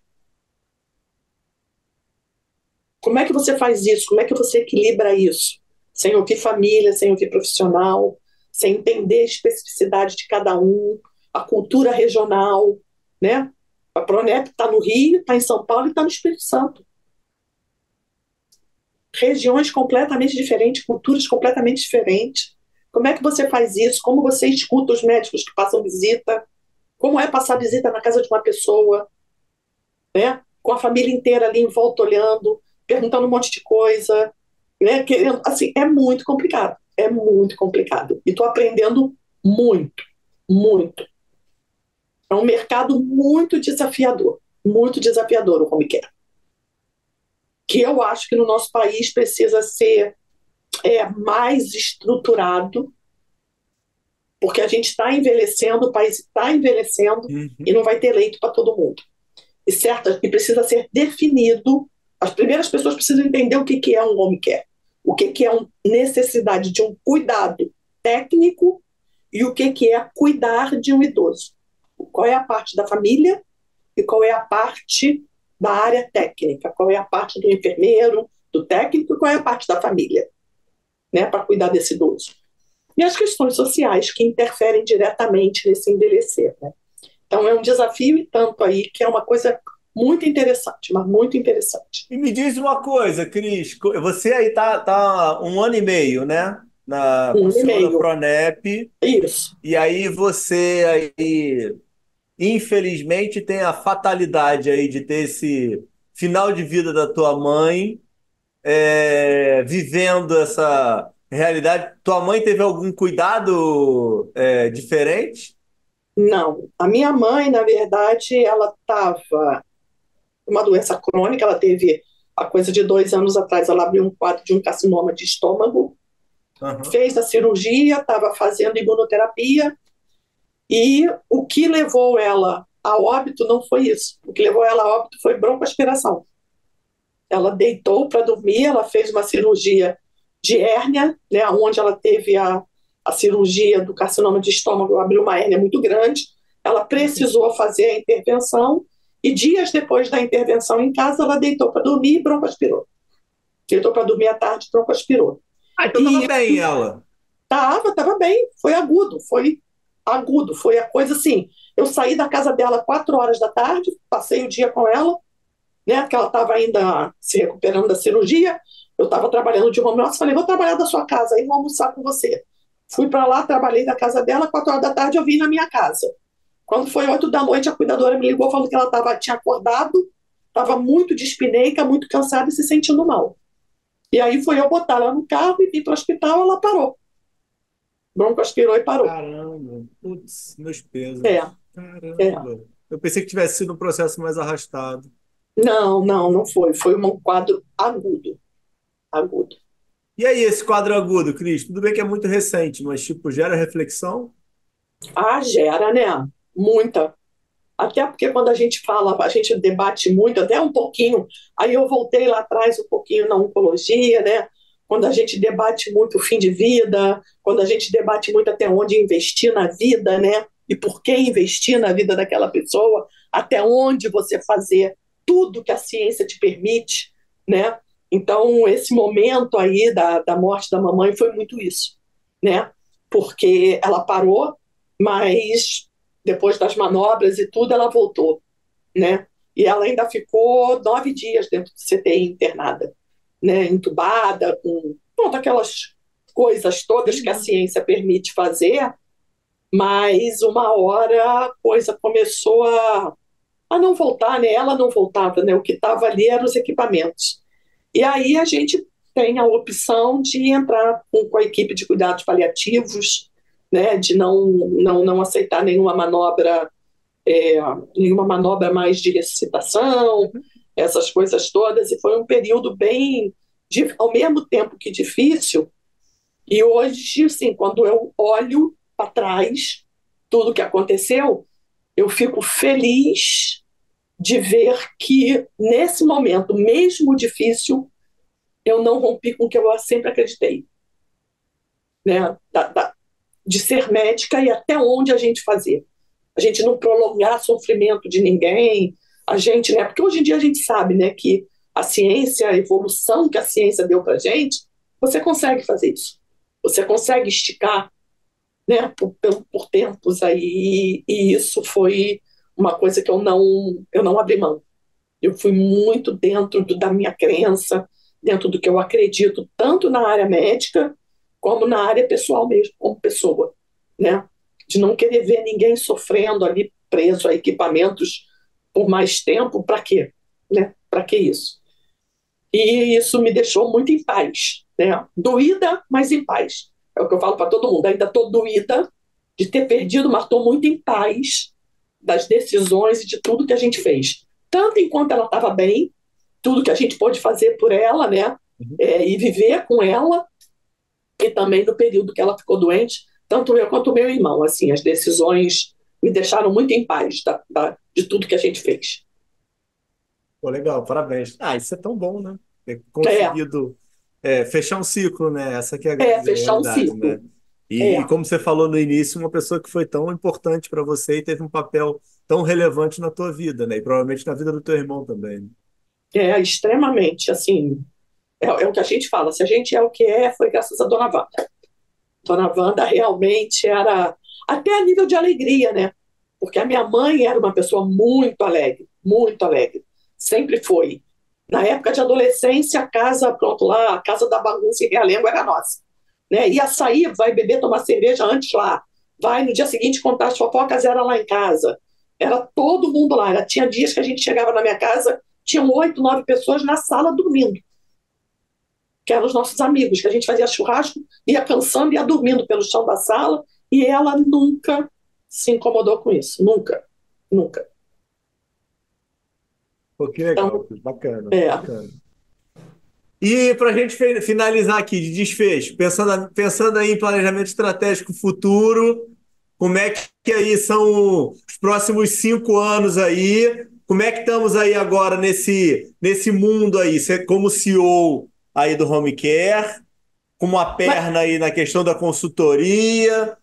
Como é que você faz isso? Como é que você equilibra isso? Sem ouvir família, sem ouvir profissional, sem entender a especificidade de cada um, a cultura regional, né? A Pronep está no Rio, está em São Paulo e está no Espírito Santo. Regiões completamente diferentes, culturas completamente diferentes. Como é que você faz isso? Como você escuta os médicos que passam visita? Como é passar visita na casa de uma pessoa, né? Com a família inteira ali em volta olhando, perguntando um monte de coisa, né? Querendo, assim, é muito complicado. É muito complicado. E estou aprendendo muito, muito. É um mercado muito desafiador o home care. Que eu acho que no nosso país precisa ser mais estruturado, porque a gente está envelhecendo, o país está envelhecendo e Uhum. não vai ter leito para todo mundo. E precisa ser definido. As primeiras pessoas precisam entender o que é um home care, o que é a necessidade de um cuidado técnico e o que é cuidar de um idoso. Qual é a parte da família e qual é a parte da área técnica, qual é a parte do enfermeiro, do técnico e qual é a parte da família, né, para cuidar desse idoso. E as questões sociais que interferem diretamente nesse envelhecer, né? Então é um desafio e tanto aí que é uma coisa muito interessante, mas muito interessante. E me diz uma coisa, Cris, você aí tá 1 ano e meio, né? com Um o ano e senhor na meio. Pronep, Isso. e aí você aí, infelizmente, tem a fatalidade aí de ter esse final de vida da tua mãe, vivendo essa realidade. Tua mãe teve algum cuidado diferente? Não. A minha mãe, na verdade, ela estava uma doença crônica, ela teve a coisa de 2 anos atrás, ela abriu um quadro de um carcinoma de estômago, Aham. fez a cirurgia, estava fazendo imunoterapia, e o que levou ela a óbito não foi isso. O que levou ela a óbito foi broncoaspiração. Ela deitou para dormir, ela fez uma cirurgia de hérnia, né, onde ela teve a cirurgia do carcinoma de estômago, abriu uma hérnia muito grande, ela precisou fazer a intervenção, e dias depois da intervenção em casa, ela deitou para dormir e broncoaspirou. Deitou para dormir à tarde e broncoaspirou. Ah, então tava E bem ela. estava bem, agudo, foi a coisa assim. Eu saí da casa dela 4 horas da tarde, passei o dia com ela, né, porque ela estava ainda se recuperando da cirurgia. Eu estava trabalhando de home office, falei, vou trabalhar da sua casa, aí vou almoçar com você. Fui para lá, trabalhei da casa dela, 4 horas da tarde eu vim na minha casa. Quando foi 8 da noite, a cuidadora me ligou, falando que tinha acordado, estava muito dispineica, muito cansada e se sentindo mal. E aí foi eu botar ela no carro e vim para o hospital, ela parou. Broncoaspirou e parou. Caramba, putz, meus É, pesos. é. Caramba. Eu pensei que tivesse sido um processo mais arrastado. Não, não, não foi. Foi um quadro agudo, agudo. E aí, esse quadro agudo, Cris? Tudo bem que é muito recente, mas tipo, gera reflexão? Ah, gera, né? Muita. Até porque quando a gente fala, a gente debate muito, até um pouquinho. Aí eu voltei lá atrás um pouquinho na oncologia, né? Quando a gente debate muito o fim de vida, quando a gente debate muito até onde investir na vida, né? E por que investir na vida daquela pessoa, até onde você fazer tudo que a ciência te permite, né? Então, esse momento aí da morte da mamãe foi muito isso, né? Porque ela parou, mas depois das manobras e tudo, ela voltou, né? E ela ainda ficou 9 dias dentro do CTI internada, né? Entubada, com pronto, aquelas coisas todas que a Sim. ciência permite fazer, mas uma hora a coisa começou a não voltar, né? Ela não voltava, né? O que estava ali eram os equipamentos. E aí a gente tem a opção de entrar com a equipe de cuidados paliativos, né? De não aceitar é, nenhuma manobra mais de ressuscitação, essas coisas todas, e foi um período bem, ao mesmo tempo que difícil, e hoje, assim, quando eu olho para trás tudo que aconteceu, eu fico feliz de ver que, nesse momento, mesmo difícil, eu não rompi com o que eu sempre acreditei, né? De ser médica e até onde a gente fazer. A gente não prolongar sofrimento de ninguém, a gente, né? Porque hoje em dia a gente sabe, né, que a ciência, a evolução que a ciência deu para gente, você consegue fazer isso. Você consegue esticar, né, por tempos aí, e isso foi uma coisa que eu não abri mão. Eu fui muito dentro da minha crença, dentro do que eu acredito, tanto na área médica, como na área pessoal mesmo, como pessoa, né? De não querer ver ninguém sofrendo ali, preso a equipamentos por mais tempo, para quê? Né? Para que isso? E isso me deixou muito em paz, né? Doída, mas em paz. É o que eu falo para todo mundo. Ainda estou doída de ter perdido, mas estou muito em paz das decisões e de tudo que a gente fez. Tanto enquanto ela estava bem, tudo que a gente pôde fazer por ela, né? Uhum. E viver com ela, e também no período que ela ficou doente, tanto eu quanto o meu irmão. Assim, as decisões me deixaram muito em paz de tudo que a gente fez. Pô, legal, parabéns. Ah, isso é tão bom, né? Ter É, conseguido fechar um ciclo, né? Essa que é a grande fechar um realidade, ciclo. né? É, E como você falou no início, uma pessoa que foi tão importante para você e teve um papel tão relevante na tua vida, né? E provavelmente na vida do teu irmão também, né? extremamente, assim, é o que a gente fala, se a gente é o que é, foi graças a Dona Wanda. Dona Wanda realmente era, até a nível de alegria, né? Porque a minha mãe era uma pessoa muito alegre, sempre foi. Na época de adolescência, a casa, pronto, lá, a casa da bagunça em Realengo era nossa. né? Ia sair, vai beber, tomar cerveja antes lá, vai no dia seguinte contar as fofocas, era lá em casa. Era todo mundo lá. Tinha dias que a gente chegava na minha casa, tinham 8, 9 pessoas na sala dormindo, que eram os nossos amigos, que a gente fazia churrasco, ia cansando, ia dormindo pelo chão da sala, e ela nunca se incomodou com isso, nunca, nunca. Pô, que legal, Então, bacana, é, bacana. E para a gente finalizar aqui de desfecho, pensando aí em planejamento estratégico futuro, como é que aí são os próximos 5 anos aí? Como é que estamos aí agora nesse mundo aí? Você como CEO aí do Home Care, com uma mas, perna aí na questão da consultoria,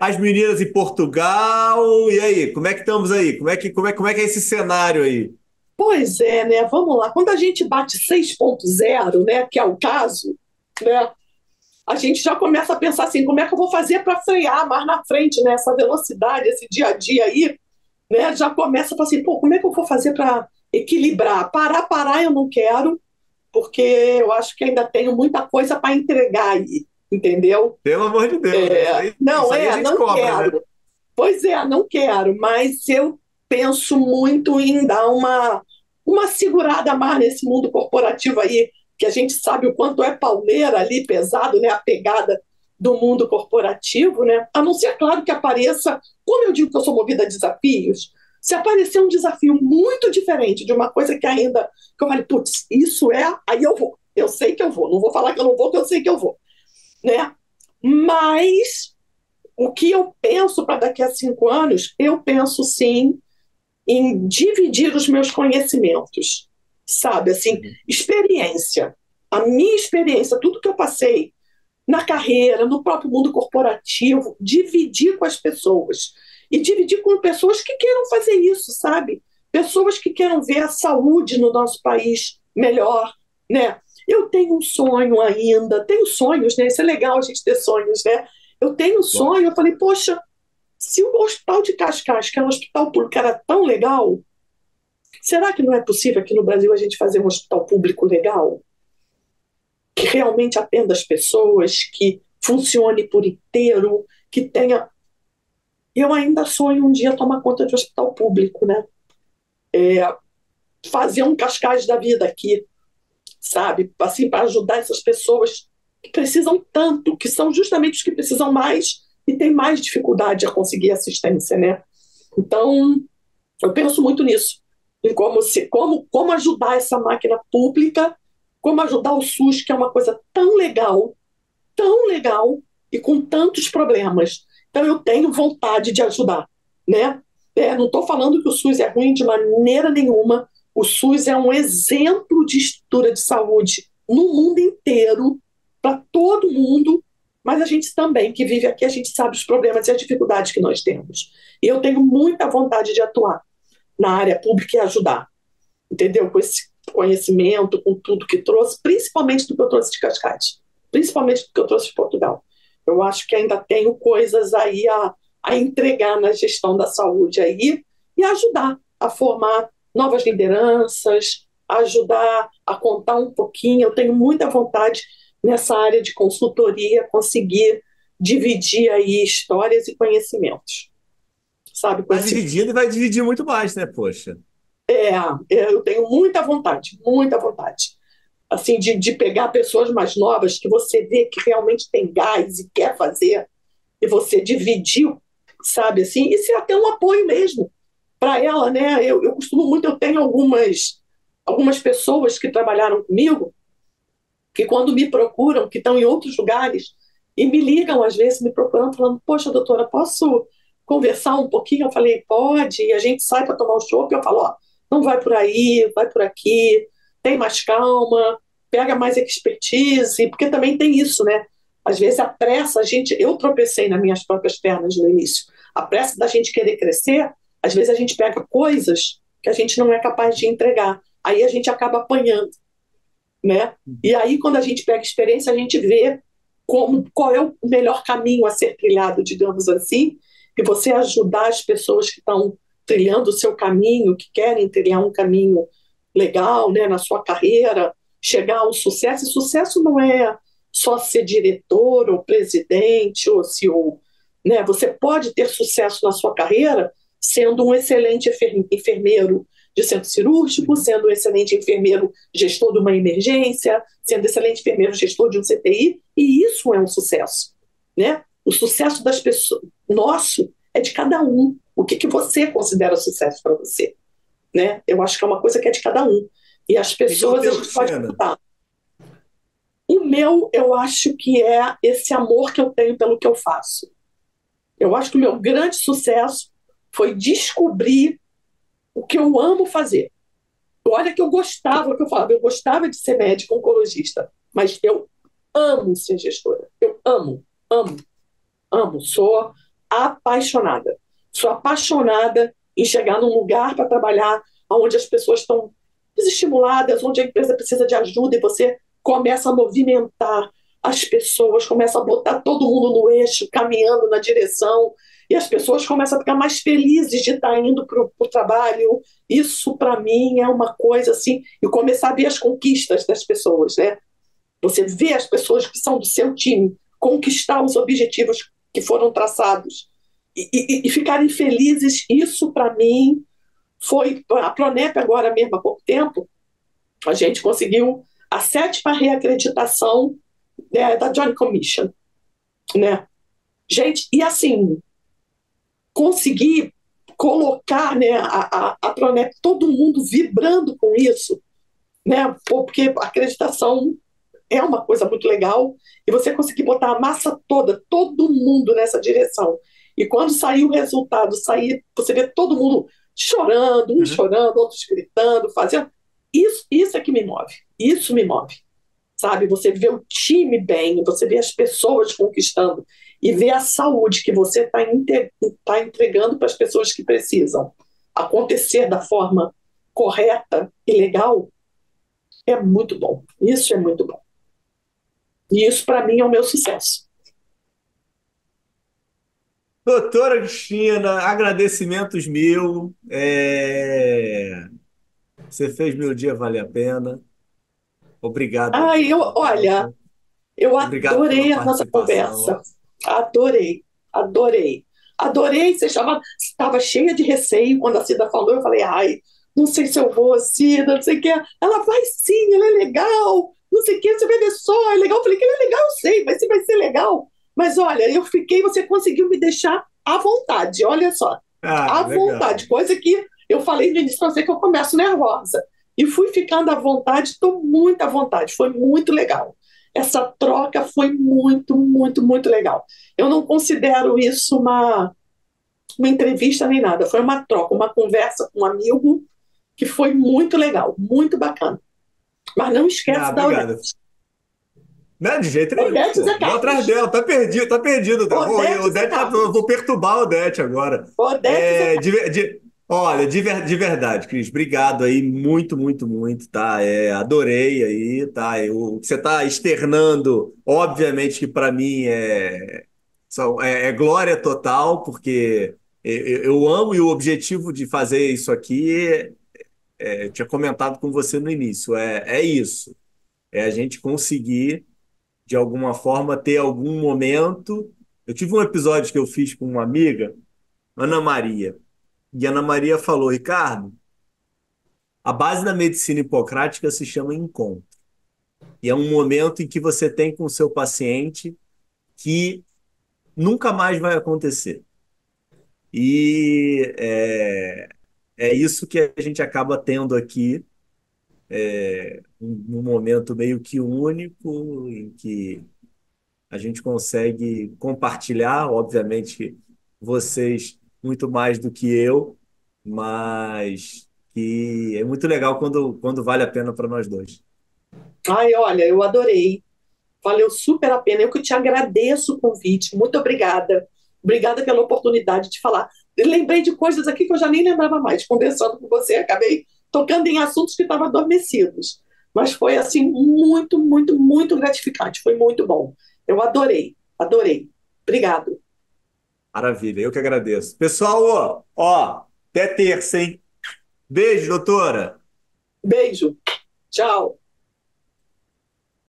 as meninas em Portugal, e aí? Como é que estamos aí? Como é que é esse cenário aí? pois é, né? Vamos lá. Quando a gente bate 6.0, né, que é o caso, né, a gente já começa a pensar assim, como é que eu vou fazer para frear mais na frente, né, essa velocidade, esse dia a dia aí, né? Já começa a falar assim, pô, como é que eu vou fazer para equilibrar? Parar eu não quero, porque eu acho que ainda tenho muita coisa para entregar aí, entendeu? Pelo amor de Deus, né? Isso Não, aí a gente não cobra, né? quero. Pois é, não quero, mas eu penso muito em dar uma segurada mais nesse mundo corporativo aí, que a gente sabe o quanto é pauleira ali, pesado, né, a pegada do mundo corporativo, né? A não ser, claro, que apareça, como eu digo que eu sou movida a desafios, se aparecer um desafio muito diferente de uma coisa que ainda, que eu falei, putz, isso é, aí eu vou. Eu sei que eu vou, não vou falar que eu não vou, que eu sei que eu vou, né? Mas o que eu penso para daqui a 5 anos, eu penso sim em dividir os meus conhecimentos, sabe? Assim, Uhum. experiência. A minha experiência, tudo que eu passei na carreira, no próprio mundo corporativo, dividir com as pessoas. E dividir com pessoas que queiram fazer isso, sabe? Pessoas que queiram ver a saúde no nosso país melhor, né? Eu tenho um sonho ainda, tenho sonhos, né? Isso é legal a gente ter sonhos, né? Eu tenho um sonho, eu falei, poxa, se o Hospital de Cascais, que é um hospital público, era tão legal, será que não é possível aqui no Brasil a gente fazer um hospital público legal? Que realmente atenda as pessoas, que funcione por inteiro, que tenha. Eu ainda sonho um dia tomar conta de um hospital público, né? Fazer um Cascais da vida aqui, sabe? Assim, para ajudar essas pessoas que precisam tanto, que são justamente os que precisam mais e têm mais dificuldade a conseguir assistência, né? Então, eu penso muito nisso, em como ajudar essa máquina pública, como ajudar o SUS, que é uma coisa tão legal e com tantos problemas. Então eu tenho vontade de ajudar, né? Não estou falando que o SUS é ruim de maneira nenhuma. O SUS é um exemplo de estrutura de saúde no mundo inteiro, para todo mundo, mas a gente também, que vive aqui, a gente sabe os problemas e as dificuldades que nós temos. E eu tenho muita vontade de atuar na área pública e ajudar, entendeu? Com esse conhecimento, com tudo que trouxe, principalmente do que eu trouxe de Cascais, principalmente do que eu trouxe de Portugal. Eu acho que ainda tenho coisas aí a entregar na gestão da saúde aí e ajudar a formar novas lideranças, ajudar a contar um pouquinho. Eu tenho muita vontade nessa área de consultoria conseguir dividir aí histórias e conhecimentos, sabe, com Tá esse dividindo e vai dividir muito mais, né, poxa? eu tenho muita vontade, assim, de pegar pessoas mais novas que você vê que realmente tem gás e quer fazer, e você dividir, sabe, assim, e ser até um apoio mesmo para ela, né? Eu costumo muito, eu tenho algumas pessoas que trabalharam comigo, que quando me procuram, que estão em outros lugares, e me ligam, às vezes, me procurando, falando, poxa, doutora, posso conversar um pouquinho? Eu falei, pode, e a gente sai para tomar um chopp, e eu falo, ó, não vai por aí, vai por aqui, tem mais calma, pega mais expertise, porque também tem isso, né? Às vezes a pressa, eu tropecei nas minhas próprias pernas no início, a pressa da gente querer crescer, às vezes a gente pega coisas que a gente não é capaz de entregar, aí a gente acaba apanhando, né? E aí, quando a gente pega experiência, a gente vê qual é o melhor caminho a ser trilhado, digamos assim, e você ajudar as pessoas que estão trilhando o seu caminho, que querem trilhar um caminho legal, né, na sua carreira, chegar ao sucesso. E sucesso não é só ser diretor ou presidente ou CEO, né? Você pode ter sucesso na sua carreira sendo um excelente enfermeiro de centro cirúrgico, Uhum. sendo um excelente enfermeiro gestor de uma emergência, sendo excelente enfermeiro gestor de um CTI, e isso é um sucesso, né? O sucesso das pessoas, nosso, é de cada um. O que você considera sucesso para você, né? Eu acho que é uma coisa que é de cada um. E as O que que é o pessoas, a teu, gente pode Cristina? mudar. O meu, eu acho que é esse amor que eu tenho pelo que eu faço. Eu acho que o meu grande sucesso foi descobrir o que eu amo fazer. Olha que eu gostava, o que eu falava, eu gostava de ser médico oncologista, mas eu amo ser gestora. Eu amo, amo, amo. Sou apaixonada. Sou apaixonada em chegar num lugar para trabalhar onde as pessoas estão desestimuladas, onde a empresa precisa de ajuda e você começa a movimentar as pessoas, começa a botar todo mundo no eixo, caminhando na direção, e as pessoas começam a ficar mais felizes de estar indo para o trabalho. Isso, para mim, é uma coisa assim, e começar a ver as conquistas das pessoas, né? Você vê as pessoas que são do seu time conquistar os objetivos que foram traçados e ficarem felizes, isso para mim foi. A Pronep, agora mesmo, há pouco tempo, a gente conseguiu a 7ª reacreditação, né, da Joint Commission. Né? Gente, e assim, conseguir colocar, né, a Pronep, todo mundo vibrando com isso, né, porque a acreditação é uma coisa muito legal, e você conseguir botar a massa toda, todo mundo nessa direção. E quando sair o resultado, sair, você vê todo mundo chorando, uns Uhum. chorando, outros gritando, fazendo. Isso é que me move. Isso me move. Sabe? Você vê o time bem, você vê as pessoas conquistando e vê a saúde que você tá entregando para as pessoas que precisam acontecer da forma correta e legal, é muito bom. Isso é muito bom. E isso, para mim, é o meu sucesso. Doutora Cristina, agradecimentos mil. Você fez meu dia valer a pena. Obrigado aí Ah, pelo teu olha, tempo. eu Obrigado pela adorei a nossa participação. conversa. Adorei, adorei. Adorei, você estava cheia de receio quando a Cida falou. Eu falei, ai, não sei se eu vou, Cida, não sei o que. Ela vai sim, ela é legal, não sei o que, você vai ver só, é legal. Eu falei que ela é legal, eu sei, mas se vai ser legal. Mas olha, eu fiquei, você conseguiu me deixar à vontade, olha só, Ah, à legal. vontade, coisa que eu falei no início para você que eu começo nervosa. E fui ficando à vontade, estou muito à vontade, foi muito legal. Essa troca foi muito, muito, muito legal. Eu não considero isso uma entrevista nem nada, foi uma troca, uma conversa com um amigo que foi muito legal, muito bacana. Mas não Ah, esquece da Odete. obrigado. Não, de jeito nenhum, Odete e pô. Zé Vou atrás Carlos. dela, tá perdido, tá perdido. O Odete e Zé Odete, eu Carlos. vou perturbar o Odete agora. Odete e Zé Carlos. Olha, de verdade, Cris, obrigado aí, muito, muito, muito, tá? Adorei aí, tá? O que você tá externando, obviamente que para mim é glória total, porque eu amo e o objetivo de fazer isso aqui, eu tinha comentado com você no início, é isso, é a gente conseguir de alguma forma, ter algum momento. Eu tive um episódio que eu fiz com uma amiga, Ana Maria, e Ana Maria falou: Ricardo, a base da medicina hipocrática se chama encontro. E é um momento em que você tem com o seu paciente que nunca mais vai acontecer. E é isso que a gente acaba tendo aqui, um momento meio que único, em que a gente consegue compartilhar, obviamente, que vocês muito mais do que eu, mas que é muito legal quando vale a pena para nós dois. Ai, olha, eu adorei. Valeu super a pena. Eu que te agradeço o convite. Muito obrigada. Obrigada pela oportunidade de falar. Eu lembrei de coisas aqui que eu já nem lembrava mais. Conversando com você, acabei tocando em assuntos que estavam adormecidos. Mas foi, assim, muito, muito, muito gratificante. Foi muito bom. Eu adorei, adorei. Obrigado. Maravilha, eu que agradeço. Pessoal, até terça, hein? Beijo, doutora! Beijo. Tchau.